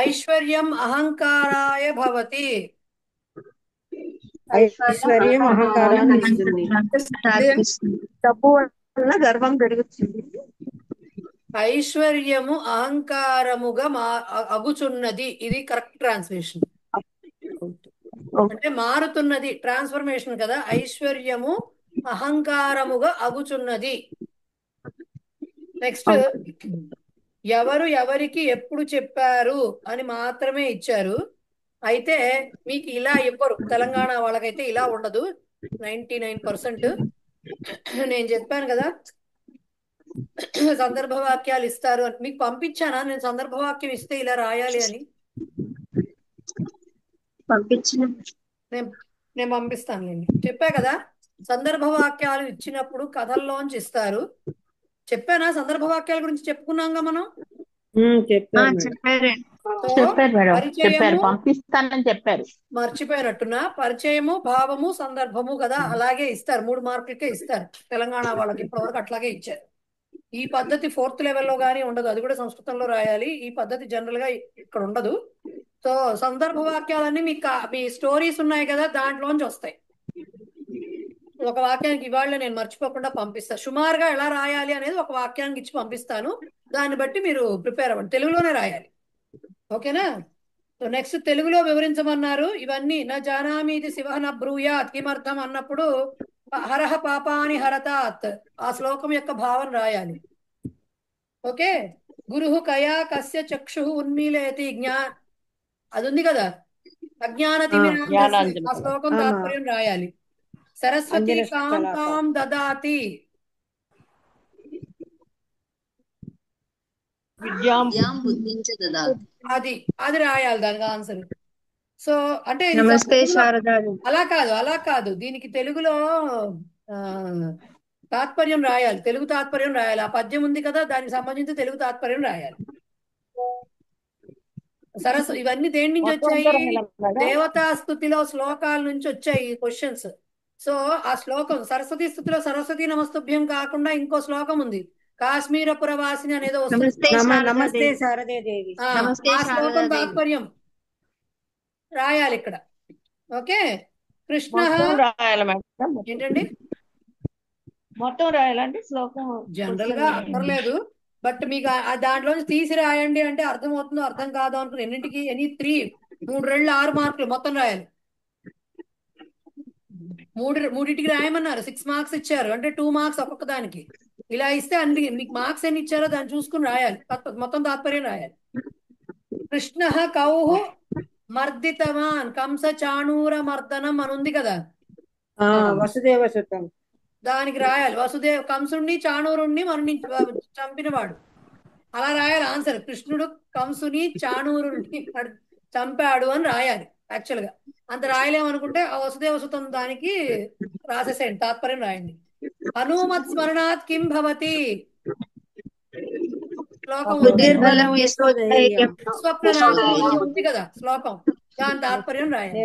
ఐశ్వర్యం అహంకారాయ భవతి. ఐశ్వర్యం అహంకారాన్ని ఇస్తుంది. డబ్బు వల్ల గర్వం పెరుగుతుంది. ఐశ్వర్యము అహంకారముగా అగుచున్నది. ఇది కరెక్ట్ ట్రాన్స్లేషన్. అంటే మారుతున్నది, ట్రాన్స్ఫర్మేషన్ కదా. ఐశ్వర్యము అహంకారముగా అగుచున్నది. నెక్స్ట్, ఎవరు ఎవరికి ఎప్పుడు చెప్పారు అని మాత్రమే ఇచ్చారు. అయితే మీకు ఇలా ఇవ్వరు, తెలంగాణ వాళ్ళకైతే ఇలా ఉండదు 99%. నేను చెప్పాను కదా సందర్భ వాక్యాలు ఇస్తారు అని. మీకు పంపించానా నేను సందర్భ వాక్యం ఇస్తే ఇలా రాయాలి అని? నేను పంపిస్తానులేండి. చెప్పా కదా సందర్భ వాక్యాలు ఇచ్చినప్పుడు కథల్లోంచి ఇస్తారు. చెప్పానా? సందర్భ వాక్యాల గురించి చెప్పుకున్నాంగా మనం. చెప్పారు, పంపిస్తానని చెప్పారు. మర్చిపోయినట్టున్నా. పరిచయము, భావము, సందర్భము కదా, అలాగే ఇస్తారు. 3 మార్కులకే ఇస్తారు తెలంగాణ వాళ్ళకి. ఇప్పటివరకు అట్లాగే ఇచ్చారు. ఈ పద్ధతి 4th లెవెల్లో గానీ ఉండదు, అది కూడా సంస్కృతంలో రాయాలి. ఈ పద్ధతి జనరల్ గా ఇక్కడ ఉండదు. సో సందర్భ వాక్యాలన్నీ మీ స్టోరీస్ ఉన్నాయి కదా, దాంట్లోంచి వస్తాయి. ఒక వాక్యానికి ఇవాళ నేను మర్చిపోకుండా పంపిస్తాను. సుమారుగా ఎలా రాయాలి అనేది ఒక వాక్యానికి ఇచ్చి పంపిస్తాను. దాన్ని బట్టి మీరు ప్రిపేర్ అవ్వండి. తెలుగులోనే రాయాలి, ఓకేనా? సో నెక్స్ట్, తెలుగులో వివరించమన్నారు. ఇవన్నీ నా జానామి ఇది శివ న బ్రూయాత్ కిమర్థం అన్నప్పుడు హరహ పాపాని హరతాత్, ఆ శ్లోకం యొక్క భావం రాయాలి. ఓకే. గురుహు కయా కస్య చక్షు ఉన్మీలయతి అది ఉంది కదా, అజ్ఞాన తిమిరాంధస్య, ఆ శ్లోకం తాత్పర్యం రాయాలి. సరస్వతి కాం కాం దదాతి, అది అది రాయాలి దానికి ఆన్సర్. సో అంటే అలా కాదు దీనికి తెలుగులో తాత్పర్యం రాయాలి, తెలుగు తాత్పర్యం రాయాలి. ఆ పద్యం ఉంది కదా, దానికి సంబంధించి తెలుగు తాత్పర్యం రాయాలి. ఇవన్నీ దేని నుంచి మొత్తం వచ్చాయి? అంతా రాయాలా మేడం? దేవతా స్థుతిలో శ్లోకాల నుంచి వచ్చాయి ఈ క్వశ్చన్స్. సో ఆ శ్లోకం సరస్వతి స్థుతిలో సరస్వతి నమస్తుభ్యం కాకుండా ఇంకో శ్లోకం ఉంది, కాశ్మీరపుర వాసిని అనేదో వస్తుంది. నమస్తే శారదా నమస్తే దేవి. శారదే దేవి. ఆ నమస్తే ఆ శారదా శ్లోకం దేవి. తాత్పర్యం రాయాలి ఇక్కడ. ఓకే, కృష్ణ మొత్తం రాయాలి మేడం? ఏంటండి, మొత్తం రాయాలంటే శ్లోకం జనరల్ గా అక్కర్లేదు, బట్ మీకు దాంట్లోంచి తీసి రాయండి అంటే అర్థం అవుతుందో అర్థం కాదో అనుకుని ఎన్నింటికి ఎనీ 3 రెళ్ళు 6 మార్కులు మొత్తం రాయాలి. మూడింటికి రాయమన్నారు, 6 మార్క్స్ ఇచ్చారు అంటే 2 మార్క్స్ ఒక్కొక్క దానికి. ఇలా ఇస్తే అన్ని మీకు మార్క్స్ ఎన్ని ఇచ్చారో దాన్ని చూసుకుని రాయాలి, మొత్తం తాత్పర్యం రాయాలి. కృష్ణ కౌహు మర్దితవాన్ కంస చాణూర మర్దనం అని ఉంది కదా, వసుదేవ సుతం. దానికి రాయాలి కంసుణ్ణి చాణూరుణ్ణి చంపినవాడు, అలా రాయాలి ఆన్సర్. కృష్ణుడు కంసుని చాణూరుని చంపాడు అని రాయాలి యాక్చువల్ గా. అంత రాయలేమనుకుంటే ఆ వసుదేవ సుతం దానికి రాసేసేయండి, తాత్పర్యం రాయండి. హనుమత్ స్మరణాత్ కిం భవతి శ్లోకం ఉంది, స్వప్ననాశనం ఉంది కదా శ్లోకం, దాని తాత్పర్యం రాయండి.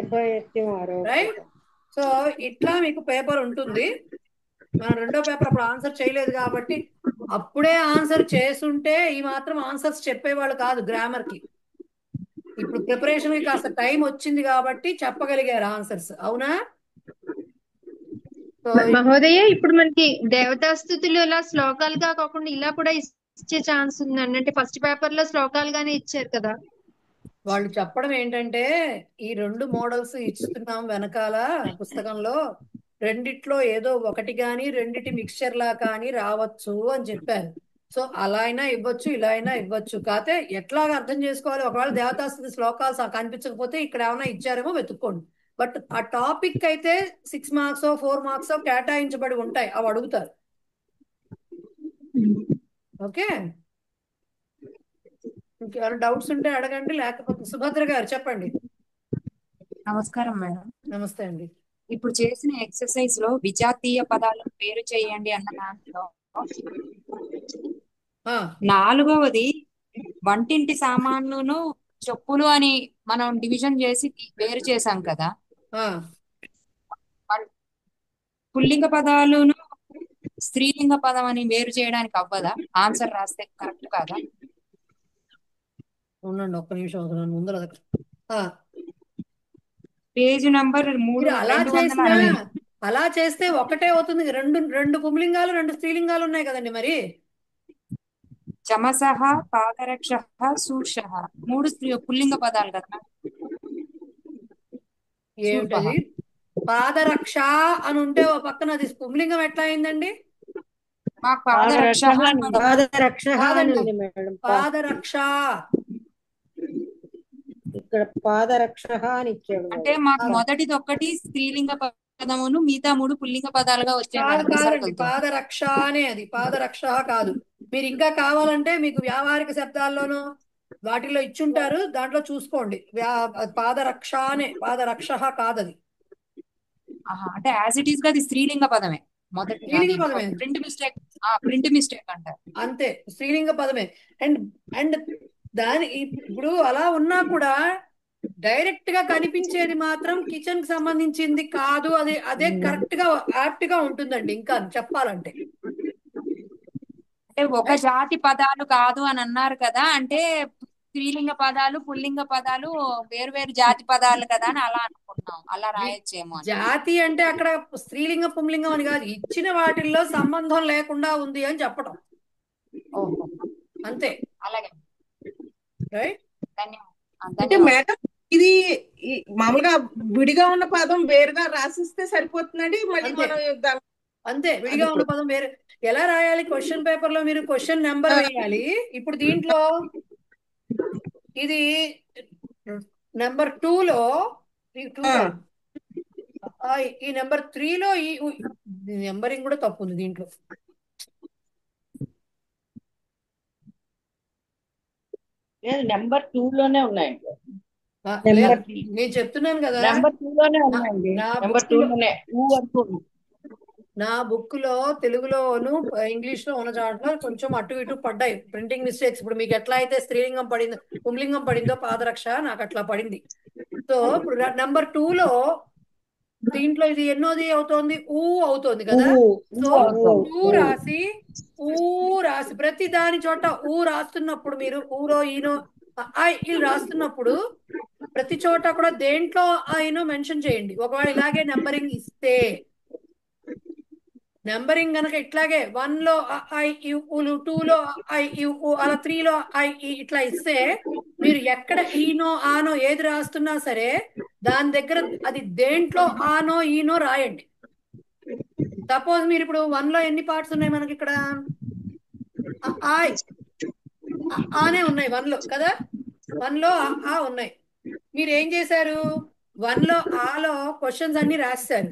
రైట్. సో ఇట్లా మీకు పేపర్ ఉంటుంది. మనం రెండో పేపర్ అప్పుడు ఆన్సర్ చేయలేదు కాబట్టి, అప్పుడే ఆన్సర్ చేస్తుంటే ఈ మాత్రం ఆన్సర్స్ చెప్పేవాళ్ళు కాదు గ్రామర్ కి. ఇప్పుడు ప్రిపరేషన్ కి కాస్త టైం వచ్చింది కాబట్టి చెప్పగలిగారు ఆన్సర్స్, అవునా? మహోదయ, ఇప్పుడు మనకి దేవతా స్థుతులు ఇలా శ్లోకాలుగా కాకుండా ఇలా కూడా ఇచ్చే ఛాన్స్ ఉందండి. అంటే ఫస్ట్ పేపర్ లో శ్లోకాలుగానే ఇచ్చారు కదా. వాళ్ళు చెప్పడం ఏంటంటే ఈ 2 మోడల్స్ ఇస్తున్నాం వెనకాల పుస్తకంలో, రెండిట్లో ఏదో ఒకటి కానీ రెండిటి మిక్స్చర్ లా కానీ రావచ్చు అని చెప్పారు. సో అలా అయినా ఇవ్వచ్చు, ఇలా అయినా ఇవ్వచ్చు. కాకపోతే ఎట్లాగా అర్థం చేసుకోవాలి, ఒకవేళ దేవతాస్థుతి శ్లోకాలు కనిపించకపోతే ఇక్కడ ఏమైనా ఇచ్చారేమో వెతుక్కోండి. బట్ ఆ టాపిక్ అయితే 6 మార్క్స్ 4 మార్క్స్ కేటాయించబడి ఉంటాయి, అవి అడుగుతారు. ఓకే, ఇంకేమైనా డౌట్స్ ఉంటే అడగండి, లేకపోతే సుభద్ర గారు చెప్పండి. నమస్కారం మేడం. నమస్తే అండి. ఇప్పుడు చేసిన ఎక్సర్సైజ్ లో విజాతీయ పదాలను పేరు చేయండి అన్న దాంట్లో 4వది వంటింటి సామాన్లును చెప్పులు అని మనం డివిజన్ చేసి వేరు చేసాం కదా. పుల్లింగ పదాలను స్త్రీలింగ పదం అని వేరు చేయడానికి అవ్వదా? ఆన్సర్ రాస్తే కరెక్ట్ కాదా? ఉండండి ఒక్క నిమిషం, ముందర పేజ్ నంబర్ 3 అలా చేస్తే ఒకటే అవుతుంది. రెండు పుంలింగాలు 2 స్త్రీలింగాలు ఉన్నాయి కదండి. మరి చమసహ పాదరక్ష శూర్షః 3 పుల్లింగ పదాలు కదా. ఏమిటది పాదరక్ష అని ఉంటే ఓ పక్కన అది పుంలింగం ఎట్లా అయిందండి? మాకు పాదరక్ష పాదరక్ష ఇక్కడ పాదరక్ష అని ఇచ్చాడు. అంటే మాకు మొదటిది ఒక్కటి స్త్రీలింగ పదమును మిగతా 3 పుల్లింగ పదాలుగా వచ్చాయి. కాదండి, పాదరక్ష అనే అది పాదరక్ష కాదు. మీరు ఇంకా కావాలంటే మీకు వ్యావహారిక శబ్దాల్లోనూ వాటిలో ఇచ్చుంటారు, దాంట్లో చూసుకోండి. పాదరక్ష అనే పాదరక్ష కాదది. అంటే యాజ్ ఇట్ ఈస్ గా అది స్త్రీలింగ పదమే. మొదటి స్త్రీలింగ పదమే, ప్రింట్ మిస్టేక్ అంటారు అంతే, స్త్రీలింగ పదమే. అండ్ దాని ఇప్పుడు అలా ఉన్నా కూడా డైరెక్ట్ గా కనిపించేది మాత్రం కిచెన్ కి సంబంధించింది కాదు. అదే కరెక్ట్ గా యాప్ట్ గా ఉంటుందండి. ఇంకా చెప్పాలంటే అంటే ఒక జాతి పదాలు కాదు అని అన్నారు కదా, అంటే స్త్రీలింగ పదాలు పుల్లింగ పదాలు వేరు వేరు జాతి పదాలు కదా అని అలా అనుకుంటున్నాం. అలా రాయొచ్చేమో. జాతి అంటే అక్కడ స్త్రీలింగ పుంలింగం అని కాదు, ఇచ్చిన వాటిల్లో సంబంధం లేకుండా ఉంది అని చెప్పడం. అంతే. అలాగే. రైట్. అంటే మేడం ఇది మామూలుగా విడిగా ఉన్న పదం వేరుగా రాసిస్తే సరిపోతుందండి. మళ్ళీ మనం అంతే, విడిగా ఉన్న పదం వేరే ఎలా రాయాలి? క్వశ్చన్ పేపర్ లో మీరు క్వశ్చన్ నెంబర్ వేయాలి. ఇప్పుడు దీంట్లో ఇది నెంబర్ 2 లో ఈ నెంబర్ 3 లో ఈ నెంబరింగ్ కూడా తప్పు ఉంది దీంట్లో. నెంబర్ 2 లోనే ఉన్నాయండి. నేను చెప్తున్నాను కదా, నెంబర్ 2 లోనే ఉన్నాయండి. నెంబర్ 2 లోనే నా బుక్ లో తెలుగులోను ఇంగ్లీష్ లో ఉన్న దాంట్లో కొంచెం అటు ఇటు పడ్డాయి ప్రింటింగ్ మిస్టేక్స్. ఇప్పుడు మీకు ఎట్లా అయితే స్త్రీలింగం పడిందో పుంలింగం పడిందో పాదరక్ష నాకు అట్లా పడింది. సో ఇప్పుడు నెంబర్ 2 లో దీంట్లో ఇది ఎన్నోది అవుతోంది? ఊ అవుతోంది కదా. సో ఊ రాసి ప్రతి దాని చోట ఊ రాస్తున్నప్పుడు మీరు ఊరో ఈనో ఐ రాస్తున్నప్పుడు ప్రతి చోట కూడా దేంట్లో ఐనో మెన్షన్ చేయండి. ఒకవేళ ఇలాగే నెంబరింగ్ ఇస్తే, నెంబరింగ్ గనక ఇట్లాగే 1 లో ఐ ఈ ఊలు, 2 లో ఐ ఈ ఊ, అలా 3 లో ఐ ఈ ఇట్లా ఇస్తే మీరు ఎక్కడ ఈనో ఆనో ఏది రాస్తున్నా సరే దాని దగ్గర అది దేంట్లో ఆనో ఈనో రాయండి. సపోజ్ మీరు ఇప్పుడు 1 లో ఎన్ని పార్ట్స్ ఉన్నాయి మనకి ఇక్కడ? ఐ ఆనే ఉన్నాయి 1 లో కదా. 1 లో ఆ ఉన్నాయి. మీరు ఏం చేశారు? 1 లో ఆలో క్వశ్చన్స్ అన్ని రాశారు.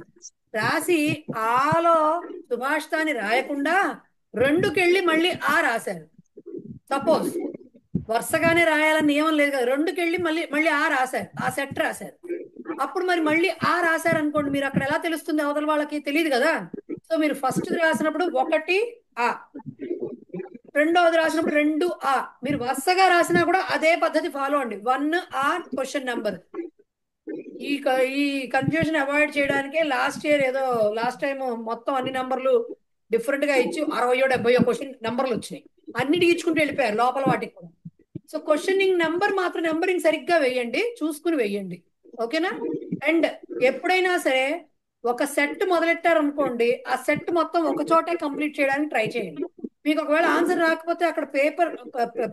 రాసి ఆలో సుభాషితాన్ని రాయకుండా 2కెళ్ళి మళ్ళీ ఆ రాశారు. సపోజ్ వరుసగానే రాయాలని నియమం లేదు కదా. 2కెళ్ళి మళ్ళీ మళ్ళీ ఆ రాశారు, ఆ సెట్ రాశారు. అప్పుడు మరి మళ్ళీ ఆ రాశారు అనుకోండి, మీరు అక్కడ ఎలా తెలుస్తుంది? అవతల వాళ్ళకి తెలియదు కదా. సో మీరు ఫస్ట్ రాసినప్పుడు 1 ఆ, రెండవది రాసినప్పుడు 2 ఆ. మీరు వరుసగా రాసినా కూడా అదే పద్ధతి ఫాలో అండి. 1 ఆ క్వశ్చన్ నెంబర్. ఈ కన్ఫ్యూజన్ అవాయిడ్ చేయడానికే లాస్ట్ టైం మొత్తం అన్ని నంబర్లు డిఫరెంట్ గా ఇచ్చి 60-70 క్వశ్చన్ నంబర్లు వచ్చినాయి. అన్నిటికి ఇచ్చుకుంటూ వెళ్ళిపోయారు లోపల వాటికి కూడా. సో క్వశ్చనింగ్ నెంబర్ మాత్రం నెంబరింగ్ సరిగ్గా వేయండి, చూసుకుని వేయండి. ఓకేనా? అండ్ ఎప్పుడైనా సరే ఒక సెట్ మొదలెట్టారు అనుకోండి, ఆ సెట్ మొత్తం ఒక చోటే కంప్లీట్ చేయడానికి ట్రై చేయండి. మీకు ఒకవేళ ఆన్సర్ రాకపోతే అక్కడ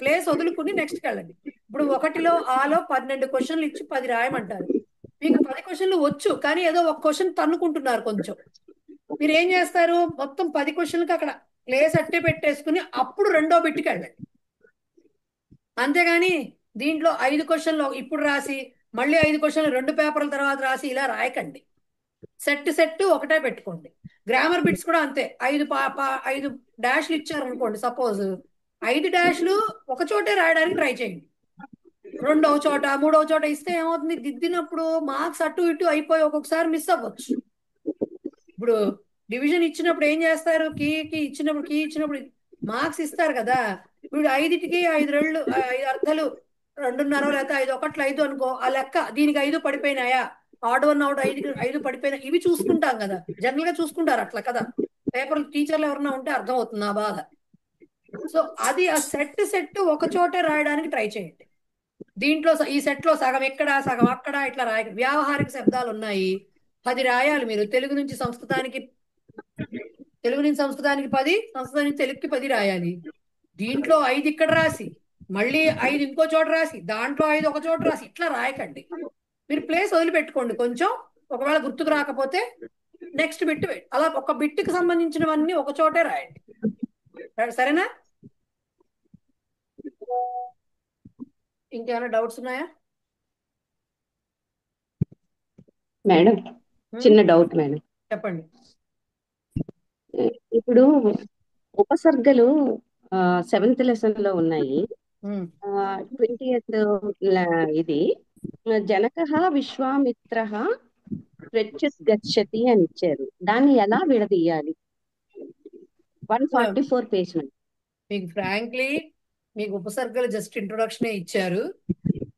ప్లేస్ వదులుకుని నెక్స్ట్కి వెళ్ళండి. ఇప్పుడు 1లో ఆలో 12 క్వశ్చన్లు ఇచ్చి 10 రాయమంటారు. మీకు 10 క్వశ్చన్లు వచ్చు, కానీ ఏదో ఒక క్వశ్చన్ తన్నుకుంటున్నారు కొంచెం. మీరు ఏం చేస్తారు? మొత్తం 10 క్వశ్చన్లకి అక్కడ ప్లేస్ అట్టే పెట్టేసుకుని అప్పుడు రెండో బిట్కి వెళ్ళండి. అంతేగాని దీంట్లో 5 క్వశ్చన్లు ఇప్పుడు రాసి మళ్ళీ 5 క్వశ్చన్లు 2 పేపర్ల తర్వాత రాసి ఇలా రాయకండి. సెట్ ఒకటే పెట్టుకోండి. గ్రామర్ బిట్స్ కూడా అంతే. 5 డాష్లు ఇచ్చారు అనుకోండి, సపోజ్ 5 డాష్లు ఒక చోటే రాయడానికి ట్రై చేయండి. రెండవ చోట మూడవ చోట ఇస్తే ఏమవుతుంది? దిద్దినప్పుడు మార్క్స్ అటు ఇటు అయిపోయి ఒక్కొక్కసారి మిస్ అవ్వచ్చు. ఇప్పుడు డివిజన్ ఇచ్చినప్పుడు ఏం చేస్తారు? కీ ఇచ్చినప్పుడు మార్క్స్ ఇస్తారు కదా. ఇప్పుడు 5కి 5 అర్థాలు 2.5 లేకపోతే 5 ఒకట్లు 5 అనుకో, ఆ లెక్క దీనికి 5 పడిపోయినాయా, ఆడ్ 1 అవుట్ 5కి 5 పడిపోయినా, ఇవి చూసుకుంటాం కదా. జనరల్ గా చూసుకుంటారు అట్లా కదా. పేపర్ టీచర్లు ఎవరన్నా ఉంటే అర్థం అవుతుంది ఆ బాధ. సో అది ఆ సెట్ ఒక చోటే రాయడానికి ట్రై చేయండి. దీంట్లో ఈ సెట్ లో సగం ఎక్కడ సగం అక్కడ ఇట్లా రాయ. వ్యావహారిక శబ్దాలు ఉన్నాయి, 10 రాయాలి మీరు. తెలుగు నుంచి సంస్కృతానికి 10, సంస్కృతం నుంచి తెలుగుకి 10 రాయాలి. దీంట్లో 5 ఇక్కడ రాసి మళ్ళీ 5 ఇంకో చోట రాసి దాంట్లో 5 ఒక చోట రాసి ఇట్లా రాయకండి. మీరు ప్లేస్ వదిలిపెట్టుకోండి కొంచెం. ఒకవేళ గుర్తుకు రాకపోతే నెక్స్ట్ బిట్ అలా ఒక బిట్కి సంబంధించినవన్నీ ఒక చోటే రాయండి. సరేనా? ఇంకేమైనా డౌట్స్ ఉన్నాయా మేడం? చిన్న డౌట్ మేడం. చెప్పండి. ఇప్పుడు ఉపసర్గలు 7th లెసన్ లో ఉన్నాయి. 20th ఇది జనకః విశ్వామిత్రః ప్రత్యుద్గచ్చతి అని ఇచ్చారు. దాన్ని ఎలా విడదీయాలి? 144 పేజ్. మీకు ఫ్రాంక్లీ మీకు ఉపసర్గలు జస్ట్ ఇంట్రొడక్షన్ ఇచ్చారు.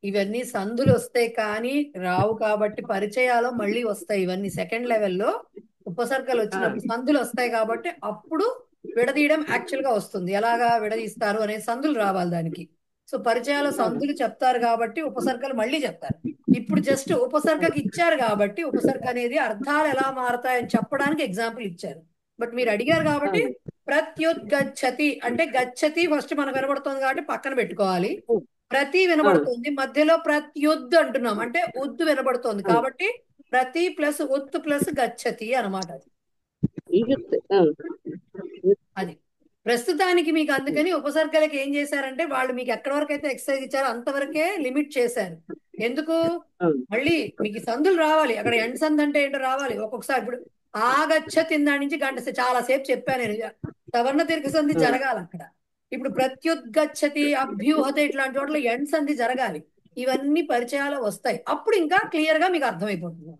ఇవన్నీ సందులు వస్తాయి కానీ రావు, కాబట్టి పరిచయాలు మళ్ళీ వస్తాయి. ఇవన్నీ సెకండ్ లెవెల్లో ఉపసర్గలు వచ్చినప్పుడు సందులు వస్తాయి కాబట్టి అప్పుడు విడదీయడం యాక్చువల్ గా వస్తుంది. ఎలాగా విడదీస్తారు అనే సందులు రావాలి దానికి. సో పరిచయాలు సందులు చెప్తారు కాబట్టి ఉపసర్గలు మళ్ళీ చెప్తారు. ఇప్పుడు జస్ట్ ఉపసర్గకి ఇచ్చారు కాబట్టి ఉపసర్గ అనేది అర్థాలు ఎలా మారతాయని చెప్పడానికి ఎగ్జాంపుల్ ఇచ్చారు. బట్ మీరు అడిగారు కాబట్టి ప్రత్యుద్గచ్చతి అంటే గచ్చతి ఫస్ట్ మనకు వినబడుతుంది కాబట్టి పక్కన పెట్టుకోవాలి. ప్రతి వినబడుతుంది, మధ్యలో ప్రత్యుద్ అంటున్నాం అంటే ఉద్దు వినబడుతుంది కాబట్టి ప్రతి ప్లస్ ఉత్తు ప్లస్ గచ్చతి అనమాట. అది ప్రస్తుతానికి మీకు. అందుకని ఉపసర్గలకి ఏం చేశారంటే వాళ్ళు మీకు ఎక్కడి వరకు అయితే ఎక్సర్సైజ్ ఇచ్చారో అంతవరకే లిమిట్ చేశారు. ఎందుకు? మళ్ళీ మీకు సందులు రావాలి. అక్కడ ఎండ్ సంధి అంటే ఏంటో రావాలి. ఒక్కొక్కసారి ఇప్పుడు ఆగచ్చతి దాని నుంచి గంట చాలా సేపు చెప్పాను నేను. సవర్ణ దీర్ఘ సంధి జరగాలి అక్కడ. ఇప్పుడు ప్రత్యుద్గచ్చతి అభ్యూహత ఇట్లాంటి చోట్ల ఎండ్ సంధి జరగాలి. ఇవన్నీ పరిచయాలు వస్తాయి. అప్పుడు ఇంకా క్లియర్ గా మీకు అర్థమైపోతుంది.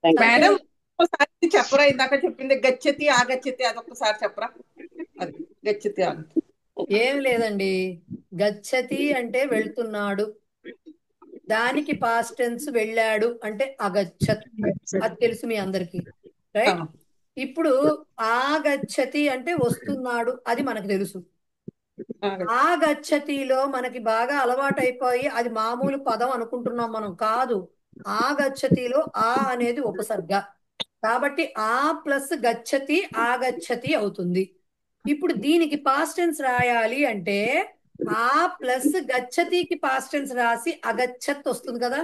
Thank you. మేడం సంధ్య ఒకసారి చెప్పరా, ఇందాక చెప్పింది గచ్చతి ఆగచ్చతి అదొకసారి చెప్పరా. అది గచ్చతి ఆగచ్చతి. ఏం లేదండి, గచ్చతి అంటే వెళ్తున్నాడు, దానికి పాస్ట్ టెన్స్ వెళ్ళాడు అంటే అగచ్చత్, అది తెలుసు మీ అందరికి, రైట్. ఇప్పుడు ఆగచ్చతి అంటే వస్తున్నాడు, అది మనకు తెలుసు. ఆగచ్చతిలో మనకి బాగా అలవాటు అయిపోయి అది మామూలు పదం అనుకుంటున్నాం మనం, కాదు. ఆగచ్చతిలో ఆ అనేది ఉపసర్గ, కాబట్టి ఆ ప్లస్ గచ్చతి ఆగచ్చతి అవుతుంది. ఇప్పుడు దీనికి పాస్ట్ టెన్స్ రాయాలి అంటే ఆ ప్లస్ గచ్చతికి పాస్ట్ టెన్స్ రాసి అగచ్చత్ వస్తుంది కదా.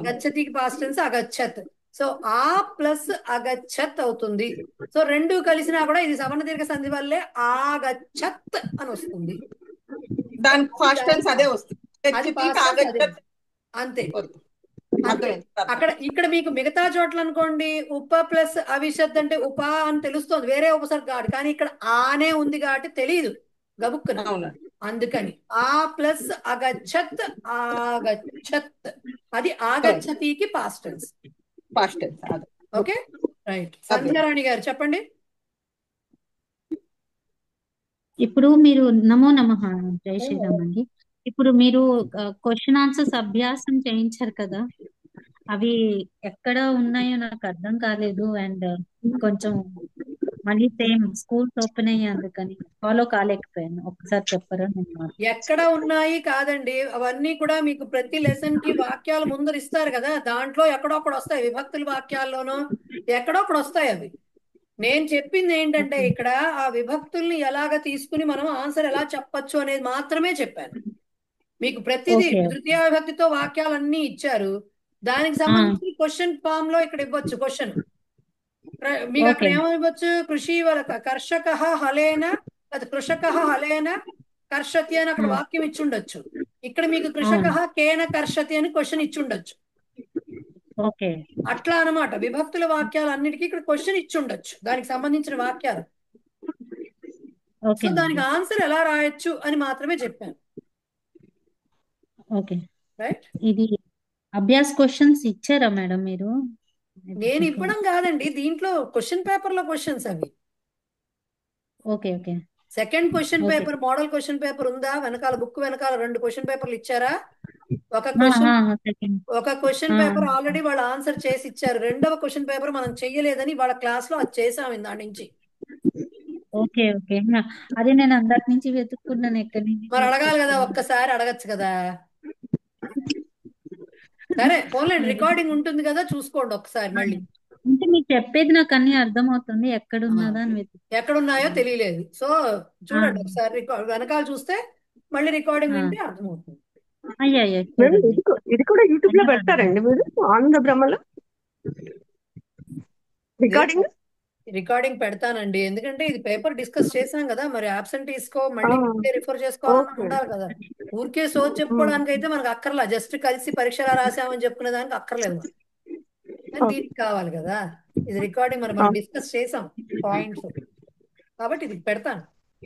గచ్చతికి పాస్ట్ టెన్స్ అగచ్చత్, సో ఆ ప్లస్ అగచ్చత్ అవుతుంది. సో రెండు కలిసినా కూడా ఇది సవర్ణ దీర్ఘ సంధి వల్లే ఆగచ్చత్ అని వస్తుంది. దానికి ఫాస్ట్ టెన్స్ అదే వస్తుంది. అది గచ్చతి past tense అదే. ఆగచ్చతి అంతే వద్దు. అంతే. అక్కడ ఇక్కడ మీకు మిగతా చోట్ల అనుకోండి ఉప ప్లస్ అవిశత్ అంటే ఉప అని తెలుస్తోంది, వేరే ఉపసర్గ కాదు, కానీ ఇక్కడ ఆనే ఉంది కాబట్టి తెలియదు గబుక్కున, అవును. అందుకని ఆ ప్లస్ అగచ్చత్ ఆగచ్చత్, అది ఆగచ్చతికి పాస్ట్ టెన్స్. ఫాస్ట్ టెన్స్ అదే. Okay right. సంధ్యారాణి గారు చెప్పండి. ఇప్పుడు మీరు నమో నమః, జై శ్రీరామ్ అండి. ఇప్పుడు మీరు క్వశ్చన్ ఆన్సర్స్ అభ్యాసం చేయించారు కదా, అవి ఎక్కడ ఉన్నాయో నాకు అర్థం కాలేదు. అండ్ కొంచెం మళ్ళీ సేమ్ స్కూల్స్ ఓపెన్ అయ్యి అందుకని ఫాలో కాలేకపోయాను. ఒకసారి చెప్పరా? నేను ఎక్కడ ఉన్నాయి కాదండి, అవన్నీ కూడా మీకు ప్రతి లెసన్ కి వాక్యాలు ముందర ఇస్తారు కదా, దాంట్లో ఎక్కడొక్కడ వస్తాయి, విభక్తుల వాక్యాల్లోనూ ఎక్కడొక్కడ వస్తాయి అవి. నేను చెప్పింది ఏంటంటే ఇక్కడ ఆ విభక్తుల్ని ఎలాగ తీసుకుని మనం ఆన్సర్ ఎలా చెప్పొచ్చు అనేది మాత్రమే చెప్పాను. మీకు ప్రతిదీ Okay. తృతీయ విభక్తితో వాక్యాలన్నీ ఇచ్చారు, దానికి సంబంధించి క్వశ్చన్ ఫామ్ లో ఇక్కడ ఇవ్వచ్చు క్వశ్చన్. మీకు అక్కడ Okay. ఏమివ్వచ్చు, కృషి కర్షక హలేన, అది కృషక హలేన కర్షతి అని అక్కడ వాక్యం ఇచ్చి ఉండొచ్చు. ఇక్కడ మీకు కృషక కేన కర్షతి అని క్వశ్చన్ ఇచ్చి ఉండొచ్చు. ఓకే. అట్లా అన్నమాట, విభక్తుల వాక్యాలు అన్నిటికీ ఇక్కడ క్వశ్చన్ ఇచ్చి ఉండొచ్చు, దానికి సంబంధించిన వాక్యాలు. ఓకే సో దానికి ఆన్సర్ ఎలా రాయొచ్చు అని మాత్రమే చెప్పాను. ఓకే. రైట్. ఇది అభ్యాస్ క్వశ్చన్స్ ఇచ్చారా మేడం మీరు? నేను ఇవ్వడం కాదండి, దీంట్లో క్వశ్చన్ పేపర్ లో క్వశ్చన్స్ అవి. Okay. Okay. Second question Okay. Paper, model question paper ఉందా, వెనకాల బుక్ వెనకాల 2 క్వశ్చన్ పేపర్లు ఇచ్చారా? ఒక క్వశ్చన్ పేపర్ ఆల్రెడీ వాళ్ళు ఆన్సర్ చేసి ఇచ్చారు, రెండవ క్వశ్చన్ పేపర్ మనం చెయ్యలేదని వాళ్ళ క్లాస్ లో అది చేసాం దాని నుంచి. ఓకే. ఓకే. అదే నేను అందరి నుంచి వెతుక్కున్నాను, ఎక్కడి నుంచి మరి అడగాలి కదా, ఒక్కసారి అడగచ్చు కదా. సరే పోన్లేండి, రికార్డింగ్ ఉంటుంది కదా, చూసుకోండి ఒకసారి మళ్ళీ. అంటే మీరు చెప్పేది నాకు అన్ని అర్థమవుతుంది, ఎక్కడ ఉన్నదా అని ఎక్కడున్నాయో తెలియలేదు. సో చూడండి ఒకసారి వెనకాల చూస్తే మళ్ళీ రికార్డింగ్ వింటే అర్థమవుతుంది. అయ్యా ఇది కూడా యూట్యూబ్ లో పెడతారండి మీరు ఆనంద బ్రహ్మలో రికార్డింగ్? రికార్డింగ్ పెడతానండి, ఎందుకంటే ఇది పేపర్ డిస్కస్ చేసాం కదా, మరి అబ్సెంటీస్ కో మళ్ళీ రిఫర్ చేసుకోవాలన్నా ఉండాలి కదా. ఊరికే సోచ్ చెప్పుకోవడానికి అయితే మనకు అక్కర్లా, జస్ట్ కలిసి పరీక్ష రాసామని చెప్పుకునే దానికి అక్కర్లేదు, దీనికి కావాలి కదా. ఇది రికార్డింగ్ మరి మనం డిస్కస్ చేసాం పాయింట్స్, కాబట్టి ఇది పెడతాను.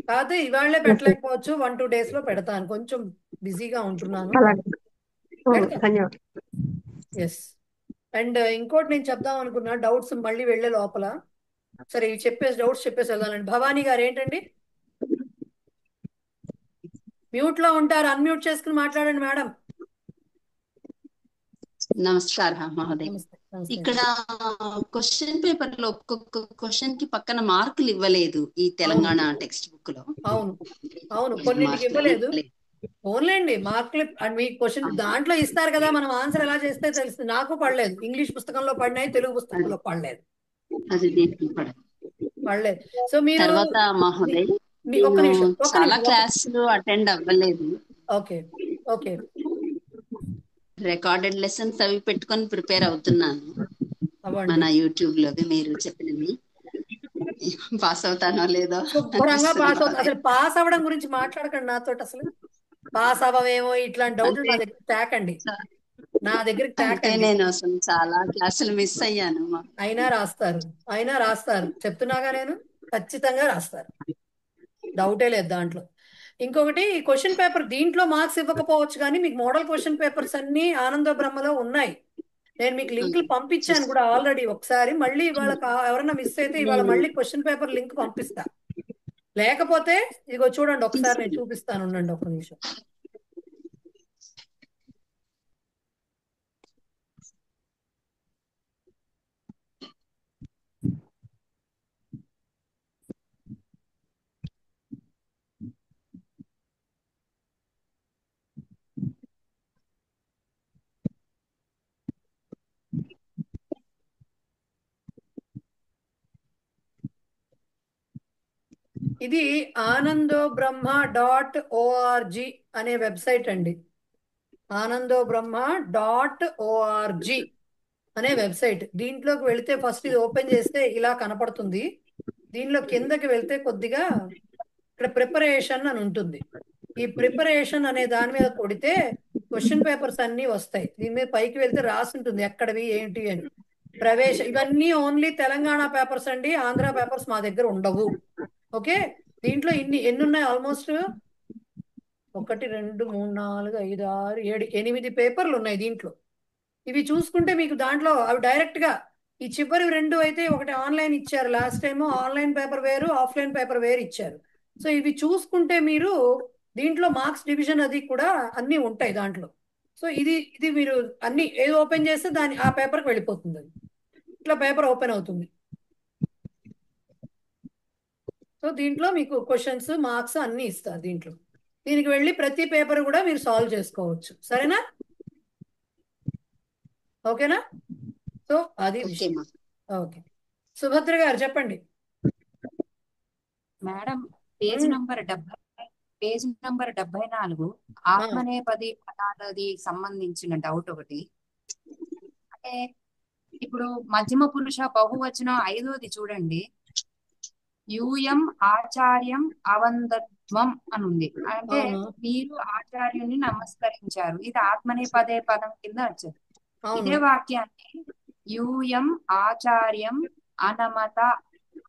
కాకపోతే ఇవాళ్లే పెట్టలేకపోవచ్చు, 1-2 days లో పెడతాను, కొంచెం బిజీగా ఉంటున్నాను. ఎస్. అండ్ ఇంకోటి నేను చెప్దాం అనుకున్నా, డౌట్స్ మళ్ళీ వెళ్ళే లోపల, సరే ఇవి చెప్పేసి డౌట్స్ చెప్పేసి వెళ్దానండి. భవానీ గారు ఏంటండి మ్యూట్ లో ఉంటారు, అన్మ్యూట్ చేసుకుని మాట్లాడండి మేడం. నమస్కారం మహోదయ్. ఇక్కడ క్వశ్చన్ పేపర్ లో ఒక్కొక్క క్వశ్చన్ కి పక్కన మార్కులు ఇవ్వలేదు ఈ తెలంగాణ టెక్స్ట్ బుక్ లో. అవును అవును, కొన్నింటికి ఇవ్వలేదు. ఓన్లేండి మార్కులు మీ క్వశ్చన్ దాంట్లో ఇస్తారు కదా, మనం ఆన్సర్ ఎలా చేస్తే తెలుస్తుంది. నాకు పడలేదు, ఇంగ్లీష్ పుస్తకంలో పడినాయి, తెలుగు పుస్తకంలో పడలేదు. పడలేదు. సో మీరు తర్వాత మహోదయ్ ఒక్క నిమిషం చాలా క్లాసులు అటెండ్ అవ్వలేదు. Okay okay. రికార్డెడ్ లెసన్స్ అవి పెట్టుకొని ప్రిపేర్ అవుతున్నాను మన యూట్యూబ్ లో. మీరు చెప్పినవి పాస్ అవుతానో లేదో. శుభ్రంగా పాస్ అవుతా. అసలు పాస్ అవ్వడం గురించి మాట్లాడకండి నాతో, అసలు పాస్ అవ్వవేమో ఇట్లాంటి డౌట్లు నా దగ్గర తాకండి, నా దగ్గరికి తాకండి. నేను అసలు చాలా క్లాసులు మిస్ అయ్యాను. అయినా రాస్తారు చెప్తున్నాగా, నేను ఖచ్చితంగా రాస్తారు, డౌటే లేదు దాంట్లో. ఇంకొకటి క్వశ్చన్ పేపర్ దీంట్లో మార్క్స్ ఇవ్వకపోవచ్చు, కానీ మీకు మోడల్ క్వశ్చన్ పేపర్స్ అన్ని ఆనంద బ్రహ్మలో ఉన్నాయి. నేను మీకు లింకులు పంపించాను కూడా ఆల్రెడీ ఒకసారి. మళ్ళీ ఇవాళ ఎవరైనా మిస్ అయితే ఇవాళ మళ్ళీ క్వశ్చన్ పేపర్ లింక్ పంపిస్తా. లేకపోతే ఇగో చూడండి ఒకసారి నేను చూపిస్తాను, ఉండండి ఒక్క నిమిషం. ఇది AnandoBrahma.org అనే వెబ్సైట్ అండి. AnandoBrahma.org అనే వెబ్సైట్. దీంట్లోకి వెళితే ఫస్ట్ ఇది ఓపెన్ చేస్తే ఇలా కనపడుతుంది. దీనిలో కిందకి వెళ్తే కొద్దిగా ఇక్కడ ప్రిపరేషన్ అని ఉంటుంది. ఈ ప్రిపరేషన్ అనే దాని మీద కొడితే క్వశ్చన్ పేపర్స్ అన్ని వస్తాయి. దీని మీద పైకి వెళ్తే రాసి ఉంటుంది ఎక్కడవి ఏంటి అని. ప్రవేశ ఇవన్నీ ఓన్లీ తెలంగాణ పేపర్స్ అండి, ఆంధ్ర పేపర్స్ మా దగ్గర ఉండవు. ఓకే, దీంట్లో ఎన్ని ఉన్నాయి? ఆల్మోస్ట్ 1 2 3 4 5 6 7 8 పేపర్లు ఉన్నాయి దీంట్లో. ఇవి చూసుకుంటే మీకు దాంట్లో అవి డైరెక్ట్ గా ఈ చివరి 2 అయితే ఒకటి ఆన్లైన్ ఇచ్చారు, లాస్ట్ టైం ఆన్లైన్ పేపర్ వేరు ఆఫ్లైన్ పేపర్ వేరు ఇచ్చారు. సో ఇవి చూసుకుంటే మీరు దీంట్లో మార్క్స్ డివిజన్ అది కూడా అన్ని ఉంటాయి దాంట్లో. సో ఇది మీరు అన్ని ఏది ఓపెన్ చేస్తే దాని ఆ పేపర్కి వెళ్ళిపోతుంది. అది ఇట్లా పేపర్ ఓపెన్ అవుతుంది. సో దీంట్లో మీకు క్వశ్చన్స్ మార్క్స్ అన్ని ఇస్తారు దీంట్లో. దీనికి వెళ్ళి ప్రతి పేపర్ కూడా మీరు సాల్వ్ చేసుకోవచ్చు. సరేనా? ఓకేనా? సో అది విషయం. ఓకే, సుభద్ర గారు చెప్పండి. మేడం పేజ్ నంబర్ 74 ఆత్మనేపది పదాలది సంబంధించిన డౌట్ ఒకటి. అంటే ఇప్పుడు మధ్యమ పురుష బహువచనం 5వది చూడండి, యూయం ఆచార్యం అవందత్వం అని ఉంది. అంటే మీరు ఆచార్యుని నమస్కరించారు, ఇది ఆత్మనేపదే పదం కింద వచ్చేది. ఇదే వాక్యాన్ని యూయం ఆచార్యం అనమత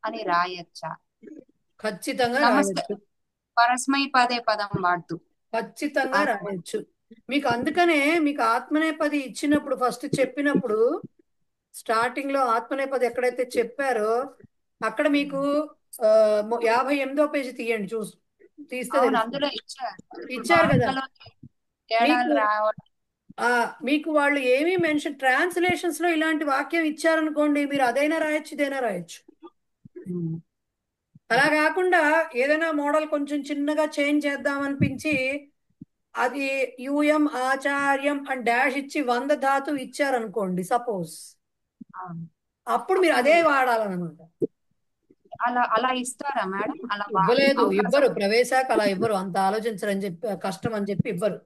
అని రాయచ్చా? ఖచ్చితంగా రాయొచ్చు. పరస్మై పదే పదం వాడుతూ ఖచ్చితంగా రాయొచ్చు. మీకు అందుకనే మీకు ఆత్మనేపది ఇచ్చినప్పుడు ఫస్ట్ చెప్పినప్పుడు స్టార్టింగ్ లో ఆత్మనేపది ఎక్కడైతే చెప్పారో అక్కడ మీకు 58వ పేజీ తీయండి, తీస్తే అందులో ఇచ్చారు కదా. తేడాలు రావడం మీకు వాళ్ళు ఏమీ మెన్షన్ ట్రాన్స్లేషన్స్ లో ఇలాంటి వాక్యం ఇచ్చారనుకోండి, మీరు అదైనా రాయొచ్చు ఇదైనా రాయొచ్చు. అలా కాకుండా ఏదైనా మోడల్ కొంచెం చిన్నగా చేంజ్ చేద్దాం అనిపించి అది యూఎం ఆచార్యం అని డాష్ ఇచ్చి 100 ధాతువు ఇచ్చారనుకోండి సపోజ్, అప్పుడు మీరు అదే వాడాలన్నమాట. అలా ఇస్తారా మేడం? అలా ఇవ్వలేదు, ఇవ్వరు. ప్రవేశాక అలా ఇవ్వరు, అంత ఆలోచించరని చెప్పి కష్టం అని చెప్పి ఇవ్వరు.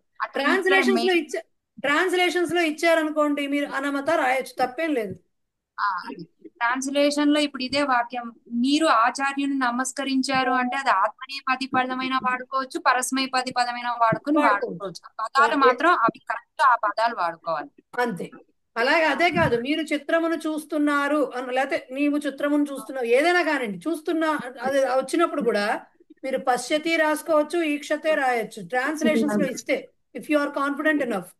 ట్రాన్స్లేషన్స్ లో ఇచ్చారనుకోండి మీరు అనమత రాయొచ్చు, తప్పేం లేదు. ట్రాన్స్లేషన్ లో ఇప్పుడు ఇదే వాక్యం మీరు ఆచార్యుని నమస్కరించారు అంటే అది ఆత్మనేపది పదమైన వాడుకోవచ్చు, పరస్మైపది పదమైన వాడుకోవచ్చు. పదాలు మాత్రం అవి కరెక్ట్ ఆ పదాలు వాడుకోవాలి అంతే. అలాగే అదే కాదు, మీరు చిత్రమును చూస్తున్నారు లేకపోతే నీవు చిత్రమును చూస్తున్నావు ఏదైనా కానివ్వండి, చూస్తున్నా అది వచ్చినప్పుడు కూడా మీరు పశ్యతి రాసుకోవచ్చు, ఈక్షతే రాయొచ్చు ట్రాన్స్లేషన్స్ లో ఇస్తే, if you are confident enough.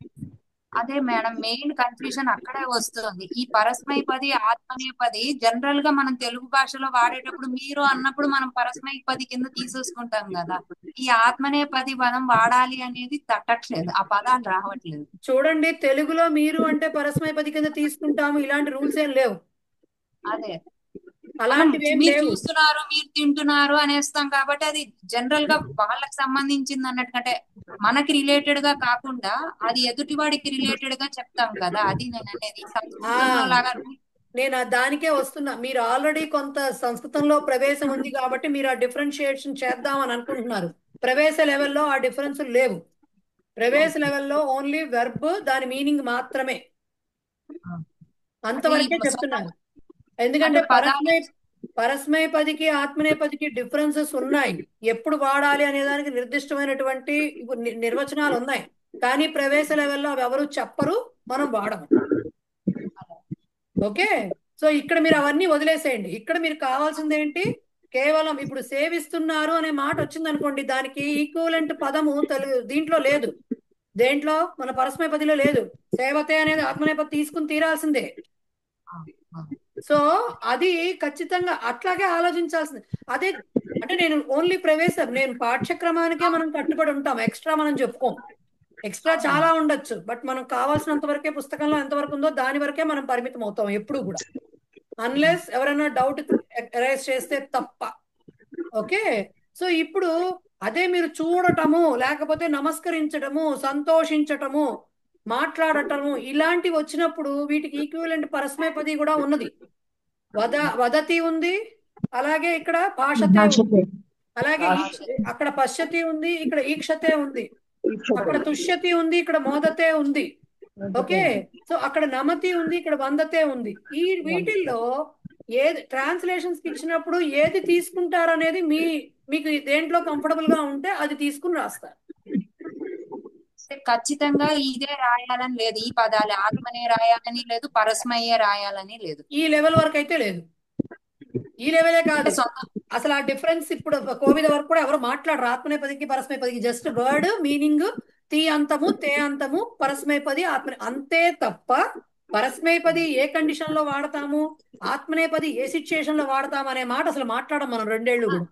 అదే మేడం మెయిన్ కన్ఫ్యూజన్ అక్కడే వస్తుంది. ఈ పరస్మైపది ఆత్మనేపది జనరల్ గా మనం తెలుగు భాషలో వాడేటప్పుడు మీరు అన్నప్పుడు మనం పరస్మైపది కింద తీసేసుకుంటాం కదా, ఈ ఆత్మనేపది పదం వాడాలి అనేది తట్టట్లేదు, ఆ పదాలు రావట్లేదు. చూడండి తెలుగులో మీరు అంటే పరస్మైపది కింద తీసుకుంటాము, ఇలాంటి రూల్స్ ఏం లేవు. అదే అలాంటివి మీరు చూస్తున్నారు మీరు తింటున్నారు అనేస్తాం కాబట్టి అది జనరల్ గా వాళ్ళకి సంబంధించింది అన్నట్టుకంటే మనకి రిలేటెడ్ గా కాకుండా అది ఎదుటివాడికి రిలేటెడ్ గా చెప్తాం కదా, అది నేను అనేది సంస్కృతంలో లాగా. నేను దానికే వస్తున్నా, మీరు ఆల్రెడీ కొంత సంస్కృతంలో ప్రవేశం ఉంది కాబట్టి మీరు ఆ డిఫరెన్షియేషన్ చేద్దామని అనుకుంటున్నారు. ప్రవేశ లెవెల్లో ఆ డిఫరెన్స్ లేవు. ప్రవేశ లెవెల్లో ఓన్లీ వెర్బ్ దాని మీనింగ్ మాత్రమే, అంతవరకే చెప్తున్నారు. ఎందుకంటే పరస్మైపదికి ఆత్మనేపదికి డిఫరెన్సెస్ ఉన్నాయి, ఎప్పుడు వాడాలి అనే దానికి నిర్దిష్టమైనటువంటి నిర్వచనాలు ఉన్నాయి. కానీ ప్రవేశ లెవెల్లో అవి ఎవరు చెప్పరు, మనం వాడము. ఓకే, సో ఇక్కడ మీరు అవన్నీ వదిలేసేయండి. ఇక్కడ మీరు కావాల్సింది ఏంటి, కేవలం ఇప్పుడు సేవిస్తున్నారు అనే మాట వచ్చింది అనుకోండి, దానికి ఈక్వలెంట్ పదము దీంట్లో లేదు. దేంట్లో మన పరస్మైపదిలో లేదు. సేవతే అనేది ఆత్మనేపథి తీసుకుని తీరాల్సిందే. సో అది ఖచ్చితంగా అట్లాగే ఆలోచించాల్సింది. అదే అంటే నేను ఓన్లీ ప్రవేశం, నేను పాఠ్యక్రమానికే మనం కట్టుబడి ఉంటాం, ఎక్స్ట్రా మనం చెప్పుకోం. ఎక్స్ట్రా చాలా ఉండొచ్చు, బట్ మనం కావాల్సినంత వరకే పుస్తకంలో ఎంతవరకు ఉందో దాని వరకే మనం పరిమితం అవుతాం ఎప్పుడు కూడా, అన్లెస్ ఎవరైనా డౌట్ రైజ్ చేస్తే తప్ప. ఓకే, సో ఇప్పుడు అదే మీరు చూడటము, లేకపోతే నమస్కరించటము, సంతోషించటము, మాట్లాడటము ఇలాంటివి వచ్చినప్పుడు వీటికి ఈక్వివలెంట్ పరస్మైపది కూడా ఉన్నది. వదతి ఉంది, అలాగే ఇక్కడ భాషతే ఉంది, అలాగే అక్కడ పశ్యతి ఉంది, ఇక్కడ ఈక్షతే ఉంది, అక్కడ తుష్యతి ఉంది, ఇక్కడ మోదతే ఉంది. ఓకే, సో అక్కడ నమతి ఉంది, ఇక్కడ వందతే ఉంది. ఈ వీటిల్లో ఏది ట్రాన్స్లేషన్స్ కి ఇచ్చినప్పుడు ఏది తీసుకుంటారనేది మీకు దేంట్లో కంఫర్టబుల్ గా ఉంటే అది తీసుకుని రాస్తారు. ఖచ్చితంగా ఇదే రాయాలని లేదు, ఈ పదాలే ఆత్మనే రాయాలని లేదు, పరస్మయ్యే రాయాలని లేదు. ఈ లెవెల్ వరకు అయితే లేదు, ఈ లెవెలే కాదు అసలు. ఆ డిఫరెన్స్ ఇప్పుడు కోవిద వరకు కూడా ఎవరు మాట్లాడరు ఆత్మనేపదికి పరస్మైపదికి. జస్ట్ వర్డ్ మీనింగ్ తి అంతము, తే అంతము, పరస్మైపది ఆత్మ అంతే తప్ప పరస్మైపది ఏ కండిషన్ లో వాడతాము, ఆత్మనేపది ఏ సిచ్యుయేషన్ లో వాడతాము అనే మాట అసలు మాట్లాడడం మనం 2 ఏళ్ళు కూడా.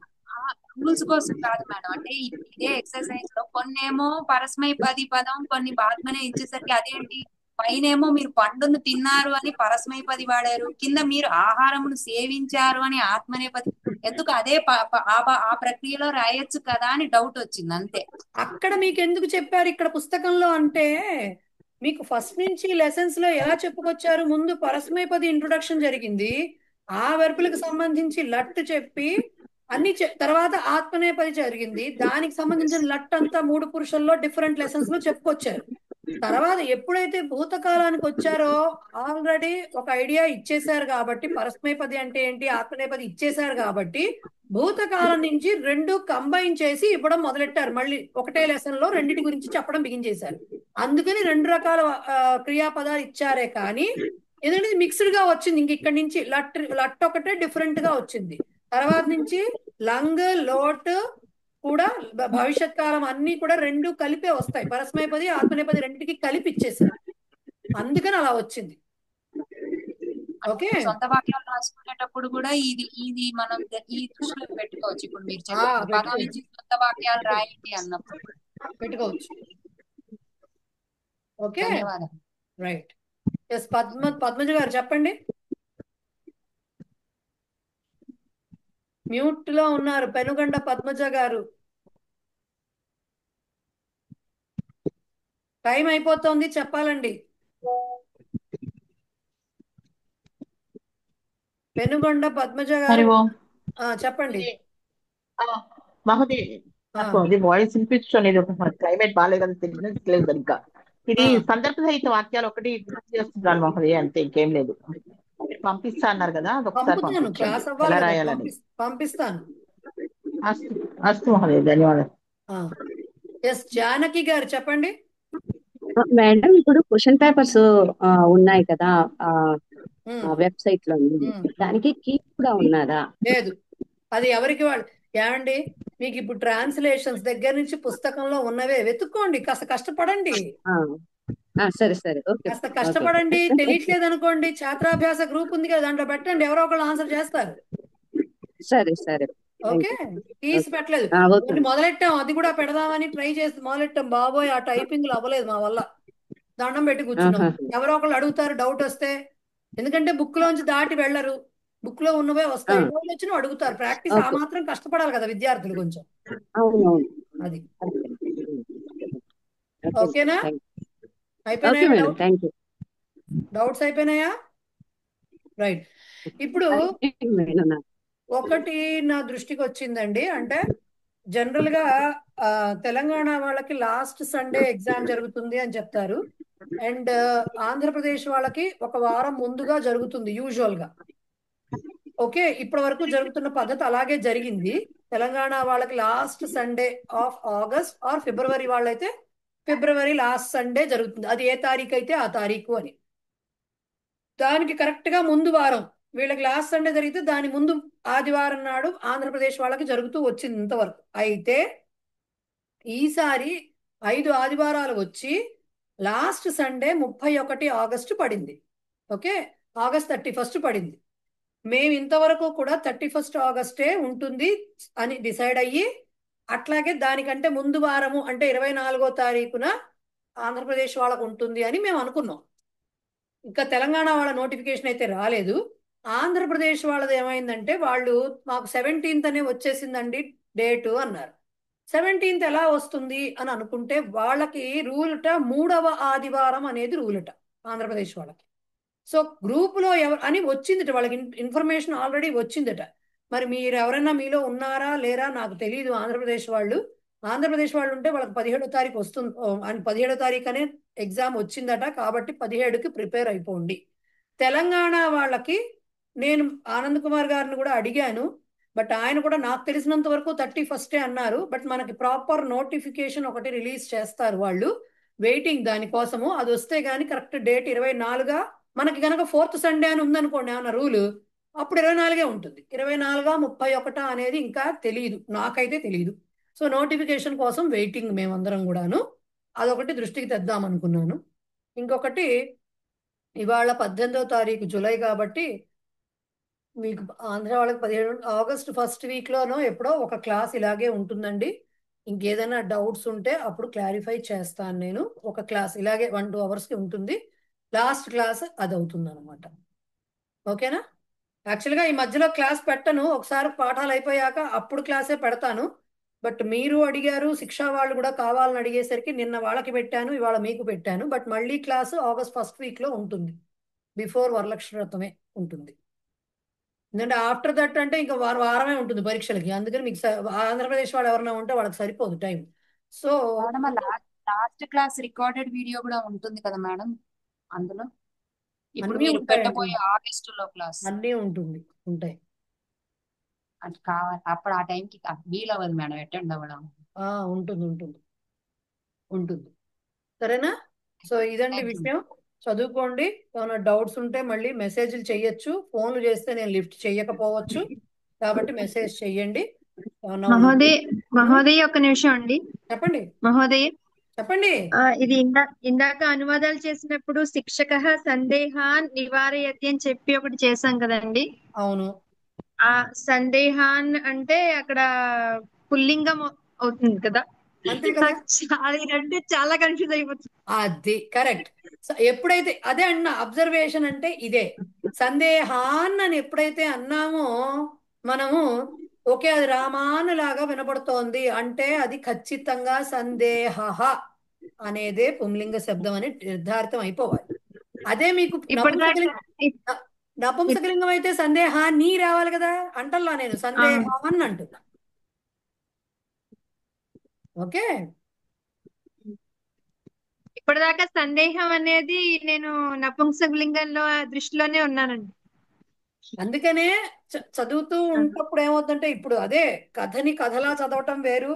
రూల్స్ కోసం కాదు మేడం, అంటే ఇదే ఎక్సర్సైజ్ లో కొన్నేమో పరస్మైపది పదం, కొన్ని ఆత్మనే ఇచ్చేసరికి అదేంటి పైనేమో మీరు పండును తిన్నారు అని పరస్మైపది వాడారు, కింద మీరు ఆహారమును సేవించారు అని ఆత్మనేపది, ఎందుకు అదే ఆ ప్రక్రియలో రాయొచ్చు కదా అని డౌట్ వచ్చింది అంతే. అక్కడ మీకు ఎందుకు చెప్పారు ఇక్కడ పుస్తకంలో అంటే, మీకు ఫస్ట్ నుంచి లెసన్స్ లో ఎలా చెప్పుకొచ్చారు, ముందు పరస్మైపది ఇంట్రొడక్షన్ జరిగింది, ఆ వెర్పులకు సంబంధించి లట్టు చెప్పి అన్ని తర్వాత ఆత్మనేపది జరిగింది, దానికి సంబంధించిన లట్ అంతా 3 పురుషుల్లో డిఫరెంట్ లెసన్స్ లో చెప్పుకొచ్చారు. తర్వాత ఎప్పుడైతే భూతకాలానికి వచ్చారో ఆల్రెడీ ఒక ఐడియా ఇచ్చేశారు కాబట్టి, పరస్మైపది అంటే ఏంటి, ఆత్మనేపది ఇచ్చేశారు కాబట్టి భూతకాలం నుంచి 2 కంబైన్ చేసి ఇవ్వడం మొదలెట్టారు. మళ్ళీ ఒకటే లెసన్ లో రెండింటి గురించి చెప్పడం బిగించేశారు. అందుకని 2 రకాల క్రియాపదాలు ఇచ్చారే కానీ ఎందుకంటే మిక్స్డ్ గా వచ్చింది. ఇంక ఇక్కడి నుంచి లట్ ఒకటే డిఫరెంట్ గా వచ్చింది, తర్వాత నుంచి లంగ్ లోట్ కూడా భవిష్యత్ కాలం అన్ని కూడా 2 కలిపే వస్తాయి. పరస్మైపది ఆత్మనేపది రెండింటికి కలిపి ఇచ్చేసారు, అందుకని అలా వచ్చింది. ఓకే, సొంత వాక్యాలు రాసుకునేటప్పుడు కూడా ఇది మనం ఈ దృష్టిలో పెట్టుకోవచ్చు. ఇప్పుడు మీరు చెప్పిన పదం నుంచి సొంత వాక్యాలు రాయండి అన్నప్పుడు పెట్టుకోవచ్చు. ఓకే, ధన్యవాదాలు. రైట్. ఎస్ పద్మజ గారు చెప్పండి. మ్యూట్ లో ఉన్నారు పెనుగండ పద్మజ గారు. టైం అయిపోతుంది చెప్పాలండి. పెనుగొండ పద్మజ గారు చెప్పండి. మహోదయ నాకు అది వాయిస్ వినిపించలేదు, క్లైమేట్ బాగాలేదు తెలియలేదు సరిగ్గా. ఇది సందర్భరహిత వాక్యాలు ఒకటి గుర్తు చేస్తున్నాను మహోదయ, అంతే, ఇంకేం లేదు. పంపిస్తా అన్నారు కదా, అదొకసారి క్లాస్ పంపించండి ఎలా రాయాలని. పంపిస్తాను. అస్తు మహోదయ, ధన్యవాదాలు. ఎస్ జానకి గారు చెప్పండి. మేడం ఇప్పుడు క్వశ్చన్ పేపర్స్ ఉన్నాయి కదా వెబ్సైట్ లో, దానికి కీ కూడా ఉన్నదా? లేదు, అది ఎవరికి వాళ్ళు. ఏమండి మీకు ఇప్పుడు ట్రాన్స్లేషన్స్ దగ్గర నుంచి పుస్తకంలో ఉన్నవే వెతుక్కోండి, కాస్త కష్టపడండి. సరే సరే, కాస్త కష్టపడండి. తెలియట్లేదు అనుకోండి, ఛాత్రాభ్యాస గ్రూప్ ఉంది కదా, దాంట్లో పెట్టండి, ఎవరో ఒకళ్ళు ఆన్సర్ చేస్తారు. సరే సరే, ఓకే, తీసి పెట్టలేదు, మొదలెట్టాం, అది కూడా పెడదామని ట్రై చేసి మొదలెట్టాం. బాబోయ్ ఆ టైపింగ్లు అవ్వలేదు మా వల్ల, దండం పెట్టి కూర్చున్నాం. ఎవరో ఒకళ్ళు అడుగుతారు డౌట్ వస్తే, ఎందుకంటే బుక్ లోంచి దాటి వెళ్ళరు, బుక్ లో ఉన్నవే వస్తాయి, డౌట్ వచ్చినా అడుగుతారు. ప్రాక్టీస్ ఆ మాత్రం కష్టపడాలి కదా విద్యార్థులు కొంచెం, అది. ఓకేనా, అయిపోయినాయా డౌట్స్? అయిపోయినాయా? రైట్. ఇప్పుడు ఒకటి నా దృష్టికి వచ్చిందండి, అంటే జనరల్ గా తెలంగాణ వాళ్ళకి లాస్ట్ సండే ఎగ్జామ్ జరుగుతుంది అని చెప్తారు, అండ్ ఆంధ్రప్రదేశ్ వాళ్ళకి ఒక వారం ముందుగా జరుగుతుంది యూజువల్ గా. ఓకే, ఇప్పటి వరకు జరుగుతున్న పద్ధతి అలాగే జరిగింది. తెలంగాణ వాళ్ళకి last Sunday of August or February వాళ్ళైతే ఫిబ్రవరి లాస్ట్ సండే జరుగుతుంది, అది ఏ తారీఖు అయితే ఆ తారీఖు అని. దానికి కరెక్ట్ గా ముందు వారం వీళ్ళకి లాస్ట్ సండే జరిగితే దాని ముందు ఆదివారం నాడు ఆంధ్రప్రదేశ్ వాళ్ళకి జరుగుతూ వచ్చింది ఇంతవరకు. అయితే ఈసారి 5 ఆదివారాలు వచ్చి లాస్ట్ సండే 31 ఆగస్టు పడింది. ఓకే, ఆగస్ట్ 31 పడింది. మేము ఇంతవరకు కూడా 31 ఆగస్టే ఉంటుంది అని డిసైడ్ అయ్యి, అట్లాగే దానికంటే ముందు వారము అంటే 24వ తారీఖున ఆంధ్రప్రదేశ్ వాళ్ళకు ఉంటుంది అని మేము అనుకున్నాం. ఇంకా తెలంగాణ వాళ్ళ నోటిఫికేషన్ అయితే రాలేదు. ఆంధ్రప్రదేశ్ వాళ్ళది ఏమైందంటే వాళ్ళు మాకు 17th అనే వచ్చేసిందండి డేటు అన్నారు. 17th ఎలా వస్తుంది అని అనుకుంటే వాళ్ళకి రూలట 3వ ఆదివారం అనేది రూలట ఆంధ్రప్రదేశ్ వాళ్ళకి. సో గ్రూపులో ఎవరు అని వచ్చిందట, వాళ్ళకి ఇన్ఫర్మేషన్ ఆల్రెడీ వచ్చిందట. మరి మీరు ఎవరైనా మీలో ఉన్నారా లేరా నాకు తెలియదు. ఆంధ్రప్రదేశ్ వాళ్ళు ఉంటే వాళ్ళకి 17వ తారీఖు వస్తుంది అని 17వ తారీఖు అనే ఎగ్జామ్ వచ్చిందట. కాబట్టి 17కి ప్రిపేర్ అయిపోండి. తెలంగాణ వాళ్ళకి నేను ఆనంద్ కుమార్ గారిని కూడా అడిగాను. బట్ ఆయన కూడా నాకు తెలిసినంత వరకు 31 అన్నారు. బట్ మనకి ప్రాపర్ నోటిఫికేషన్ ఒకటి రిలీజ్ చేస్తారు వాళ్ళు, వెయిటింగ్ దానికోసము. అది వస్తే గానీ కరెక్ట్ డేట్ 24 మనకి కనుక 4th సండే అని ఉందనుకోండి ఏమన్నా రూలు, అప్పుడు 24 ఉంటుంది. 24 31 అనేది ఇంకా తెలియదు, నాకైతే తెలియదు. సో నోటిఫికేషన్ కోసం వెయిటింగ్ మేమందరం కూడాను. అదొకటి దృష్టికి తెద్దాం అనుకున్నాను. ఇంకొకటి, ఇవాళ 18వ తారీఖు జూలై కాబట్టి మీకు ఆంధ్ర వాళ్ళకి 17 ఆగస్ట్ ఫస్ట్ వీక్లోనో ఎప్పుడో ఒక క్లాస్ ఇలాగే ఉంటుందండి. ఇంకేదైనా డౌట్స్ ఉంటే అప్పుడు క్లారిఫై చేస్తాను నేను. ఒక క్లాస్ ఇలాగే 1-2 అవర్స్కి ఉంటుంది. లాస్ట్ క్లాస్ అది అవుతుంది అనమాట. ఓకేనా? యాక్చువల్గా ఈ మధ్యలో క్లాస్ పెట్టను, ఒకసారి పాఠాలు అయిపోయాక అప్పుడు క్లాసే పెడతాను. బట్ మీరు అడిగారు, శిక్షా వాళ్ళు కూడా కావాలని అడిగేసరికి నిన్న వాళ్ళకి పెట్టాను, ఇవాళ మీకు పెట్టాను. బట్ మళ్ళీ క్లాసు ఆగస్ట్ ఫస్ట్ వీక్లో ఉంటుంది, బిఫోర్ వరలక్ష్మి వ్రతమే ఉంటుంది. ఎందుకంటే ఆఫ్టర్ దట్ అంటే ఇంకా వారమే ఉంటుంది పరీక్షలకి. అందుకని మీకు ఆంధ్రప్రదేశ్ వాళ్ళు ఎవరైనా ఉంటే వాళ్ళకి సరిపోదు time. So last class recorded video కూడా ఉంటుంది కదా మేడం అందులో? ఇప్పుడు అన్నీ మీరు ఉంటాయండి, పెట్టబోయే ఆగస్టులో క్లాస్ అన్నీ ఉంటాయి. అది కావాలి, అప్పుడు ఆ టైంకి వీలవ్వదు మేడం అటెండ్ అవ్వడం. ఉంటుంది. సరేనా? సో ఇదండి విషయం. చదువుకోండి. ఏమైనా డౌట్స్ ఉంటే మళ్ళీ మెసేజ్లు చెయ్యొచ్చు. ఫోన్లు చేస్తే నేను లిఫ్ట్ చెయ్యకపోవచ్చు, కాబట్టి మెసేజ్ చెయ్యండి. మహోదయ్ ఒక నిమిషం అండి. చెప్పండి. మహోదయ్ చెప్పండి. ఇది ఇందాక అనువాదాలు చేసినప్పుడు శిక్షక సందేహాన్ నివారయతి అని చెప్పి ఒకటి చేశాం కదండి. అవును. ఆ సందేహాన్ అంటే అక్కడ పుల్లింగం అవుతుంది కదా. అంతే కదా, చాలా కన్ఫ్యూజ్ అయిపోతుంది. అది కరెక్ట్. ఎప్పుడైతే అదే అన్న అబ్జర్వేషన్ అంటే ఇదే. సందేహాన్ అని ఎప్పుడైతే అన్నామో మనము ఓకే అది రామాన్ లాగా వినపడుతోంది అంటే అది ఖచ్చితంగా సందేహ అనేదే పుంలింగ శబ్దం అని నిర్ధారితం అయిపోవాలి. అదే మీకు నపుంసకలింగం అయితే సందేహాన్ని రావాలి కదా. అంటల్లా నేను సందేహాన్ అంటున్నా. ఓకే, ఇప్పటిదాకా సందేహం అనేది నేను నపుంసకలింగంలో దృష్టిలోనే ఉన్నానండి. అందుకనే చదువుతూ ఉన్నప్పుడు ఏమవుతుందంటే, ఇప్పుడు అదే కథలా చదవటం వేరు,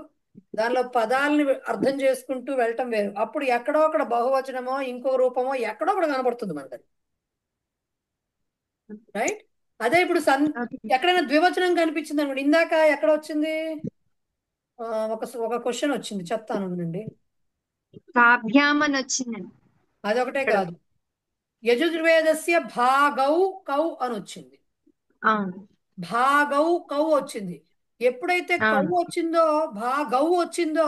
దానిలో పదాలని అర్థం చేసుకుంటూ వెళ్ళటం వేరు. అప్పుడు ఎక్కడో అక్కడ బహువచనమో ఇంకో రూపమో ఎక్కడో ఒకటి కనబడుతుంది మనకి, రైట్? అదే ఇప్పుడు ఎక్కడైనా ద్వివచనం కనిపించింది అనుకోండి. ఇందాక ఎక్కడ వచ్చింది, ఒక క్వశ్చన్ వచ్చింది, చెప్తానండి. కాభ్యామని వచ్చిందండి. అదొకటే కాదు, యజుర్వేదస్య భాగౌ కౌ అని వచ్చింది. భాగౌ కౌ వచ్చింది. ఎప్పుడైతే కౌ వచ్చిందో భాగౌ వచ్చిందో,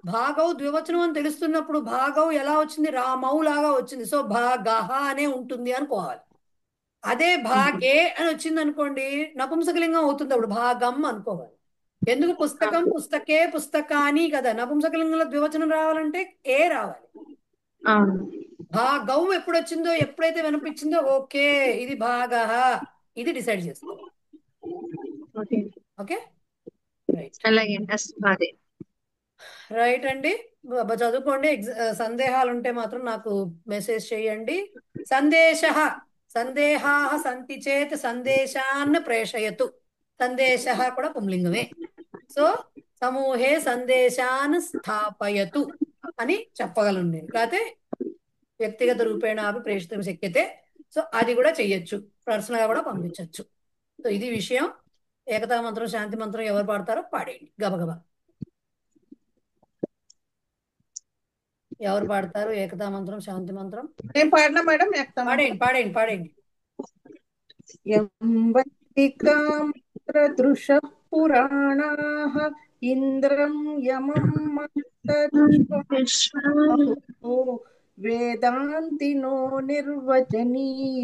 భాగౌ ద్వివచనం అని తెలుస్తున్నప్పుడు భాగౌ ఎలా వచ్చింది, రామౌ లాగా వచ్చింది. సో భాగహ అనే ఉంటుంది అనుకోవాలి. అదే భాగే అని వచ్చింది అనుకోండి, నపుంసకలింగం అవుతుంది, అప్పుడు భాగం అనుకోవాలి. ఎందుకు పుస్తకం, పుస్తకే, పుస్తకాని కదా. నపుంసకలింగంలో ద్వివచనం రావాలంటే ఏ రావాలి. భాగౌ ఎప్పుడు వచ్చిందో, ఎప్పుడైతే వినిపించిందో ఓకే ఇది భాగహ, ఇది డిసైడ్ చేసుకోవాలి. ఓకే, రైట్ అండి. చదువుకోండి. సందేహాలు ఉంటే మాత్రం నాకు మెసేజ్ చేయండి. సందేహా సంతి చేత్ సందేశాన్ని ప్రేషయతు. సందేశ కూడా పుంలింగమే. సో సమూహే సందేశాన్ని స్థాపయతు అని చెప్పగలను నేను. లేకపోతే వ్యక్తిగత రూపేణ అవి ప్రేషితం శక్యతే. సో అది కూడా చెయ్యొచ్చు, పర్సనల్ గా కూడా పంపించవచ్చు. సో ఇది విషయం. ఏకతా మంత్రం, శాంతి మంత్రం ఎవరు పాడతారో పాడేయండి గబగబా. ఎవరు పాడతారు ఏకతా మంత్రం శాంతి మంత్రం? నేను పాడినా మేడం ఏకతా పాడేయండి మంత్రం. పాడేయండి పాడేయండి. యంబైకామృతృష పురాణాః ఇంద్రం యమం మరుతశ్వాహో వేదాంతినో నిర్వచనీయమేకం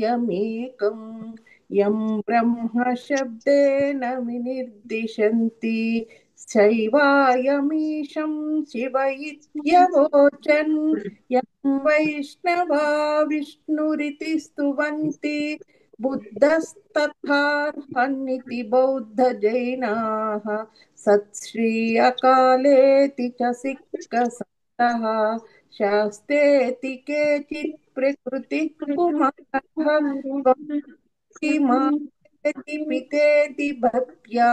యం బ్రహ్మ శబ్దేన వినిర్దిశంతి శైవాయమీశం శివ ఇత్యవోచన్ యం వైష్ణవా విష్ణురితి స్తువంతి బుద్ధస్తథార్హన్నితి బౌద్ధ జైనాః సత్శ్రీ అకాలేతి చ సిక్క సంతః శాస్తేతి కేచిత్ ప్రకృతి కుమారః మాతేతి పితేతి భక్త్యా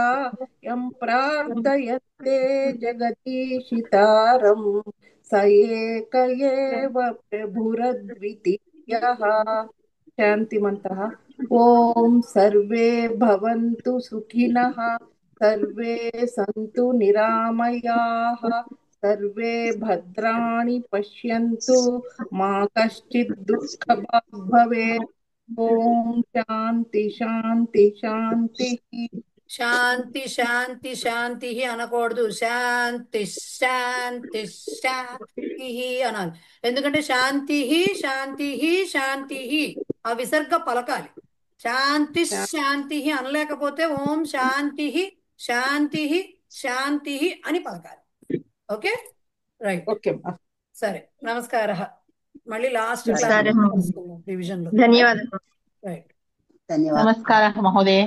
యం ప్రార్థయతే జగదీశితారం స ఏక ఏవ ప్రభురద్వితీయః. శాంతి మంత్ర. ఓం సర్వే భవంతు సుఖినః సర్వే సంతు నిరామయాః సర్వే భద్రాణి పశ్యంతు మా కశ్చిత్ దుఃఖభాగ్ భవేత్. ఓం శాంతి శాంతి శాంతి. శాంతి శాంతి శాంతి అనకూడదు, శాంతి శాంతి శాంతి అనాలి. ఎందుకంటే శాంతి శాంతి శాంతి ఆ విసర్గ పలకాలి. శాంతి శాంతి అనలేకపోతే ఓం శాంతి శాంతి శాంతి అని పలకాలి. Okay right. ఓకే సరే నమస్కార. మళ్ళీ లాస్ట్ సరే. డివిజన్ లో. ధన్యవాదాలు. రైట్. నమస్కారం మహోదయ.